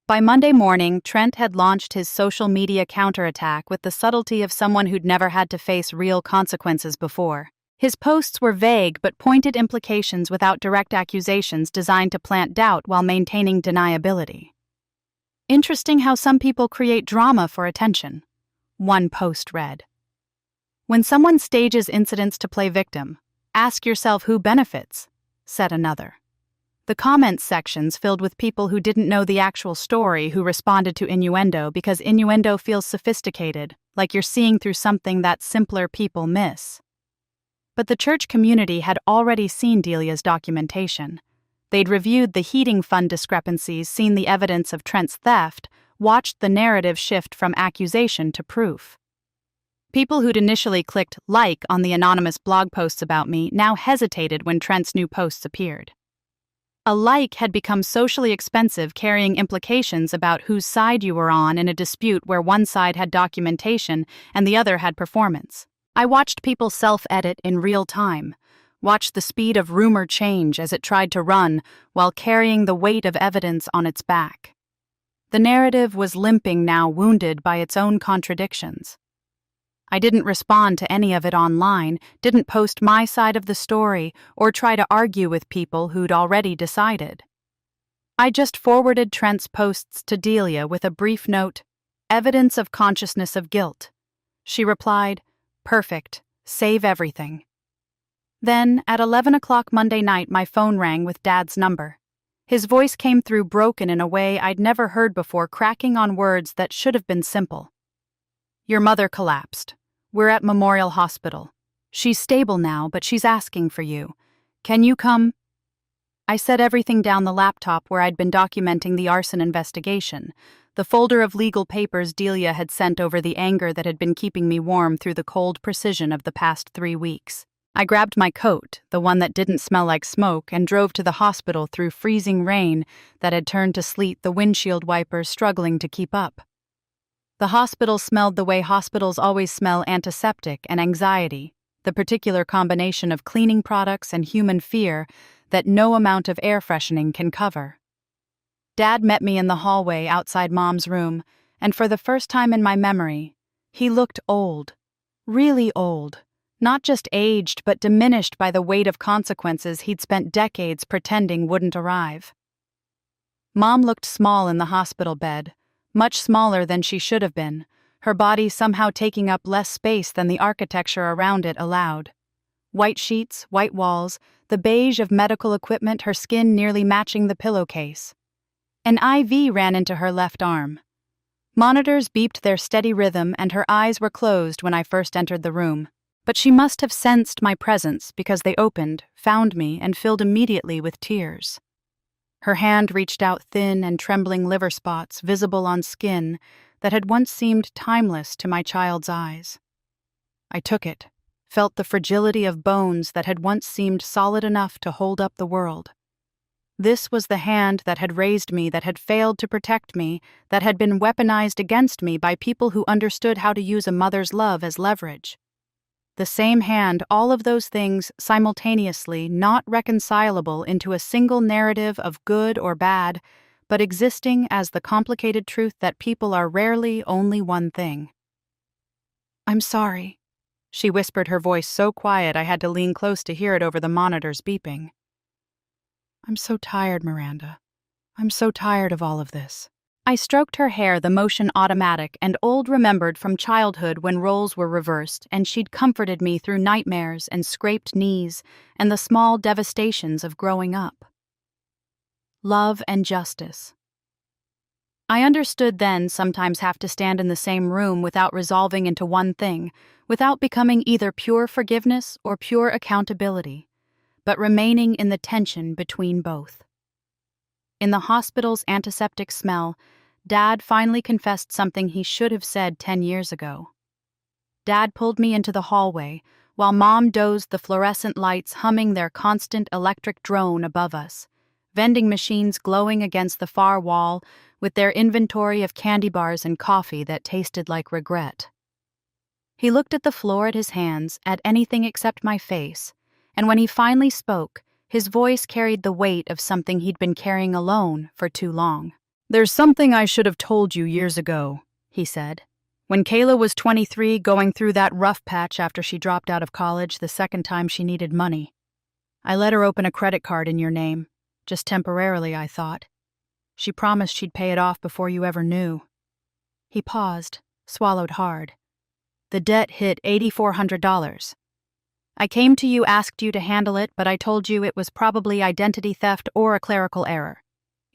By Monday morning, Trent had launched his social media counterattack with the subtlety of someone who'd never had to face real consequences before. His posts were vague but pointed implications without direct accusations, designed to plant doubt while maintaining deniability. Interesting how some people create drama for attention. One post read, "When someone stages incidents to play victim, ask yourself who benefits," said another. The comments sections filled with people who didn't know the actual story, who responded to innuendo because innuendo feels sophisticated, like you're seeing through something that simpler people miss. But the church community had already seen Delia's documentation. They'd reviewed the heating fund discrepancies, seen the evidence of Trent's theft, watched the narrative shift from accusation to proof. People who'd initially clicked like on the anonymous blog posts about me now hesitated when Trent's new posts appeared. A like had become socially expensive, carrying implications about whose side you were on in a dispute where one side had documentation and the other had performance. I watched people self-edit in real time, watched the speed of rumor change as it tried to run while carrying the weight of evidence on its back. The narrative was limping now, wounded by its own contradictions. I didn't respond to any of it online, didn't post my side of the story, or try to argue with people who'd already decided. I just forwarded Trent's posts to Delia with a brief note, "Evidence of consciousness of guilt." She replied, "Perfect. Save everything." Then, at 11 o'clock Monday night, my phone rang with Dad's number. His voice came through broken in a way I'd never heard before, cracking on words that should have been simple. "Your mother collapsed. We're at Memorial Hospital. She's stable now, but she's asking for you. Can you come?" I set everything down the laptop where I'd been documenting the arson investigation, the folder of legal papers Delia had sent over the anger that had been keeping me warm through the cold precision of the past 3 weeks. I grabbed my coat, the one that didn't smell like smoke, and drove to the hospital through freezing rain that had turned to sleet, the windshield wipers struggling to keep up. The hospital smelled the way hospitals always smell: antiseptic and anxiety, the particular combination of cleaning products and human fear that no amount of air freshening can cover. Dad met me in the hallway outside Mom's room, and for the first time in my memory, he looked old. Really old. Not just aged, but diminished by the weight of consequences he'd spent decades pretending wouldn't arrive. Mom looked small in the hospital bed, much smaller than she should have been, her body somehow taking up less space than the architecture around it allowed. White sheets, white walls, the beige of medical equipment, her skin nearly matching the pillowcase. An IV ran into her left arm. Monitors beeped their steady rhythm, and her eyes were closed when I first entered the room. But she must have sensed my presence because they opened, found me, and filled immediately with tears. Her hand reached out, thin and trembling liver spots visible on skin that had once seemed timeless to my child's eyes. I took it, felt the fragility of bones that had once seemed solid enough to hold up the world. This was the hand that had raised me, that had failed to protect me, that had been weaponized against me by people who understood how to use a mother's love as leverage. The same hand, all of those things simultaneously not reconcilable into a single narrative of good or bad, but existing as the complicated truth that people are rarely only one thing. "I'm sorry," she whispered, her voice so quiet I had to lean close to hear it over the monitor's beeping. "I'm so tired, Miranda. I'm so tired of all of this." I stroked her hair, the motion automatic and old, remembered from childhood when roles were reversed and she'd comforted me through nightmares and scraped knees and the small devastations of growing up. Love and justice. I understood then sometimes have to stand in the same room without resolving into one thing, without becoming either pure forgiveness or pure accountability, but remaining in the tension between both. In the hospital's antiseptic smell, Dad finally confessed something he should have said 10 years ago. Dad pulled me into the hallway, while Mom dozed, the fluorescent lights humming their constant electric drone above us, vending machines glowing against the far wall with their inventory of candy bars and coffee that tasted like regret. He looked at the floor, at his hands, at anything except my face, and when he finally spoke, his voice carried the weight of something he'd been carrying alone for too long. "There's something I should have told you years ago," he said. "When Kayla was 23, going through that rough patch after she dropped out of college the second time she needed money. I let her open a credit card in your name, just temporarily, I thought. She promised she'd pay it off before you ever knew." He paused, swallowed hard. "The debt hit $8,400. I came to you, asked you to handle it, but I told you it was probably identity theft or a clerical error.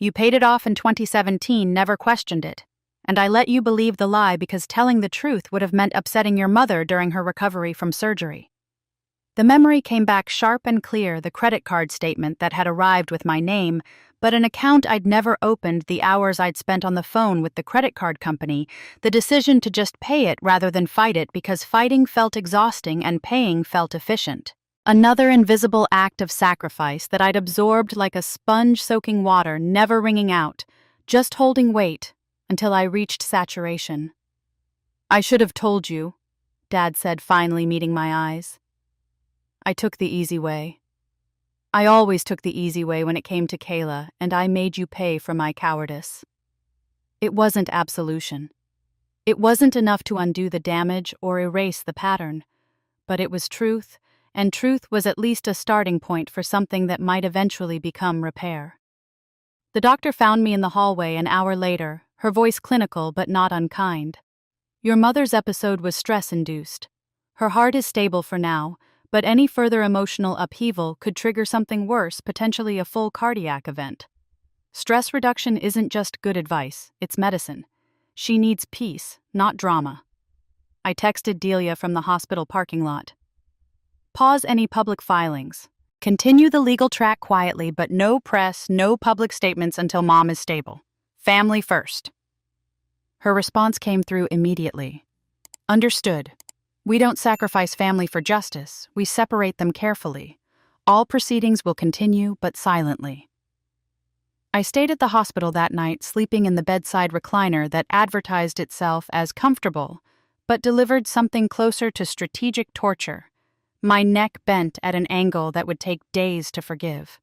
You paid it off in 2017, never questioned it. And I let you believe the lie because telling the truth would have meant upsetting your mother during her recovery from surgery." The memory came back sharp and clear, the credit card statement that had arrived with my name, but an account I'd never opened, the hours I'd spent on the phone with the credit card company, the decision to just pay it rather than fight it because fighting felt exhausting and paying felt efficient. Another invisible act of sacrifice that I'd absorbed like a sponge soaking water, never wringing out, just holding weight until I reached saturation. "I should have told you," Dad said, finally meeting my eyes. "I took the easy way. I always took the easy way when it came to Kayla, and I made you pay for my cowardice. It wasn't absolution. It wasn't enough to undo the damage or erase the pattern, but it was truth, and truth was at least a starting point for something that might eventually become repair." The doctor found me in the hallway an hour later, her voice clinical but not unkind. "Your mother's episode was stress-induced. Her heart is stable for now, but any further emotional upheaval could trigger something worse, potentially a full cardiac event. Stress reduction isn't just good advice, it's medicine. She needs peace, not drama." I texted Delia from the hospital parking lot. "Pause any public filings. Continue the legal track quietly, but no press, no public statements until Mom is stable. Family first." Her response came through immediately. "Understood. We don't sacrifice family for justice, we separate them carefully. All proceedings will continue, but silently." I stayed at the hospital that night, sleeping in the bedside recliner that advertised itself as comfortable, but delivered something closer to strategic torture, my neck bent at an angle that would take days to forgive.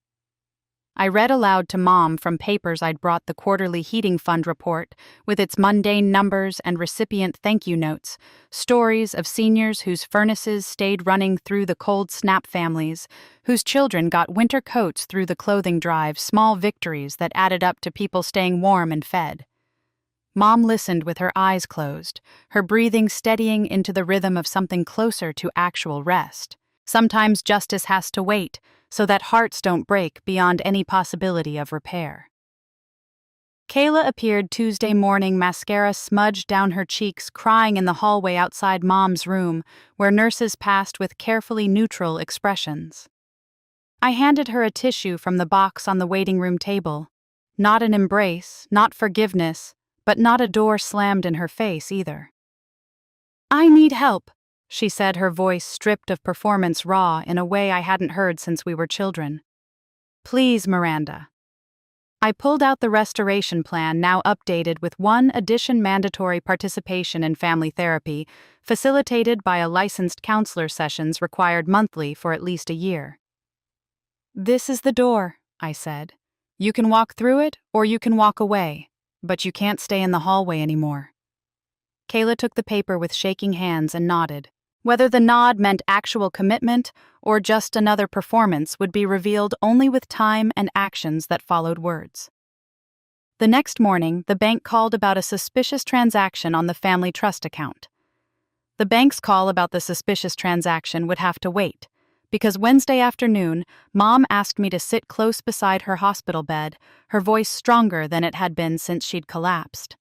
I read aloud to Mom from papers I'd brought, the quarterly heating fund report with its mundane numbers and recipient thank you notes, stories of seniors whose furnaces stayed running through the cold snap families, whose children got winter coats through the clothing drive, small victories that added up to people staying warm and fed. Mom listened with her eyes closed, her breathing steadying into the rhythm of something closer to actual rest. Sometimes justice has to wait, so that hearts don't break beyond any possibility of repair. Kayla appeared Tuesday morning, mascara smudged down her cheeks, crying in the hallway outside Mom's room, where nurses passed with carefully neutral expressions. I handed her a tissue from the box on the waiting room table. Not an embrace, not forgiveness, but not a door slammed in her face either. "I need help," she said, her voice stripped of performance, raw in a way I hadn't heard since we were children. "Please, Miranda." I pulled out the restoration plan, now updated with one addition: mandatory participation in family therapy, facilitated by a licensed counselor, sessions required monthly for at least a year. "This is the door," I said. "You can walk through it or you can walk away, but you can't stay in the hallway anymore." Kayla took the paper with shaking hands and nodded. Whether the nod meant actual commitment or just another performance would be revealed only with time and actions that followed words. The next morning, the bank called about a suspicious transaction on the family trust account. The bank's call about the suspicious transaction would have to wait, because Wednesday afternoon, Mom asked me to sit close beside her hospital bed, her voice stronger than it had been since she'd collapsed.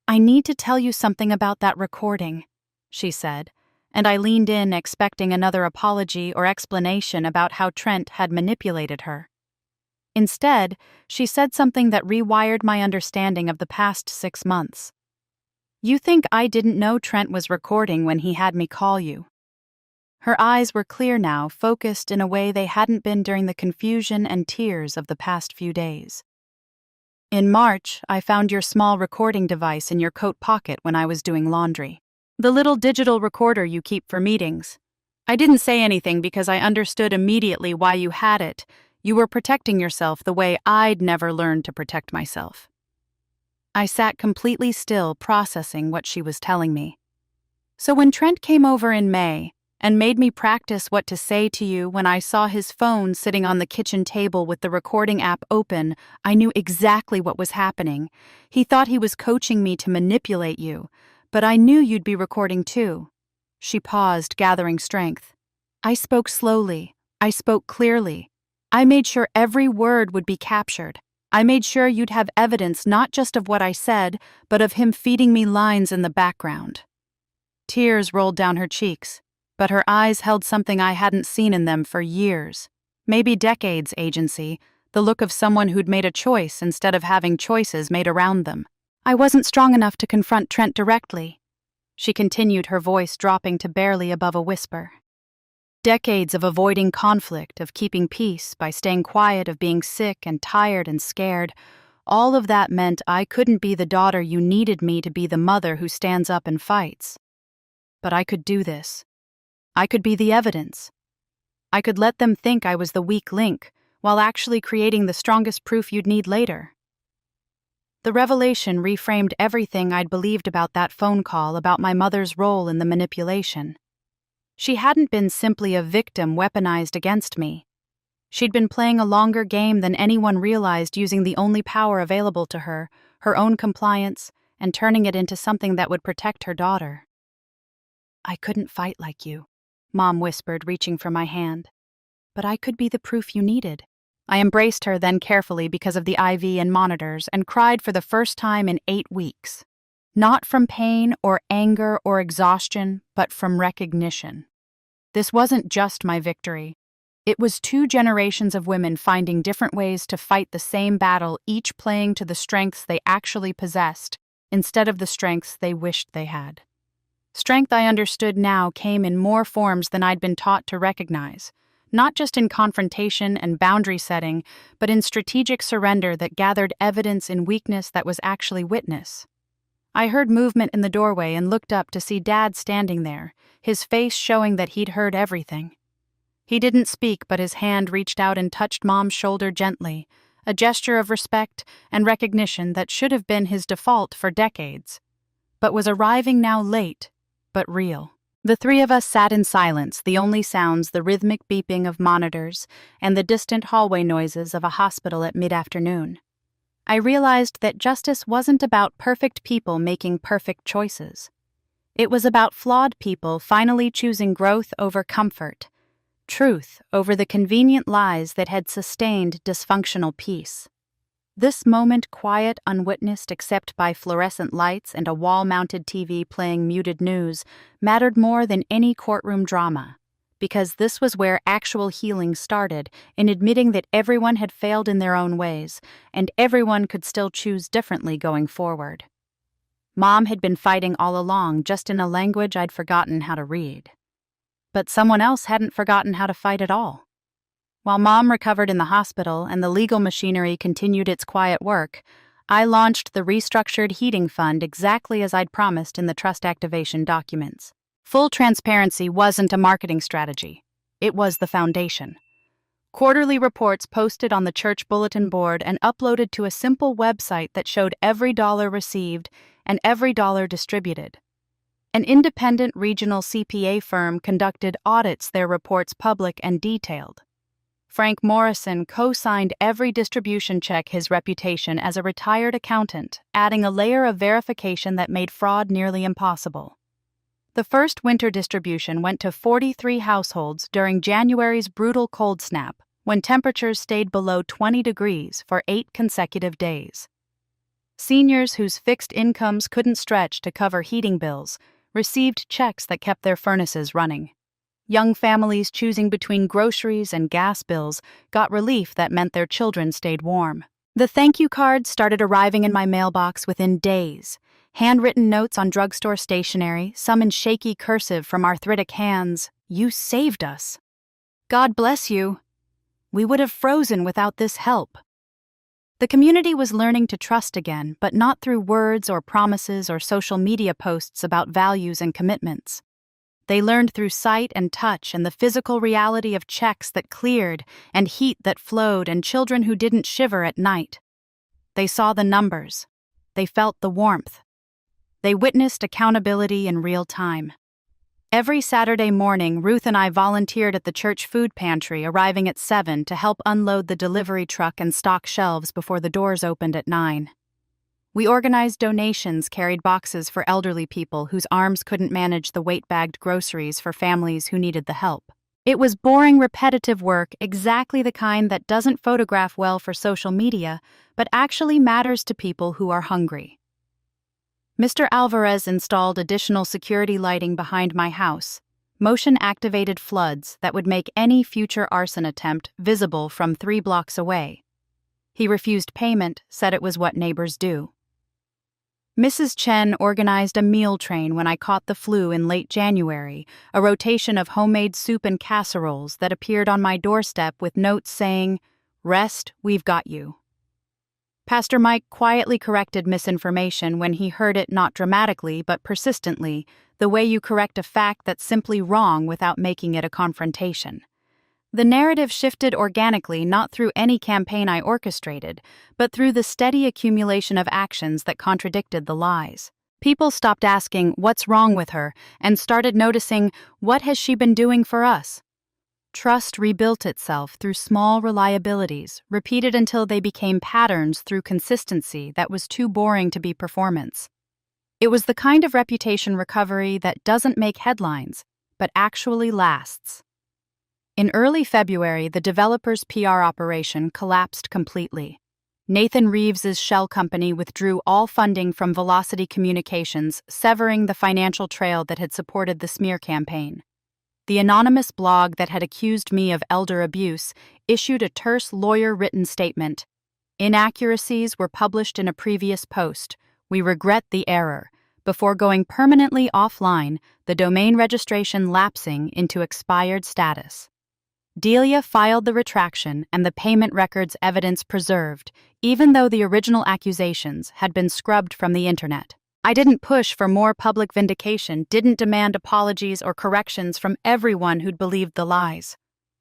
"I need to tell you something about that recording," she said, and I leaned in, expecting another apology or explanation about how Trent had manipulated her. Instead, she said something that rewired my understanding of the past 6 months. "You think I didn't know Trent was recording when he had me call you?" Her eyes were clear now, focused in a way they hadn't been during the confusion and tears of the past few days. "In March, I found your small recording device in your coat pocket when I was doing laundry. The little digital recorder you keep for meetings. I didn't say anything because I understood immediately why you had it. You were protecting yourself the way I'd never learned to protect myself." I sat completely still, processing what she was telling me. "So when Trent came over in May and made me practice what to say to you, when I saw his phone sitting on the kitchen table with the recording app open, I knew exactly what was happening. He thought he was coaching me to manipulate you. But I knew you'd be recording too." She paused, gathering strength. "I spoke slowly. I spoke clearly. I made sure every word would be captured. I made sure you'd have evidence not just of what I said, but of him feeding me lines in the background." Tears rolled down her cheeks, but her eyes held something I hadn't seen in them for years, maybe decades: agency, the look of someone who'd made a choice instead of having choices made around them. "I wasn't strong enough to confront Trent directly," she continued, her voice dropping to barely above a whisper. "Decades of avoiding conflict, of keeping peace by staying quiet, of being sick and tired and scared, all of that meant I couldn't be the daughter you needed me to be, the mother who stands up and fights. But I could do this. I could be the evidence. I could let them think I was the weak link, while actually creating the strongest proof you'd need later." The revelation reframed everything I'd believed about that phone call, about my mother's role in the manipulation. She hadn't been simply a victim weaponized against me. She'd been playing a longer game than anyone realized, using the only power available to her, her own compliance, and turning it into something that would protect her daughter. "I couldn't fight like you," Mom whispered, reaching for my hand. "But I could be the proof you needed." I embraced her then carefully because of the IV and monitors, and cried for the first time in 8 weeks. Not from pain or anger or exhaustion, but from recognition. This wasn't just my victory. It was 2 generations of women finding different ways to fight the same battle, each playing to the strengths they actually possessed, instead of the strengths they wished they had. Strength, I understood now, came in more forms than I'd been taught to recognize. Not just in confrontation and boundary setting, but in strategic surrender that gathered evidence in weakness that was actually witness. I heard movement in the doorway and looked up to see Dad standing there, his face showing that he'd heard everything. He didn't speak, but his hand reached out and touched Mom's shoulder gently, a gesture of respect and recognition that should have been his default for decades, but was arriving now, late, but real. The 3 of us sat in silence, the only sounds the rhythmic beeping of monitors and the distant hallway noises of a hospital at mid-afternoon. I realized that justice wasn't about perfect people making perfect choices. It was about flawed people finally choosing growth over comfort, truth over the convenient lies that had sustained dysfunctional peace. This moment, quiet, unwitnessed except by fluorescent lights and a wall-mounted TV playing muted news, mattered more than any courtroom drama, because this was where actual healing started, in admitting that everyone had failed in their own ways, and everyone could still choose differently going forward. Mom had been fighting all along, just in a language I'd forgotten how to read. But someone else hadn't forgotten how to fight at all. While Mom recovered in the hospital and the legal machinery continued its quiet work, I launched the restructured heating fund exactly as I'd promised in the trust activation documents. Full transparency wasn't a marketing strategy. It was the foundation. Quarterly reports posted on the church bulletin board and uploaded to a simple website that showed every dollar received and every dollar distributed. An independent regional CPA firm conducted audits their reports public and detailed. Frank Morrison co-signed every distribution check, his reputation as a retired accountant, adding a layer of verification that made fraud nearly impossible. The first winter distribution went to 43 households during January's brutal cold snap, when temperatures stayed below 20 degrees for 8 consecutive days. Seniors whose fixed incomes couldn't stretch to cover heating bills received checks that kept their furnaces running. Young families choosing between groceries and gas bills got relief that meant their children stayed warm. The thank you cards started arriving in my mailbox within days. Handwritten notes on drugstore stationery, some in shaky cursive from arthritic hands. "You saved us." "God bless you." "We would have frozen without this help." The community was learning to trust again, but not through words or promises or social media posts about values and commitments. They learned through sight and touch and the physical reality of checks that cleared and heat that flowed and children who didn't shiver at night. They saw the numbers. They felt the warmth. They witnessed accountability in real time. Every Saturday morning, Ruth and I volunteered at the church food pantry, arriving at 7 to help unload the delivery truck and stock shelves before the doors opened at 9. We organized donations, carried boxes for elderly people whose arms couldn't manage the weight-bagged groceries for families who needed the help. It was boring, repetitive work, exactly the kind that doesn't photograph well for social media, but actually matters to people who are hungry. Mr. Alvarez installed additional security lighting behind my house, motion-activated floods that would make any future arson attempt visible from 3 blocks away. He refused payment, said it was what neighbors do. Mrs. Chen organized a meal train when I caught the flu in late January, a rotation of homemade soup and casseroles that appeared on my doorstep with notes saying, "Rest, we've got you." Pastor Mike quietly corrected misinformation when he heard it not dramatically but persistently, the way you correct a fact that's simply wrong without making it a confrontation. The narrative shifted organically, not through any campaign I orchestrated, but through the steady accumulation of actions that contradicted the lies. People stopped asking, "What's wrong with her?" and started noticing, "What has she been doing for us?" Trust rebuilt itself through small reliabilities, repeated until they became patterns through consistency that was too boring to be performance. It was the kind of reputation recovery that doesn't make headlines, but actually lasts. In early February, the developer's PR operation collapsed completely. Nathan Reeves's shell company withdrew all funding from Velocity Communications, severing the financial trail that had supported the smear campaign. The anonymous blog that had accused me of elder abuse issued a terse lawyer-written statement. "Inaccuracies were published in a previous post. We regret the error," before going permanently offline, the domain registration lapsing into expired status. Delia filed the retraction and the payment records evidence preserved, even though the original accusations had been scrubbed from the internet. I didn't push for more public vindication, didn't demand apologies or corrections from everyone who'd believed the lies.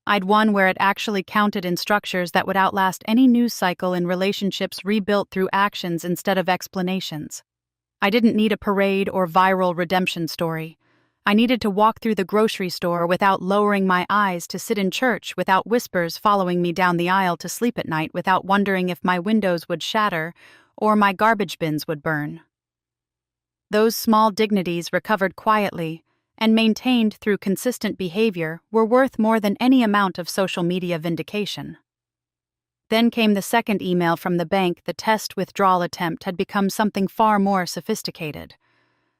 I'd won where it actually counted in structures that would outlast any news cycle in relationships rebuilt through actions instead of explanations. I didn't need a parade or viral redemption story. I needed to walk through the grocery store without lowering my eyes, to sit in church without whispers following me down the aisle, to sleep at night without wondering if my windows would shatter or my garbage bins would burn. Those small dignities recovered quietly, and maintained through consistent behavior were worth more than any amount of social media vindication. Then came the second email from the bank. The test withdrawal attempt had become something far more sophisticated.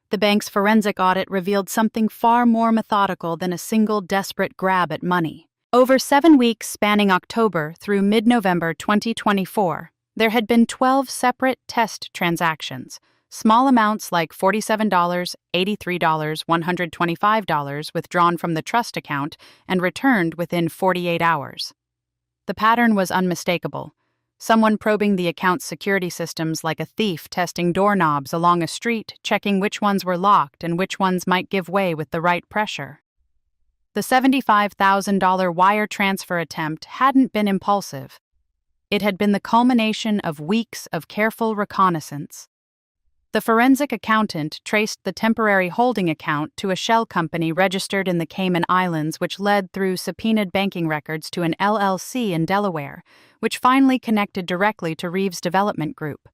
The bank's forensic audit revealed something far more methodical than a single desperate grab at money. Over 7 weeks spanning October through mid-November 2024, there had been 12 separate test transactions, small amounts like $47, $83, $125 withdrawn from the trust account and returned within 48 hours. The pattern was unmistakable. Someone probing the account's security systems like a thief testing doorknobs along a street, checking which ones were locked and which ones might give way with the right pressure. The $75,000 wire transfer attempt hadn't been impulsive. It had been the culmination of weeks of careful reconnaissance. The forensic accountant traced the temporary holding account to a shell company registered in the Cayman Islands, which led through subpoenaed banking records to an LLC in Delaware, which finally connected directly to Reeves Development Group.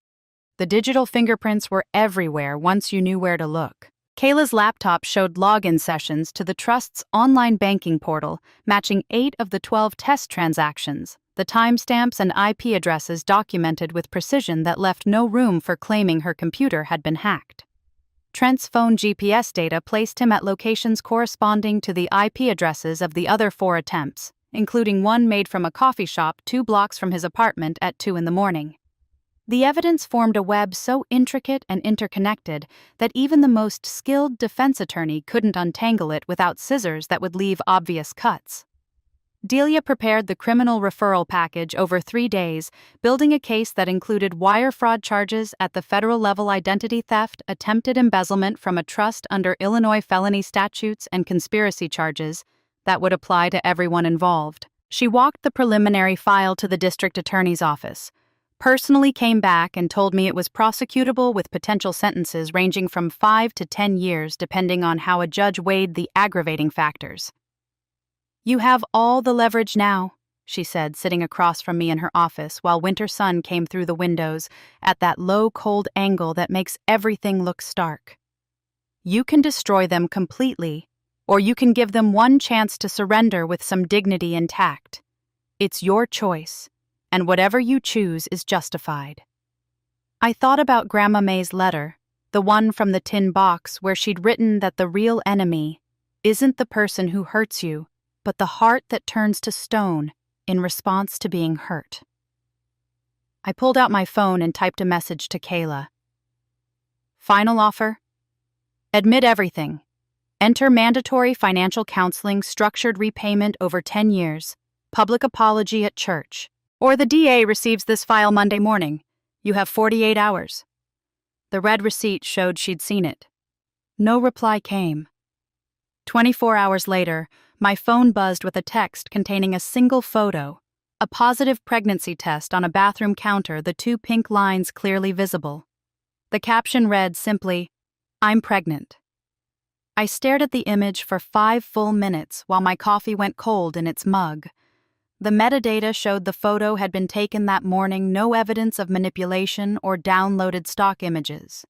The digital fingerprints were everywhere once you knew where to look. Kayla's laptop showed login sessions to the trust's online banking portal, matching 8 of the 12 test transactions. The timestamps and IP addresses documented with precision that left no room for claiming her computer had been hacked. Trent's phone GPS data placed him at locations corresponding to the IP addresses of the other 4 attempts, including one made from a coffee shop 2 blocks from his apartment at 2 a.m. The evidence formed a web so intricate and interconnected that even the most skilled defense attorney couldn't untangle it without scissors that would leave obvious cuts. Delia prepared the criminal referral package over 3 days, building a case that included wire fraud charges at the federal level, identity theft, attempted embezzlement from a trust under Illinois felony statutes, and conspiracy charges that would apply to everyone involved. She walked the preliminary file to the district attorney's office, personally came back and told me it was prosecutable with potential sentences ranging from 5 to 10 years depending on how a judge weighed the aggravating factors. "You have all the leverage now," she said, sitting across from me in her office while winter sun came through the windows at that low, cold angle that makes everything look stark. "You can destroy them completely, or you can give them one chance to surrender with some dignity intact. It's your choice, and whatever you choose is justified." I thought about Grandma May's letter, the one from the tin box where she'd written that the real enemy isn't the person who hurts you, but the heart that turns to stone in response to being hurt. I pulled out my phone and typed a message to Kayla. "Final offer? Admit everything. Enter mandatory financial counseling, structured repayment over 10 years, public apology at church. Or the DA receives this file Monday morning. You have 48 hours. The red receipt showed she'd seen it. No reply came. 24 hours later, my phone buzzed with a text containing a single photo, a positive pregnancy test on a bathroom counter, the 2 pink lines clearly visible. The caption read simply, "I'm pregnant." I stared at the image for 5 full minutes while my coffee went cold in its mug. The metadata showed the photo had been taken that morning, no evidence of manipulation or downloaded stock images.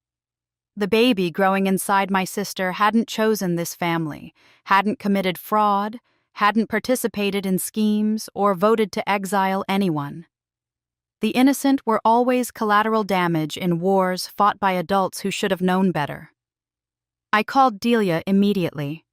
The baby growing inside my sister hadn't chosen this family, hadn't committed fraud, hadn't participated in schemes, or voted to exile anyone. The innocent were always collateral damage in wars fought by adults who should have known better. I called Delia immediately.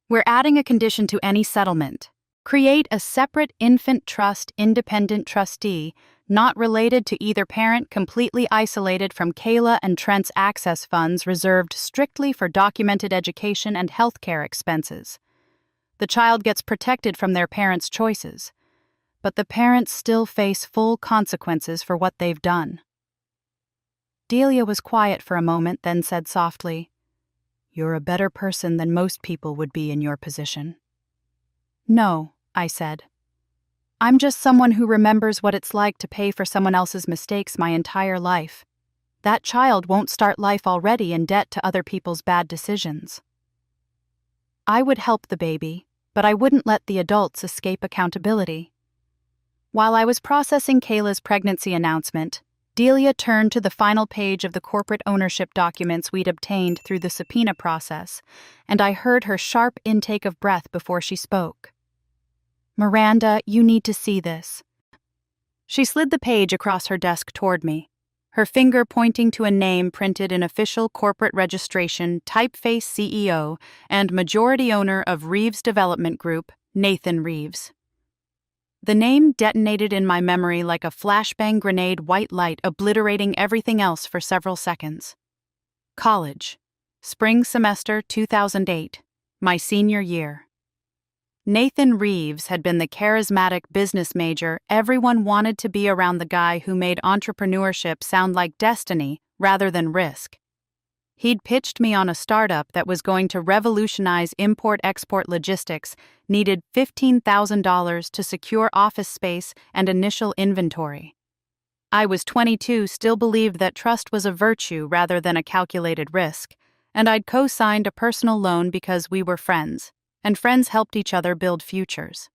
"We're adding a condition to any settlement. Create a separate infant trust independent trustee, not related to either parent, completely isolated from Kayla and Trent's access funds, reserved strictly for documented education and health care expenses. The child gets protected from their parents' choices, but the parents still face full consequences for what they've done." Delia was quiet for a moment, then said softly, "You're a better person than most people would be in your position." "No," I said. "I'm just someone who remembers what it's like to pay for someone else's mistakes my entire life. That child won't start life already in debt to other people's bad decisions. I would help the baby, but I wouldn't let the adults escape accountability." While I was processing Kayla's pregnancy announcement, Delia turned to the final page of the corporate ownership documents we'd obtained through the subpoena process, and I heard her sharp intake of breath before she spoke. "Miranda, you need to see this." She slid the page across her desk toward me, her finger pointing to a name printed in official corporate registration, typeface CEO, and majority owner of Reeves Development Group, Nathan Reeves. The name detonated in my memory like a flashbang grenade, white light obliterating everything else for several seconds. College. Spring semester 2008. My senior year. Nathan Reeves had been the charismatic business major everyone wanted to be around, the guy who made entrepreneurship sound like destiny rather than risk. He'd pitched me on a startup that was going to revolutionize import-export logistics, needed $15,000 to secure office space and initial inventory. I was 22, still believed that trust was a virtue rather than a calculated risk, and I'd co-signed a personal loan because we were friends, and friends helped each other build futures.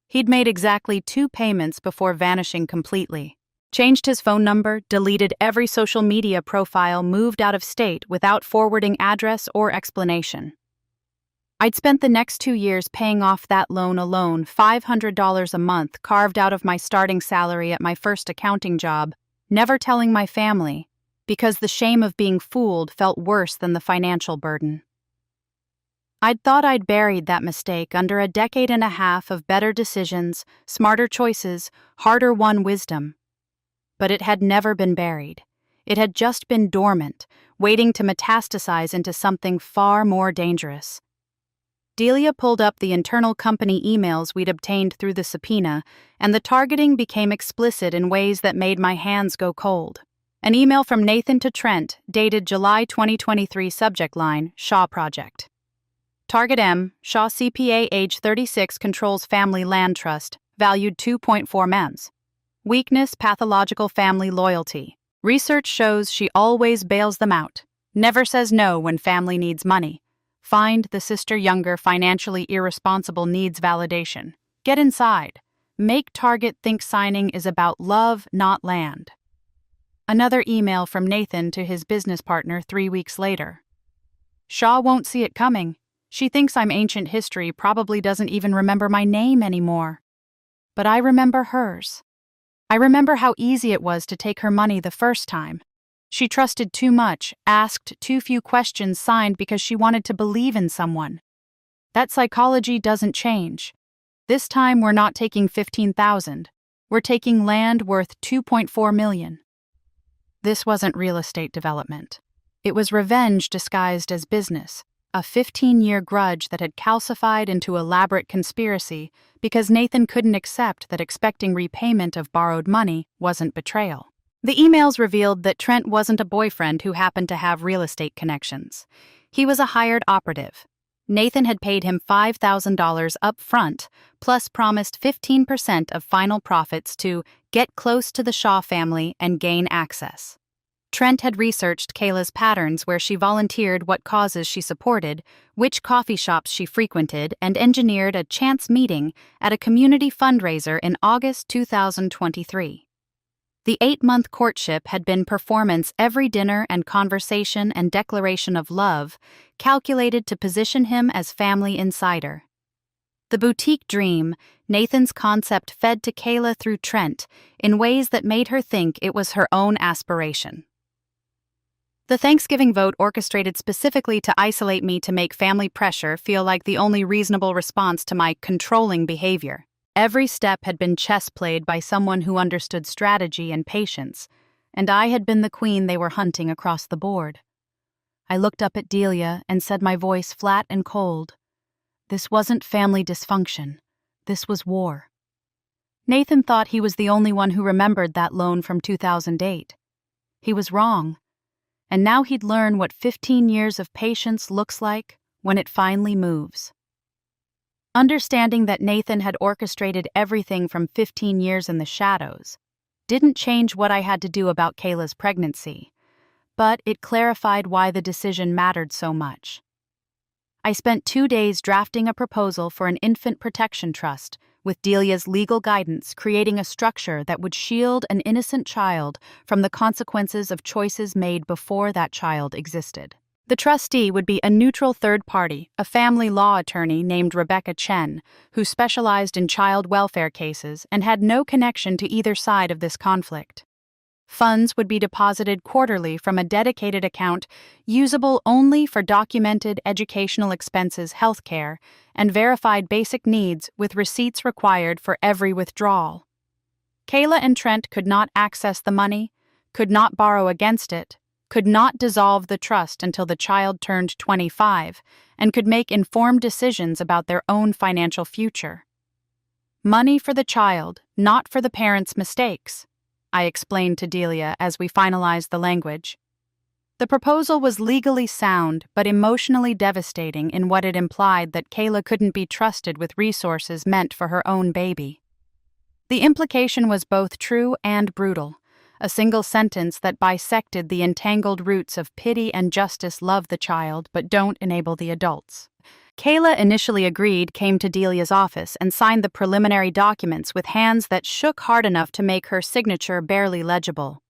He'd made exactly 2 payments before vanishing completely. Changed his phone number, deleted every social media profile, moved out of state without forwarding address or explanation. I'd spent the next 2 years paying off that loan alone, $500 a month carved out of my starting salary at my first accounting job, never telling my family, because the shame of being fooled felt worse than the financial burden. I'd thought I'd buried that mistake under a decade and a half of better decisions, smarter choices, harder-won wisdom. But it had never been buried. It had just been dormant, waiting to metastasize into something far more dangerous. Delia pulled up the internal company emails we'd obtained through the subpoena, and the targeting became explicit in ways that made my hands go cold. An email from Nathan to Trent, dated July 2023, subject line, Shaw Project. Target M, Shaw CPA, age 36, controls family land trust, valued 2.4 m's. Weakness, pathological family loyalty. Research shows she always bails them out. Never says no when family needs money. Find the sister younger, financially irresponsible, needs validation. Get inside. Make Target think signing is about love, not land. Another email from Nathan to his business partner 3 weeks later. Shaw won't see it coming. She thinks I'm ancient history, probably doesn't even remember my name anymore. But I remember hers. I remember how easy it was to take her money the first time. She trusted too much, asked too few questions, signed because she wanted to believe in someone. That psychology doesn't change. This time we're not taking $15,000. We're taking land worth $2.4 million. This wasn't real estate development. It was revenge disguised as business. A 15-year grudge that had calcified into elaborate conspiracy because Nathan couldn't accept that expecting repayment of borrowed money wasn't betrayal. The emails revealed that Trent wasn't a boyfriend who happened to have real estate connections. He was a hired operative. Nathan had paid him $5,000 up front, plus promised 15% of final profits to get close to the Shaw family and gain access. Trent had researched Kayla's patterns, where she volunteered what causes she supported, which coffee shops she frequented, and engineered a chance meeting at a community fundraiser in August 2023. The 8-month courtship had been performance every dinner and conversation and declaration of love, calculated to position him as family insider. The boutique dream, Nathan's concept, fed to Kayla through Trent in ways that made her think it was her own aspiration. The Thanksgiving vote, orchestrated specifically to isolate me to make family pressure feel like the only reasonable response to my controlling behavior. Every step had been chess played by someone who understood strategy and patience, and I had been the queen they were hunting across the board. I looked up at Delia and said, my voice flat and cold, "This wasn't family dysfunction. This was war." Nathan thought he was the only one who remembered that loan from 2008. He was wrong. And now he'd learn what 15 years of patience looks like when it finally moves. Understanding that Nathan had orchestrated everything from 15 years in the shadows didn't change what I had to do about Kayla's pregnancy, but it clarified why the decision mattered so much. I spent 2 days drafting a proposal for an infant protection trust, with Delia's legal guidance creating a structure that would shield an innocent child from the consequences of choices made before that child existed. The trustee would be a neutral third party, a family law attorney named Rebecca Chen, who specialized in child welfare cases and had no connection to either side of this conflict. Funds would be deposited quarterly from a dedicated account usable only for documented educational expenses, healthcare, and verified basic needs with receipts required for every withdrawal. Kayla and Trent could not access the money, could not borrow against it, could not dissolve the trust until the child turned 25, and could make informed decisions about their own financial future. Money for the child, not for the parents' mistakes, I explained to Delia as we finalized the language. The proposal was legally sound but emotionally devastating in what it implied that Kayla couldn't be trusted with resources meant for her own baby. The implication was both true and brutal. A single sentence that bisected the entangled roots of pity and justice love the child but don't enable the adults. Kayla initially agreed, came to Delia's office, and signed the preliminary documents with hands that shook hard enough to make her signature barely legible.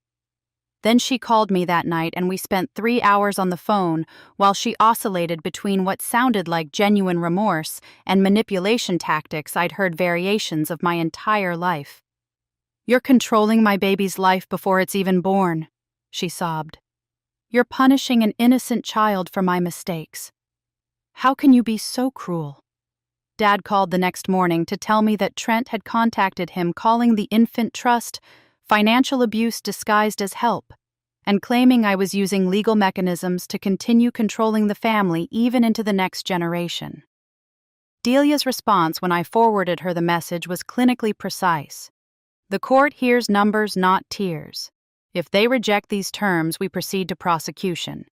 Then she called me that night and we spent 3 hours on the phone while she oscillated between what sounded like genuine remorse and manipulation tactics I'd heard variations of my entire life. "You're controlling my baby's life before it's even born," she sobbed. "You're punishing an innocent child for my mistakes. How can you be so cruel?" Dad called the next morning to tell me that Trent had contacted him calling the infant trust financial abuse disguised as help, and claiming I was using legal mechanisms to continue controlling the family even into the next generation. Delia's response when I forwarded her the message was clinically precise. "The court hears numbers, not tears. If they reject these terms, we proceed to prosecution.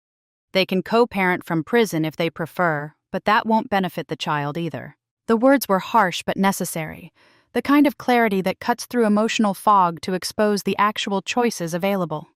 They can co-parent from prison if they prefer, but that won't benefit the child either." The words were harsh but necessary, the kind of clarity that cuts through emotional fog to expose the actual choices available.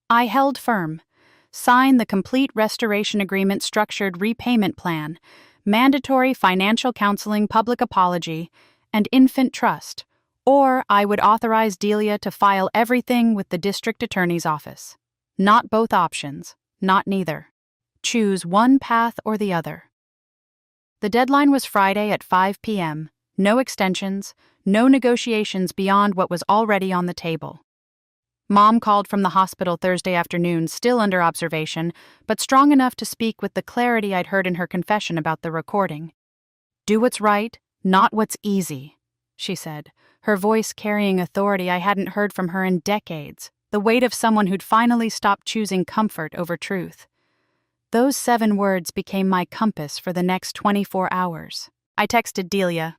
I held firm. Sign the complete restoration agreement structured repayment plan, mandatory financial counseling, public apology, and infant trust, or I would authorize Delia to file everything with the district attorney's office. Not both options, not neither. Choose one path or the other. The deadline was Friday at 5 p.m., no extensions, no negotiations beyond what was already on the table. Mom called from the hospital Thursday afternoon, still under observation, but strong enough to speak with the clarity I'd heard in her confession about the recording. "Do what's right, not what's easy," she said, her voice carrying authority I hadn't heard from her in decades, the weight of someone who'd finally stopped choosing comfort over truth. Those 7 words became my compass for the next 24 hours. I texted Delia,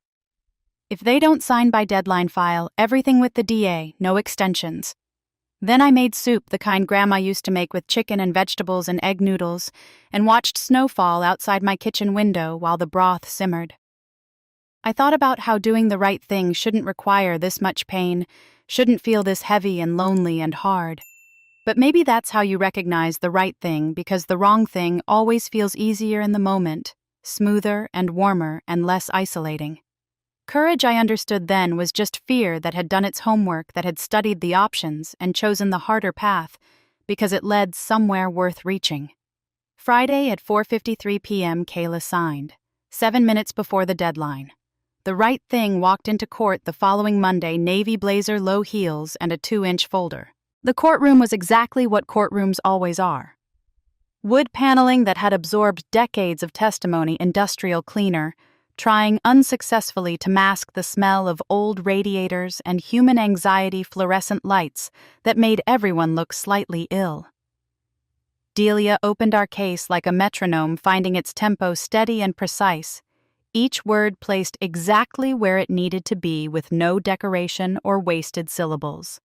"If they don't sign by deadline, file everything with the DA, no extensions." Then I made soup, the kind Grandma used to make with chicken and vegetables and egg noodles, and watched snow fall outside my kitchen window while the broth simmered. I thought about how doing the right thing shouldn't require this much pain, shouldn't feel this heavy and lonely and hard. But maybe that's how you recognize the right thing, because the wrong thing always feels easier in the moment, smoother and warmer and less isolating. Courage, I understood then, was just fear that had done its homework, that had studied the options and chosen the harder path because it led somewhere worth reaching. Friday at 4:53 p.m. Kayla signed, 7 minutes before the deadline. The right thing walked into court the following Monday, navy blazer, low heels, and a 2-inch folder. The courtroom was exactly what courtrooms always are. Wood paneling that had absorbed decades of testimony, industrial cleaner, trying unsuccessfully to mask the smell of old radiators and human anxiety fluorescent lights that made everyone look slightly ill. Delia opened our case like a metronome, finding its tempo steady and precise, each word placed exactly where it needed to be with no decoration or wasted syllables.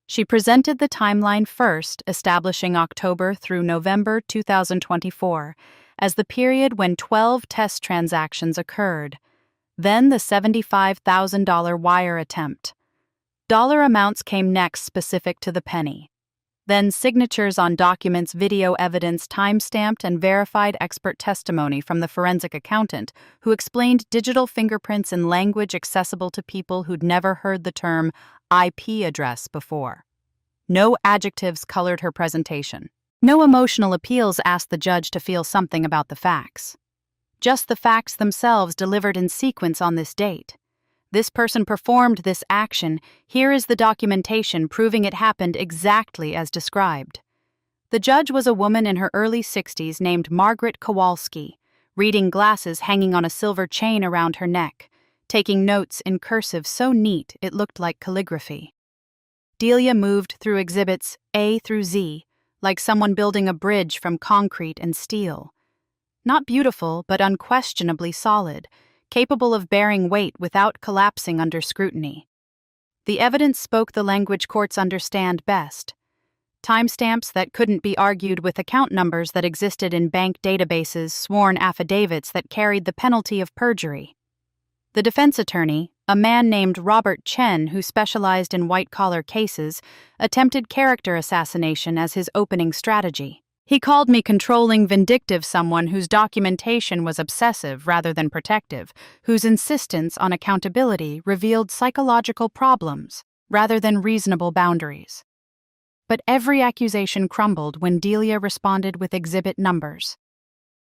She presented the timeline first, establishing October through November 2024 as the period when 12 test transactions occurred, then the $75,000 wire attempt. Dollar amounts came next, specific to the penny. Then signatures on documents, video evidence, time-stamped and verified expert testimony from the forensic accountant who explained digital fingerprints in language accessible to people who'd never heard the term IP address before. No adjectives colored her presentation. No emotional appeals asked the judge to feel something about the facts. Just the facts themselves delivered in sequence on this date. This person performed this action. Here is the documentation proving it happened exactly as described. The judge was a woman in her early 60s named Margaret Kowalski, reading glasses hanging on a silver chain around her neck, taking notes in cursive so neat it looked like calligraphy. Delia moved through exhibits A through Z, like someone building a bridge from concrete and steel. Not beautiful, but unquestionably solid, capable of bearing weight without collapsing under scrutiny. The evidence spoke the language courts understand best. Timestamps that couldn't be argued with account numbers that existed in bank databases, sworn affidavits that carried the penalty of perjury. The defense attorney, a man named Robert Chen who specialized in white-collar cases, attempted character assassination as his opening strategy. He called me controlling, vindictive someone whose documentation was obsessive rather than protective, whose insistence on accountability revealed psychological problems rather than reasonable boundaries. But every accusation crumbled when Delia responded with exhibit numbers.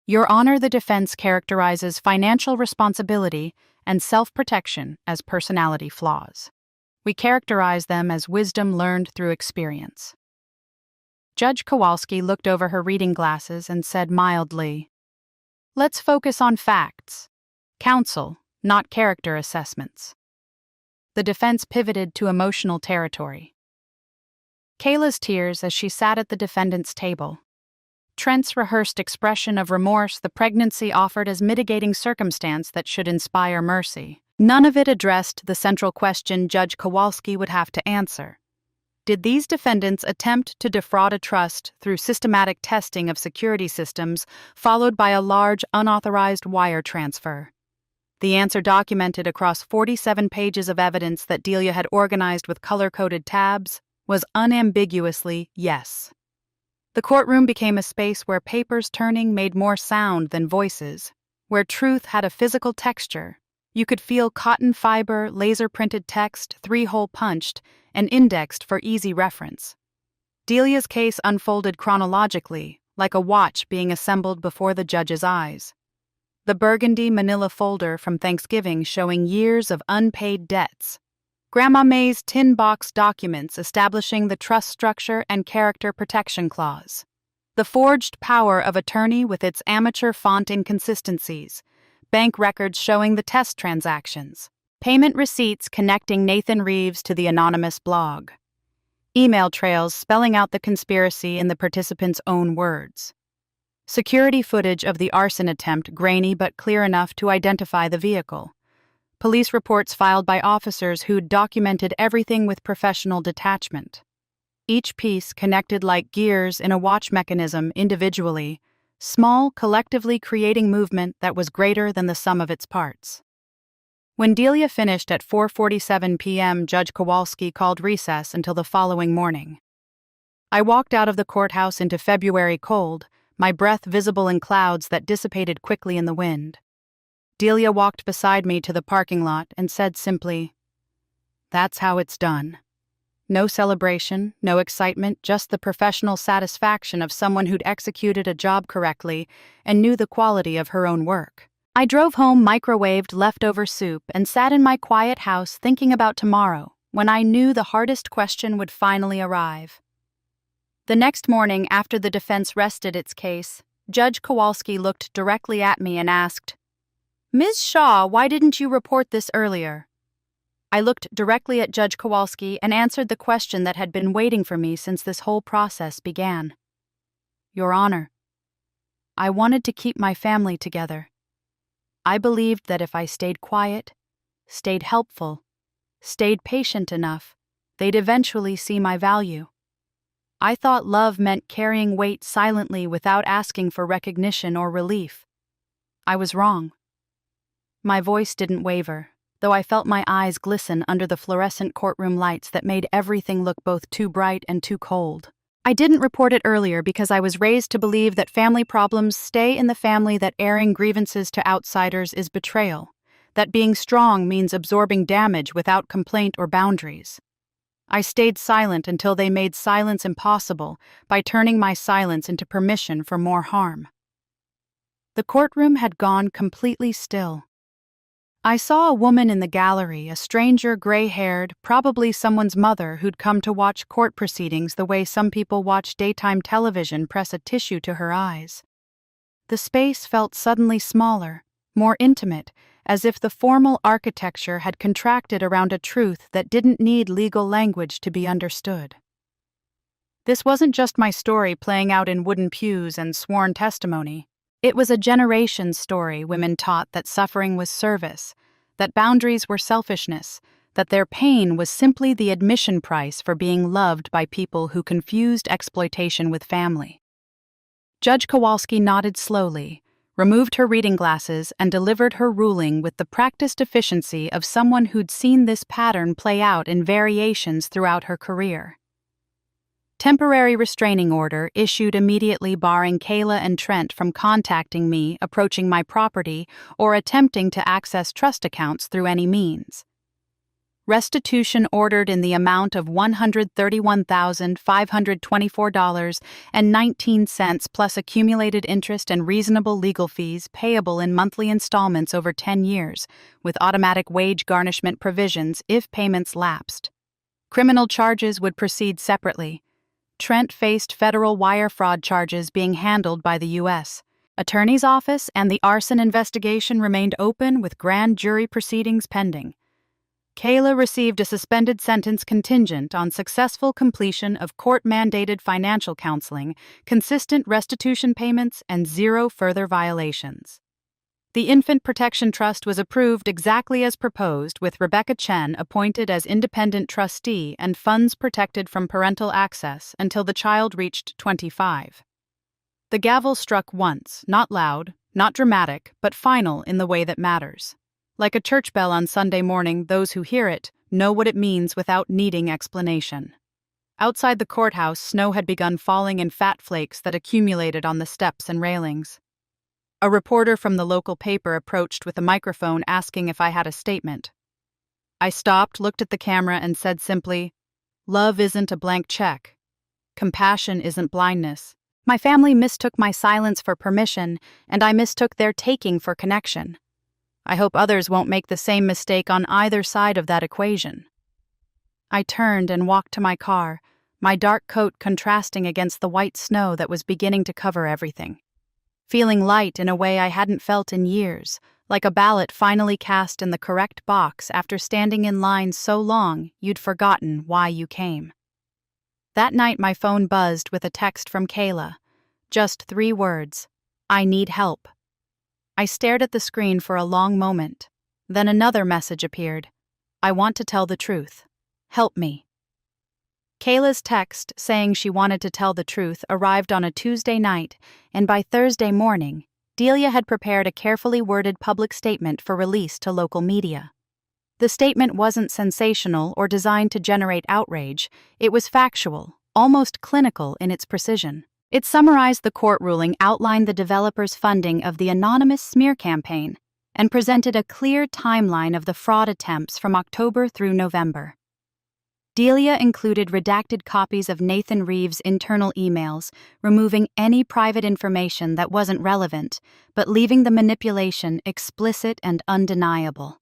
Your Honor, the defense characterizes financial responsibility and self-protection as personality flaws. We characterize them as wisdom learned through experience. Judge Kowalski looked over her reading glasses and said mildly, "Let's focus on facts. Counsel, not character assessments." The defense pivoted to emotional territory. Kayla's tears as she sat at the defendant's table. Trent's rehearsed expression of remorse the pregnancy offered as mitigating circumstance that should inspire mercy. None of it addressed the central question Judge Kowalski would have to answer. Did these defendants attempt to defraud a trust through systematic testing of security systems, followed by a large, unauthorized wire transfer? The answer, documented across 47 pages of evidence that Delia had organized with color-coded tabs, was unambiguously yes. The courtroom became a space where papers turning made more sound than voices, where truth had a physical texture. You could feel cotton fiber, laser-printed text, 3-hole punched, and indexed for easy reference. Delia's case unfolded chronologically, like a watch being assembled before the judge's eyes. The burgundy manila folder from Thanksgiving showing years of unpaid debts. Grandma May's tin box documents establishing the trust structure and character protection clause. The forged power of attorney with its amateur font inconsistencies. Bank records showing the test transactions. Payment receipts connecting Nathan Reeves to the anonymous blog. Email trails spelling out the conspiracy in the participants' own words. Security footage of the arson attempt grainy but clear enough to identify the vehicle. Police reports filed by officers who'd documented everything with professional detachment. Each piece connected like gears in a watch mechanism individually, small, collectively creating movement that was greater than the sum of its parts. When Delia finished at 4:47 p.m., Judge Kowalski called recess until the following morning. I walked out of the courthouse into February cold, my breath visible in clouds that dissipated quickly in the wind. Delia walked beside me to the parking lot and said simply, "That's how it's done." No celebration, no excitement, just the professional satisfaction of someone who'd executed a job correctly and knew the quality of her own work. I drove home, microwaved leftover soup, and sat in my quiet house thinking about tomorrow, when I knew the hardest question would finally arrive. The next morning, after the defense rested its case, Judge Kowalski looked directly at me and asked, "Ms. Shaw, why didn't you report this earlier?" I looked directly at Judge Kowalski and answered the question that had been waiting for me since this whole process began. "Your Honor, I wanted to keep my family together. I believed that if I stayed quiet, stayed helpful, stayed patient enough, they'd eventually see my value. I thought love meant carrying weight silently without asking for recognition or relief. I was wrong." My voice didn't waver, though I felt my eyes glisten under the fluorescent courtroom lights that made everything look both too bright and too cold. I didn't report it earlier because I was raised to believe that family problems stay in the family, that airing grievances to outsiders is betrayal, that being strong means absorbing damage without complaint or boundaries. I stayed silent until they made silence impossible by turning my silence into permission for more harm. The courtroom had gone completely still. I saw a woman in the gallery, a stranger, gray-haired, probably someone's mother who'd come to watch court proceedings the way some people watch daytime television, press a tissue to her eyes. The space felt suddenly smaller, more intimate, as if the formal architecture had contracted around a truth that didn't need legal language to be understood. This wasn't just my story playing out in wooden pews and sworn testimony. It was a generation's story. Women taught that suffering was service, that boundaries were selfishness, that their pain was simply the admission price for being loved by people who confused exploitation with family. Judge Kowalski nodded slowly, removed her reading glasses, and delivered her ruling with the practiced efficiency of someone who'd seen this pattern play out in variations throughout her career. Temporary restraining order issued immediately, barring Kayla and Trent from contacting me, approaching my property, or attempting to access trust accounts through any means. Restitution ordered in the amount of $131,524.19 plus accumulated interest and reasonable legal fees payable in monthly installments over 10 years, with automatic wage garnishment provisions if payments lapsed. Criminal charges would proceed separately. Trent faced federal wire fraud charges being handled by the U.S. Attorney's Office, and the arson investigation remained open with grand jury proceedings pending. Kayla received a suspended sentence contingent on successful completion of court-mandated financial counseling, consistent restitution payments, and 0 further violations. The Infant Protection Trust was approved exactly as proposed, with Rebecca Chen appointed as independent trustee and funds protected from parental access until the child reached 25. The gavel struck once, not loud, not dramatic, but final in the way that matters. Like a church bell on Sunday morning, those who hear it know what it means without needing explanation. Outside the courthouse, snow had begun falling in fat flakes that accumulated on the steps and railings. A reporter from the local paper approached with a microphone asking if I had a statement. I stopped, looked at the camera, and said simply, "Love isn't a blank check. Compassion isn't blindness." My family mistook my silence for permission, and I mistook their taking for connection. I hope others won't make the same mistake on either side of that equation. I turned and walked to my car, my dark coat contrasting against the white snow that was beginning to cover everything. Feeling light in a way I hadn't felt in years, like a ballot finally cast in the correct box after standing in line so long you'd forgotten why you came. That night my phone buzzed with a text from Kayla. Just 3 words: "I need help." I stared at the screen for a long moment. Then another message appeared. "I want to tell the truth. Help me." Kayla's text saying she wanted to tell the truth arrived on a Tuesday night, and by Thursday morning, Delia had prepared a carefully worded public statement for release to local media. The statement wasn't sensational or designed to generate outrage. It was factual, almost clinical in its precision. It summarized the court ruling, outlined the developers' funding of the anonymous smear campaign, and presented a clear timeline of the fraud attempts from October through November. Delia included redacted copies of Nathan Reeves' internal emails, removing any private information that wasn't relevant, but leaving the manipulation explicit and undeniable.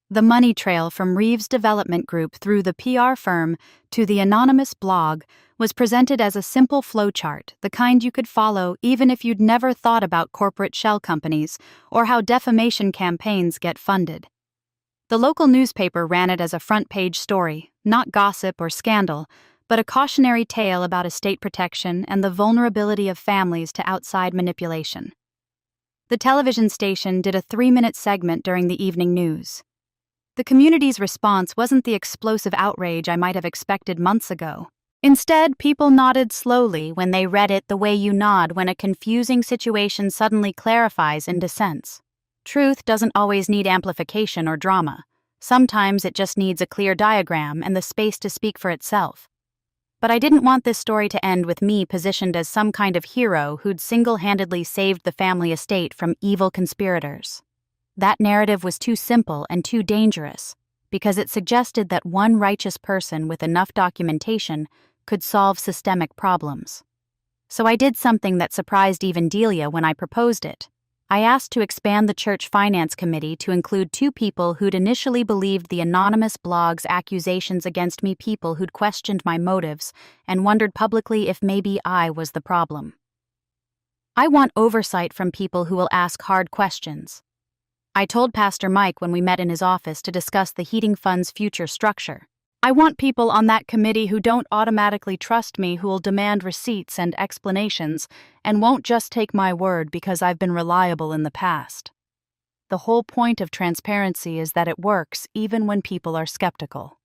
The money trail from Reeves' development group through the PR firm to the anonymous blog was presented as a simple flowchart, the kind you could follow even if you'd never thought about corporate shell companies or how defamation campaigns get funded. The local newspaper ran it as a front-page story, not gossip or scandal, but a cautionary tale about estate protection and the vulnerability of families to outside manipulation. The television station did a 3-minute segment during the evening news. The community's response wasn't the explosive outrage I might have expected months ago. Instead, people nodded slowly when they read it, the way you nod when a confusing situation suddenly clarifies into sense. Truth doesn't always need amplification or drama. Sometimes it just needs a clear diagram and the space to speak for itself. But I didn't want this story to end with me positioned as some kind of hero who'd single-handedly saved the family estate from evil conspirators. That narrative was too simple and too dangerous, because it suggested that one righteous person with enough documentation could solve systemic problems. So I did something that surprised even Delia when I proposed it. I asked to expand the church finance committee to include two people who'd initially believed the anonymous blog's accusations against me, people who'd questioned my motives and wondered publicly if maybe I was the problem. I want oversight from people who will ask hard questions. I told Pastor Mike when we met in his office to discuss the heating fund's future structure. I want people on that committee who don't automatically trust me, who will demand receipts and explanations, and won't just take my word because I've been reliable in the past. The whole point of transparency is that it works even when people are skeptical.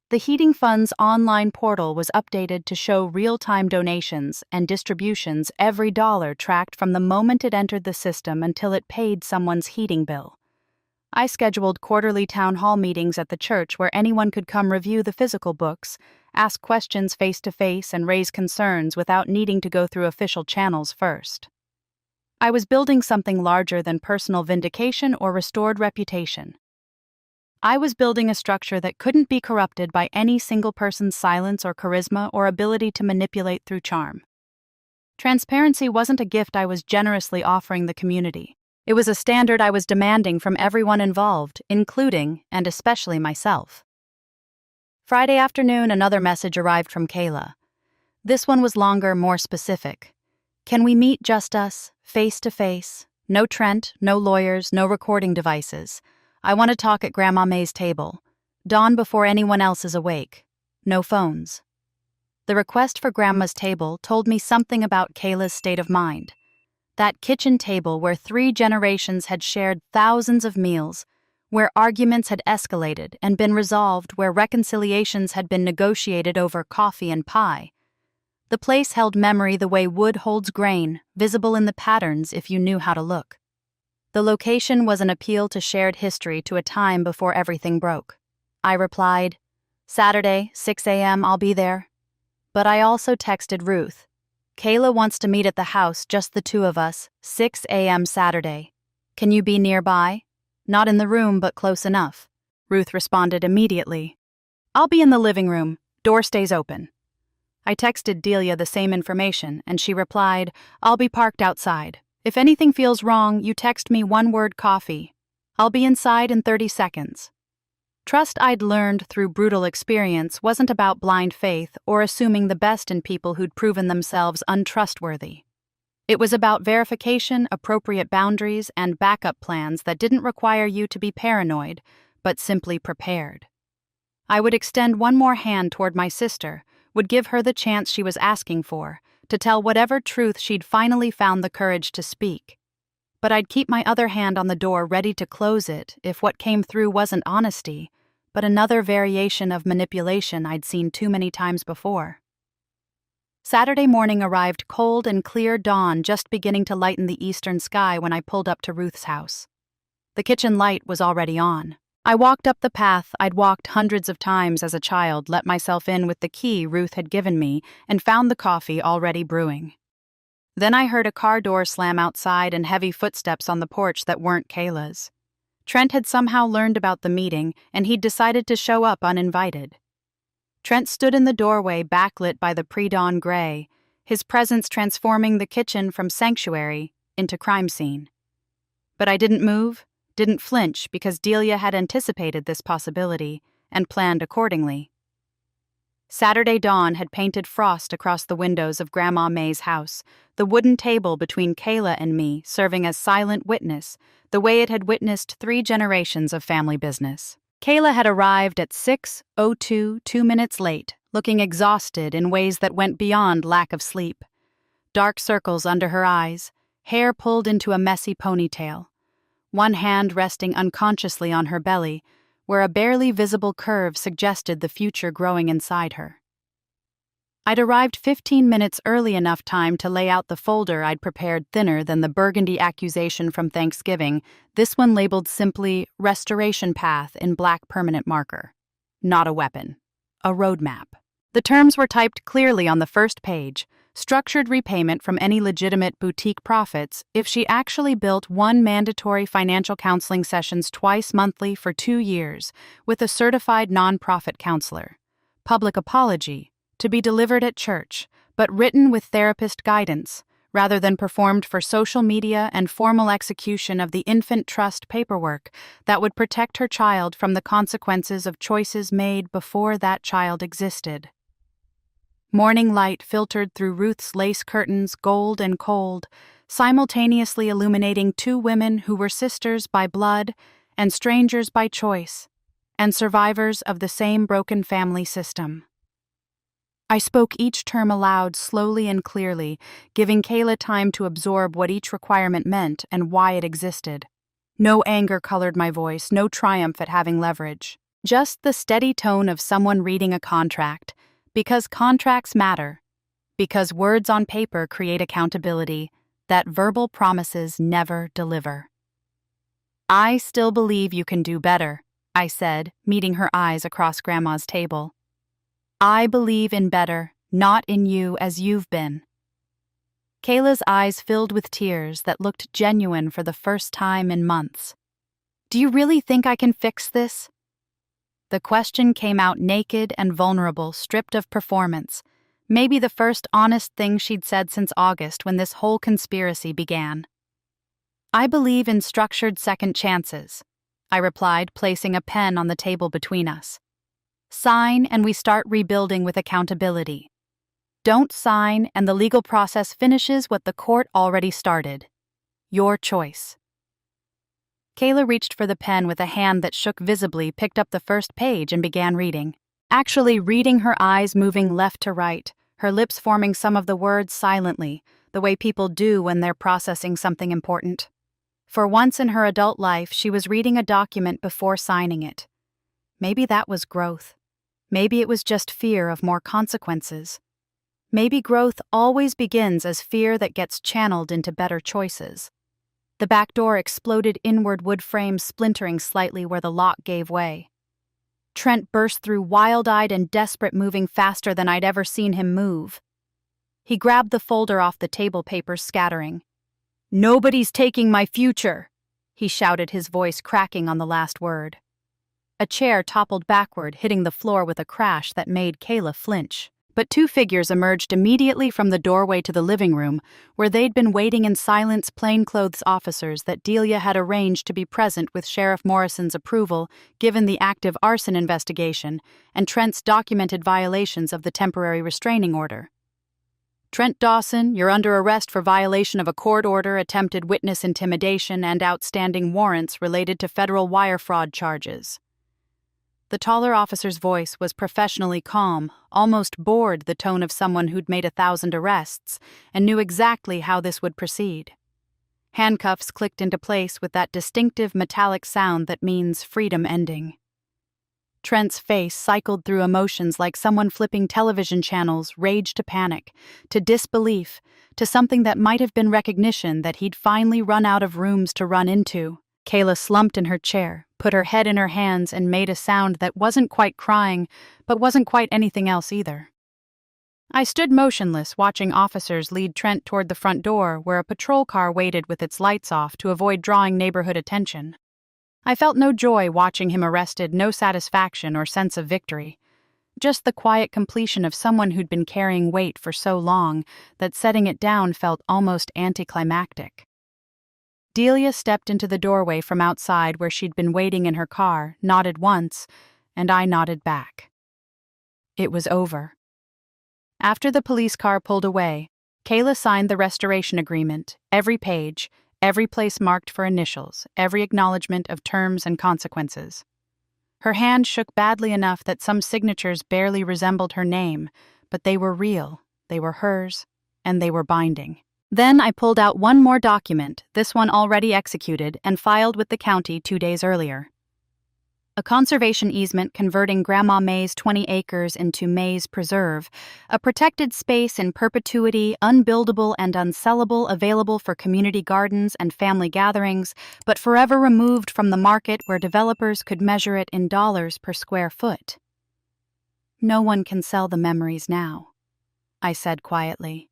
The heating fund's online portal was updated to show real-time donations and distributions, every dollar tracked from the moment it entered the system until it paid someone's heating bill. I scheduled quarterly town hall meetings at the church where anyone could come review the physical books, ask questions face-to-face, and raise concerns without needing to go through official channels first. I was building something larger than personal vindication or restored reputation. I was building a structure that couldn't be corrupted by any single person's silence or charisma or ability to manipulate through charm. Transparency wasn't a gift I was generously offering the community. It was a standard I was demanding from everyone involved, including and especially myself. Friday afternoon, another message arrived from Kayla. This one was longer, more specific. Can we meet just us, face to face? No Trent, no lawyers, no recording devices. I want to talk at Grandma May's table. Dawn before anyone else is awake. No phones. The request for Grandma's table told me something about Kayla's state of mind. That kitchen table where 3 generations had shared thousands of meals, where arguments had escalated and been resolved, where reconciliations had been negotiated over coffee and pie. The place held memory the way wood holds grain, visible in the patterns if you knew how to look. The location was an appeal to shared history, to a time before everything broke. I replied, Saturday, 6 a.m., I'll be there. But I also texted Ruth. Kayla wants to meet at the house, just the two of us, 6 a.m. Saturday. Can you be nearby? Not in the room, but close enough. Ruth responded immediately. I'll be in the living room. Door stays open. I texted Delia the same information, and she replied, I'll be parked outside. If anything feels wrong, you text me one word, coffee. I'll be inside in 30 seconds. Trust I'd learned through brutal experience wasn't about blind faith or assuming the best in people who'd proven themselves untrustworthy. It was about verification, appropriate boundaries, and backup plans that didn't require you to be paranoid, but simply prepared. I would extend one more hand toward my sister, would give her the chance she was asking for, to tell whatever truth she'd finally found the courage to speak. But I'd keep my other hand on the door ready to close it if what came through wasn't honesty, but another variation of manipulation I'd seen too many times before. Saturday morning arrived, cold and clear dawn just beginning to lighten the eastern sky when I pulled up to Ruth's house. The kitchen light was already on. I walked up the path I'd walked hundreds of times as a child, let myself in with the key Ruth had given me, and found the coffee already brewing. Then I heard a car door slam outside and heavy footsteps on the porch that weren't Kayla's. Trent had somehow learned about the meeting, and he'd decided to show up uninvited. Trent stood in the doorway, backlit by the pre-dawn gray, his presence transforming the kitchen from sanctuary into crime scene. But I didn't move, didn't flinch, because Delia had anticipated this possibility and planned accordingly. Saturday dawn had painted frost across the windows of Grandma May's house, the wooden table between Kayla and me serving as silent witness, the way it had witnessed 3 generations of family business. Kayla had arrived at 6:02, 2 minutes late, looking exhausted in ways that went beyond lack of sleep. Dark circles under her eyes, hair pulled into a messy ponytail, one hand resting unconsciously on her belly, where a barely visible curve suggested the future growing inside her. I'd arrived 15 minutes early, enough time to lay out the folder I'd prepared, thinner than the burgundy accusation from Thanksgiving, this one labeled simply Restoration Path in black permanent marker. Not a weapon. A roadmap. The terms were typed clearly on the first page: structured repayment from any legitimate boutique profits if she actually built 1 mandatory financial counseling sessions twice monthly for 2 years with a certified nonprofit counselor. Public apology, to be delivered at church, but written with therapist guidance, rather than performed for social media and formal execution of the infant trust paperwork that would protect her child from the consequences of choices made before that child existed. Morning light filtered through Ruth's lace curtains, gold and cold, simultaneously illuminating 2 women who were sisters by blood and strangers by choice, and survivors of the same broken family system. I spoke each term aloud slowly and clearly, giving Kayla time to absorb what each requirement meant and why it existed. No anger colored my voice, no triumph at having leverage. Just the steady tone of someone reading a contract, because contracts matter, because words on paper create accountability that verbal promises never deliver. "I still believe you can do better," I said, meeting her eyes across Grandma's table. "I believe in better, not in you as you've been." Kayla's eyes filled with tears that looked genuine for the first time in months. "Do you really think I can fix this?" The question came out naked and vulnerable, stripped of performance, maybe the first honest thing she'd said since August when this whole conspiracy began. "I believe in structured second chances," I replied, placing a pen on the table between us. "Sign and we start rebuilding with accountability. Don't sign and the legal process finishes what the court already started. Your choice." Kayla reached for the pen with a hand that shook visibly, picked up the first page and began reading. Actually reading, her eyes moving left to right, her lips forming some of the words silently, the way people do when they're processing something important. For once in her adult life, she was reading a document before signing it. Maybe that was growth. Maybe it was just fear of more consequences. Maybe growth always begins as fear that gets channeled into better choices. The back door exploded inward, wood frame splintering slightly where the lock gave way. Trent burst through, wild-eyed and desperate, moving faster than I'd ever seen him move. He grabbed the folder off the table, papers scattering. "Nobody's taking my future," he shouted, his voice cracking on the last word. A chair toppled backward, hitting the floor with a crash that made Kayla flinch. But 2 figures emerged immediately from the doorway to the living room, where they'd been waiting in silence, plainclothes officers that Delia had arranged to be present with Sheriff Morrison's approval, given the active arson investigation and Trent's documented violations of the temporary restraining order. "Trent Dawson, you're under arrest for violation of a court order, attempted witness intimidation, and outstanding warrants related to federal wire fraud charges." The taller officer's voice was professionally calm, almost bored, the tone of someone who'd made 1,000 arrests and knew exactly how this would proceed. Handcuffs clicked into place with that distinctive metallic sound that means freedom ending. Trent's face cycled through emotions like someone flipping television channels, rage to panic, to disbelief, to something that might have been recognition that he'd finally run out of rooms to run into. Kayla slumped in her chair, put her head in her hands, and made a sound that wasn't quite crying, but wasn't quite anything else either. I stood motionless, watching officers lead Trent toward the front door, where a patrol car waited with its lights off to avoid drawing neighborhood attention. I felt no joy watching him arrested, no satisfaction or sense of victory. Just the quiet completion of someone who'd been carrying weight for so long that setting it down felt almost anticlimactic. Delia stepped into the doorway from outside where she'd been waiting in her car, nodded once, and I nodded back. It was over. After the police car pulled away, Kayla signed the restoration agreement, every page, every place marked for initials, every acknowledgement of terms and consequences. Her hand shook badly enough that some signatures barely resembled her name, but they were real, they were hers, and they were binding. Then I pulled out one more document, this one already executed and filed with the county 2 days earlier. A conservation easement converting Grandma May's 20 acres into May's Preserve, a protected space in perpetuity, unbuildable and unsellable, available for community gardens and family gatherings, but forever removed from the market where developers could measure it in dollars per square foot. No one can sell the memories now, I said quietly.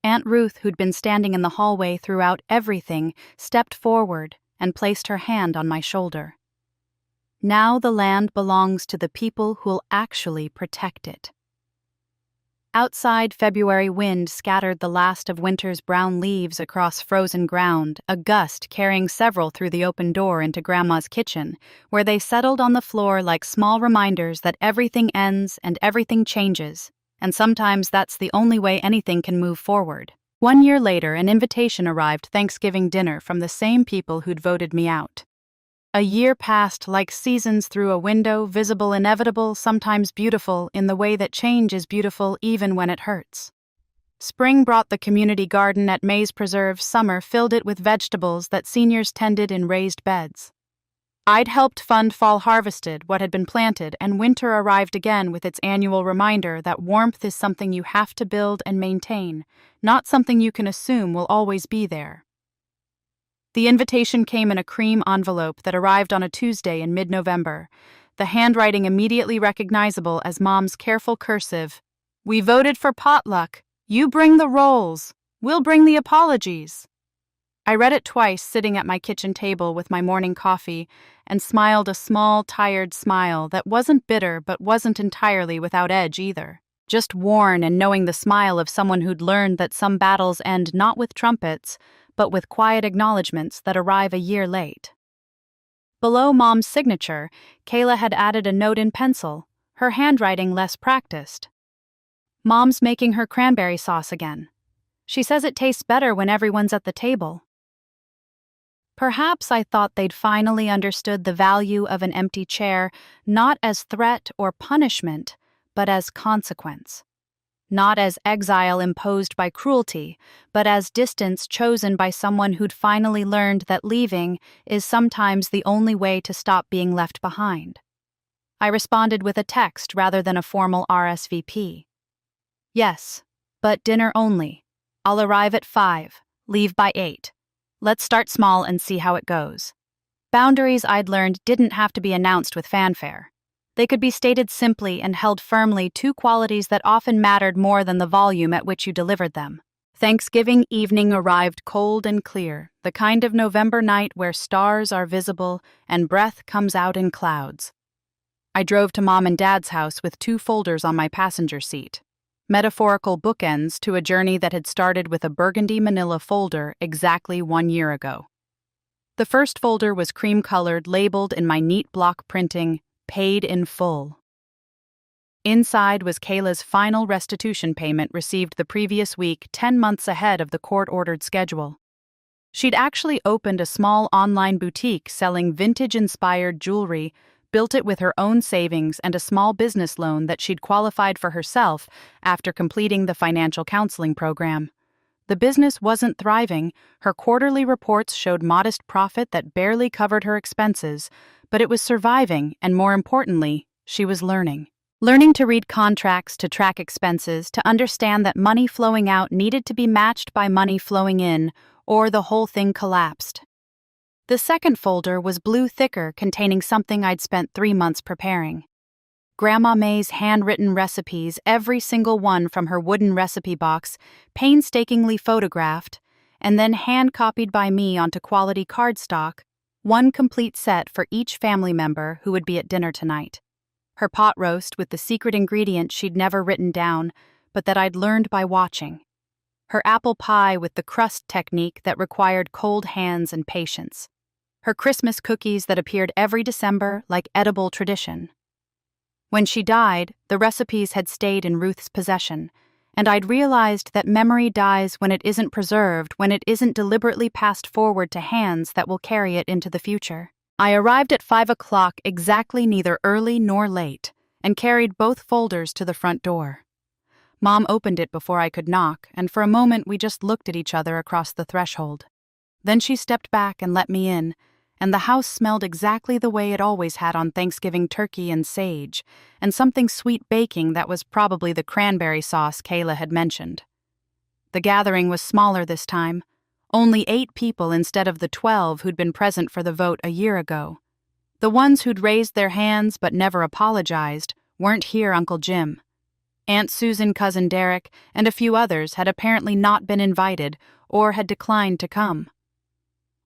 Aunt Ruth, who'd been standing in the hallway throughout everything, stepped forward and placed her hand on my shoulder. Now the land belongs to the people who'll actually protect it. Outside, February wind scattered the last of winter's brown leaves across frozen ground, a gust carrying several through the open door into Grandma's kitchen, where they settled on the floor like small reminders that everything ends and everything changes, and sometimes that's the only way anything can move forward. 1 year later, an invitation arrived Thanksgiving dinner from the same people who'd voted me out. A year passed like seasons through a window, visible, inevitable, sometimes beautiful, in the way that change is beautiful even when it hurts. Spring brought the community garden at Maize Preserve, summer filled it with vegetables that seniors tended in raised beds. I'd helped fund Fall Harvested, what had been planted, and winter arrived again with its annual reminder that warmth is something you have to build and maintain, not something you can assume will always be there. The invitation came in a cream envelope that arrived on a Tuesday in mid-November, the handwriting immediately recognizable as Mom's careful cursive. "We voted for potluck. You bring the rolls. We'll bring the apologies." I read it twice sitting at my kitchen table with my morning coffee and smiled a small, tired smile that wasn't bitter but wasn't entirely without edge either. Just worn and knowing the smile of someone who'd learned that some battles end not with trumpets, but with quiet acknowledgments that arrive a year late. Below Mom's signature, Kayla had added a note in pencil, her handwriting less practiced. "Mom's making her cranberry sauce again. She says it tastes better when everyone's at the table." Perhaps I thought they'd finally understood the value of an empty chair, not as threat or punishment, but as consequence. Not as exile imposed by cruelty, but as distance chosen by someone who'd finally learned that leaving is sometimes the only way to stop being left behind. I responded with a text rather than a formal RSVP. "Yes, but dinner only. I'll arrive at 5, leave by 8. Let's start small and see how it goes." Boundaries, I'd learned, didn't have to be announced with fanfare. They could be stated simply and held firmly, two qualities that often mattered more than the volume at which you delivered them. Thanksgiving evening arrived cold and clear, the kind of November night where stars are visible and breath comes out in clouds. I drove to Mom and Dad's house with 2 folders on my passenger seat. Metaphorical bookends to a journey that had started with a burgundy manila folder exactly 1 year ago. The first folder was cream-colored, labeled in my neat block printing, "Paid in full." Inside was Kayla's final restitution payment received the previous week, 10 months ahead of the court-ordered schedule. She'd actually opened a small online boutique selling vintage-inspired jewelry, built it with her own savings and a small business loan that she'd qualified for herself after completing the financial counseling program. The business wasn't thriving, her quarterly reports showed modest profit that barely covered her expenses, but it was surviving, and more importantly, she was learning. Learning to read contracts, to track expenses, to understand that money flowing out needed to be matched by money flowing in, or the whole thing collapsed. The second folder was blue thicker, containing something I'd spent 3 months preparing. Grandma May's handwritten recipes, every single one from her wooden recipe box, painstakingly photographed, and then hand-copied by me onto quality cardstock, 1 complete set for each family member who would be at dinner tonight. Her pot roast with the secret ingredient she'd never written down, but that I'd learned by watching. Her apple pie with the crust technique that required cold hands and patience. Her Christmas cookies that appeared every December like edible tradition. When she died, the recipes had stayed in Ruth's possession, and I'd realized that memory dies when it isn't preserved, when it isn't deliberately passed forward to hands that will carry it into the future. I arrived at 5 o'clock exactly, neither early nor late, and carried both folders to the front door. Mom opened it before I could knock, and for a moment we just looked at each other across the threshold. Then she stepped back and let me in, and the house smelled exactly the way it always had on Thanksgiving: turkey and sage, and something sweet baking that was probably the cranberry sauce Kayla had mentioned. The gathering was smaller this time, only 8 people instead of the 12 who'd been present for the vote a year ago. The ones who'd raised their hands but never apologized weren't here Uncle Jim. Aunt Susan, Cousin Derek, and a few others had apparently not been invited or had declined to come.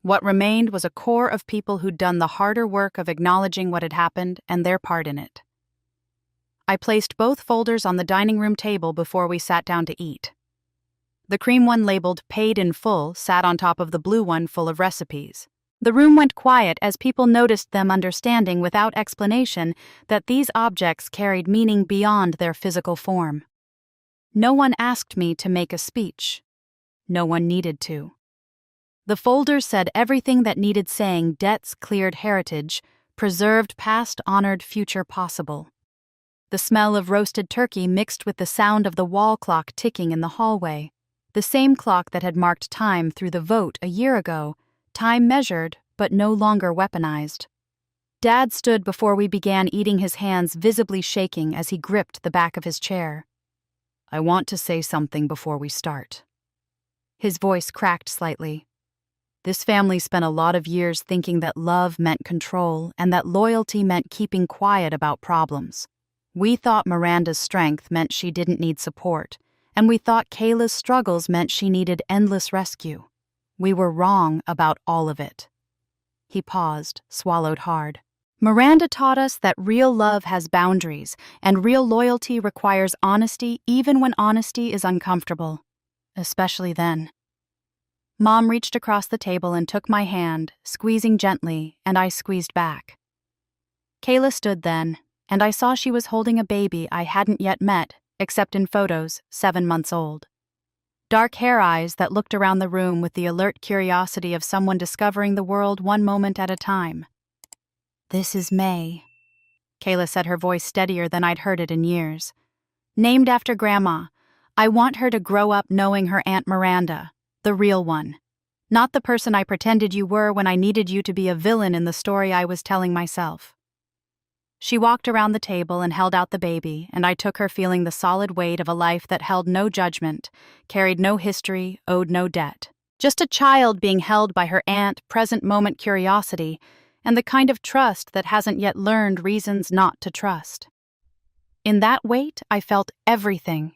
What remained was a core of people who'd done the harder work of acknowledging what had happened and their part in it. I placed both folders on the dining room table before we sat down to eat. The cream one labeled Paid in Full sat on top of the blue one full of recipes. The room went quiet as people noticed them, understanding without explanation that these objects carried meaning beyond their physical form. No one asked me to make a speech. No one needed to. The folder said everything that needed saying: debts cleared, heritage preserved, past honored, future possible. The smell of roasted turkey mixed with the sound of the wall clock ticking in the hallway, the same clock that had marked time through the vote a year ago, time measured but no longer weaponized. Dad stood before we began eating, his hands visibly shaking as he gripped the back of his chair. "I want to say something before we start." His voice cracked slightly. "This family spent a lot of years thinking that love meant control and that loyalty meant keeping quiet about problems. We thought Miranda's strength meant she didn't need support, and we thought Kayla's struggles meant she needed endless rescue. We were wrong about all of it." He paused, swallowed hard. "Miranda taught us that real love has boundaries, and real loyalty requires honesty even when honesty is uncomfortable. Especially then." Mom reached across the table and took my hand, squeezing gently, and I squeezed back. Kayla stood then, and I saw she was holding a baby I hadn't yet met, except in photos, 7 months old. Dark hair eyes that looked around the room with the alert curiosity of someone discovering the world one moment at a time. "This is May," Kayla said, her voice steadier than I'd heard it in years. "Named after Grandma. I want her to grow up knowing her Aunt Miranda, the real one. Not the person I pretended you were when I needed you to be a villain in the story I was telling myself." She walked around the table and held out the baby, and I took her, feeling the solid weight of a life that held no judgment, carried no history, owed no debt. Just a child being held by her aunt, present moment curiosity, and the kind of trust that hasn't yet learned reasons not to trust. In that weight, I felt everything.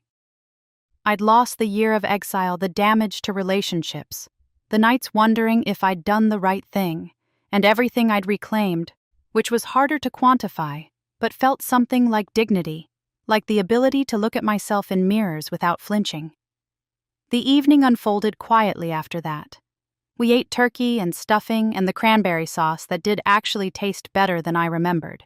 I'd lost the year of exile, the damage to relationships, the nights wondering if I'd done the right thing, and everything I'd reclaimed, which was harder to quantify, but felt something like dignity, like the ability to look at myself in mirrors without flinching. The evening unfolded quietly after that. We ate turkey and stuffing and the cranberry sauce that did actually taste better than I remembered.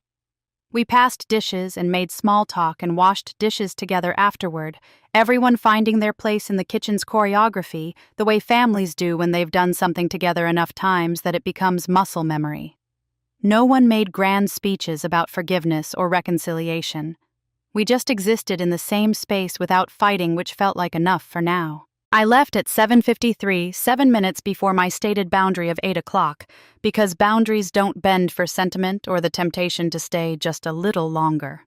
We passed dishes and made small talk and washed dishes together afterward, everyone finding their place in the kitchen's choreography the way families do when they've done something together enough times that it becomes muscle memory. No one made grand speeches about forgiveness or reconciliation. We just existed in the same space without fighting, which felt like enough for now. I left at 7:53, 7 minutes before my stated boundary of 8 o'clock, because boundaries don't bend for sentiment or the temptation to stay just a little longer.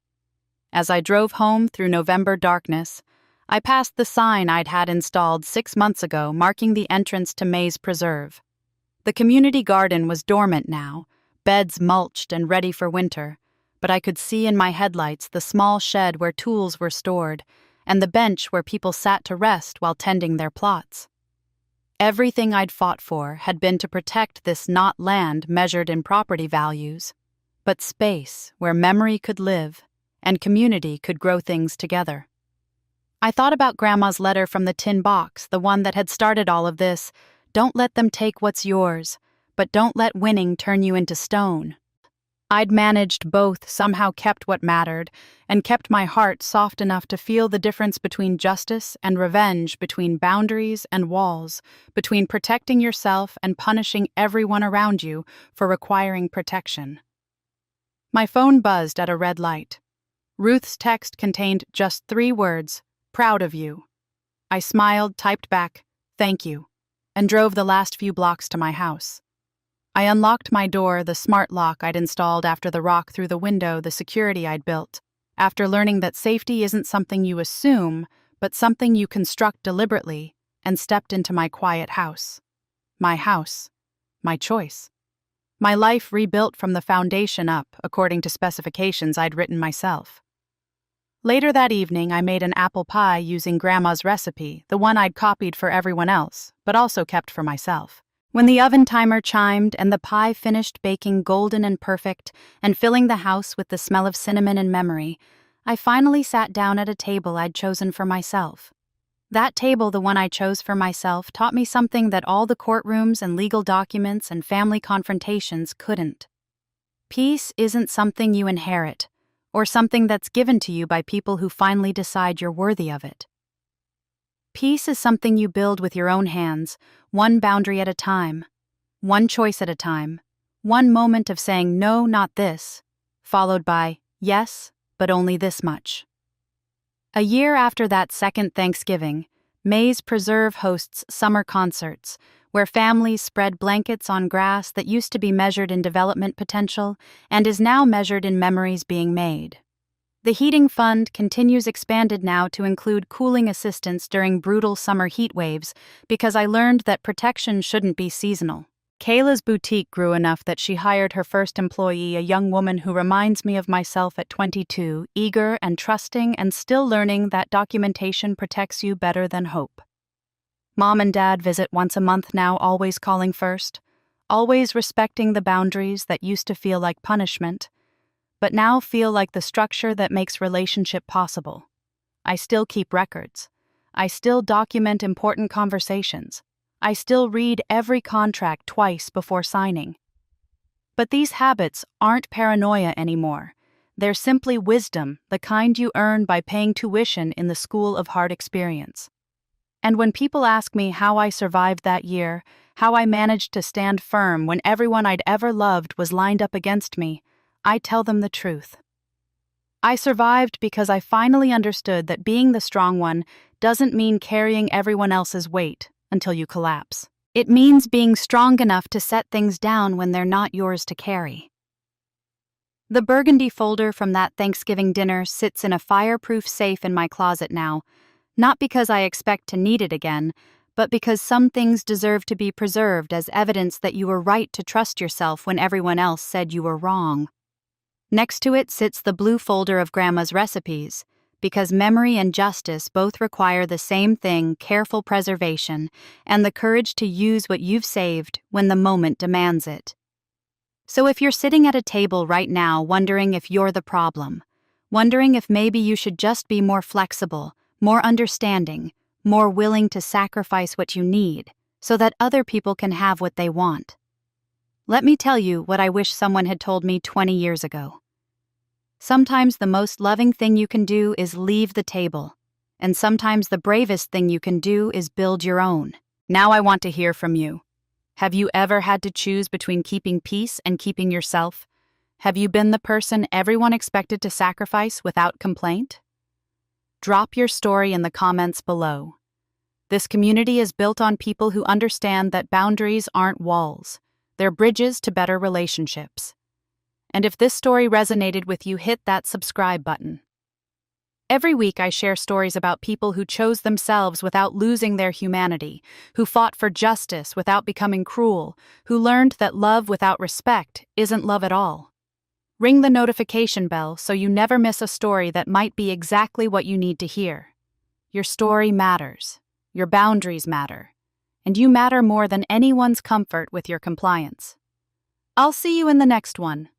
As I drove home through November darkness, I passed the sign I'd had installed 6 months ago marking the entrance to May's Preserve. The community garden was dormant now, beds mulched and ready for winter, but I could see in my headlights the small shed where tools were stored, and the bench where people sat to rest while tending their plots. Everything I'd fought for had been to protect this not land measured in property values, but space where memory could live and community could grow things together. I thought about Grandma's letter from the tin box, the one that had started all of this. "Don't let them take what's yours, but don't let winning turn you into stone." I'd managed both, somehow kept what mattered, and kept my heart soft enough to feel the difference between justice and revenge, between boundaries and walls, between protecting yourself and punishing everyone around you for requiring protection. My phone buzzed at a red light. Ruth's text contained just 3 words, "Proud of you." I smiled, typed back, "Thank you," and drove the last few blocks to my house. I unlocked my door, the smart lock I'd installed after the rock through the window, the security I'd built, after learning that safety isn't something you assume, but something you construct deliberately, and stepped into my quiet house. My house. My choice. My life rebuilt from the foundation up, according to specifications I'd written myself. Later that evening, I made an apple pie using Grandma's recipe, the one I'd copied for everyone else, but also kept for myself. When the oven timer chimed and the pie finished baking golden and perfect and filling the house with the smell of cinnamon and memory, I finally sat down at a table I'd chosen for myself. That table, the one I chose for myself, taught me something that all the courtrooms and legal documents and family confrontations couldn't. Peace isn't something you inherit, or something that's given to you by people who finally decide you're worthy of it. Peace is something you build with your own hands, one boundary at a time, one choice at a time, one moment of saying no, not this, followed by yes, but only this much. A year after that second Thanksgiving, Mays Preserve hosts summer concerts, where families spread blankets on grass that used to be measured in development potential and is now measured in memories being made. The heating fund continues expanded now to include cooling assistance during brutal summer heat waves because I learned that protection shouldn't be seasonal. Kayla's boutique grew enough that she hired her first employee, a young woman who reminds me of myself at 22, eager and trusting and still learning that documentation protects you better than hope. Mom and Dad visit once a month now, always calling first, always respecting the boundaries that used to feel like punishment, but now feel like the structure that makes relationship possible. I still keep records. I still document important conversations. I still read every contract twice before signing. But these habits aren't paranoia anymore. They're simply wisdom, the kind you earn by paying tuition in the school of hard experience. And when people ask me how I survived that year, how I managed to stand firm when everyone I'd ever loved was lined up against me, I tell them the truth. I survived because I finally understood that being the strong one doesn't mean carrying everyone else's weight until you collapse. It means being strong enough to set things down when they're not yours to carry. The burgundy folder from that Thanksgiving dinner sits in a fireproof safe in my closet now, not because I expect to need it again, but because some things deserve to be preserved as evidence that you were right to trust yourself when everyone else said you were wrong. Next to it sits the blue folder of Grandma's recipes, because memory and justice both require the same thing, careful preservation, and the courage to use what you've saved when the moment demands it. So if you're sitting at a table right now wondering if you're the problem, wondering if maybe you should just be more flexible, more understanding, more willing to sacrifice what you need, so that other people can have what they want, let me tell you what I wish someone had told me 20 years ago. Sometimes the most loving thing you can do is leave the table, and sometimes the bravest thing you can do is build your own. Now I want to hear from you. Have you ever had to choose between keeping peace and keeping yourself? Have you been the person everyone expected to sacrifice without complaint? Drop your story in the comments below. This community is built on people who understand that boundaries aren't walls. They're bridges to better relationships. And if this story resonated with you, hit that subscribe button. Every week I share stories about people who chose themselves without losing their humanity, who fought for justice without becoming cruel, who learned that love without respect isn't love at all. Ring the notification bell so you never miss a story that might be exactly what you need to hear. Your story matters. Your boundaries matter. And you matter more than anyone's comfort with your compliance. I'll see you in the next one.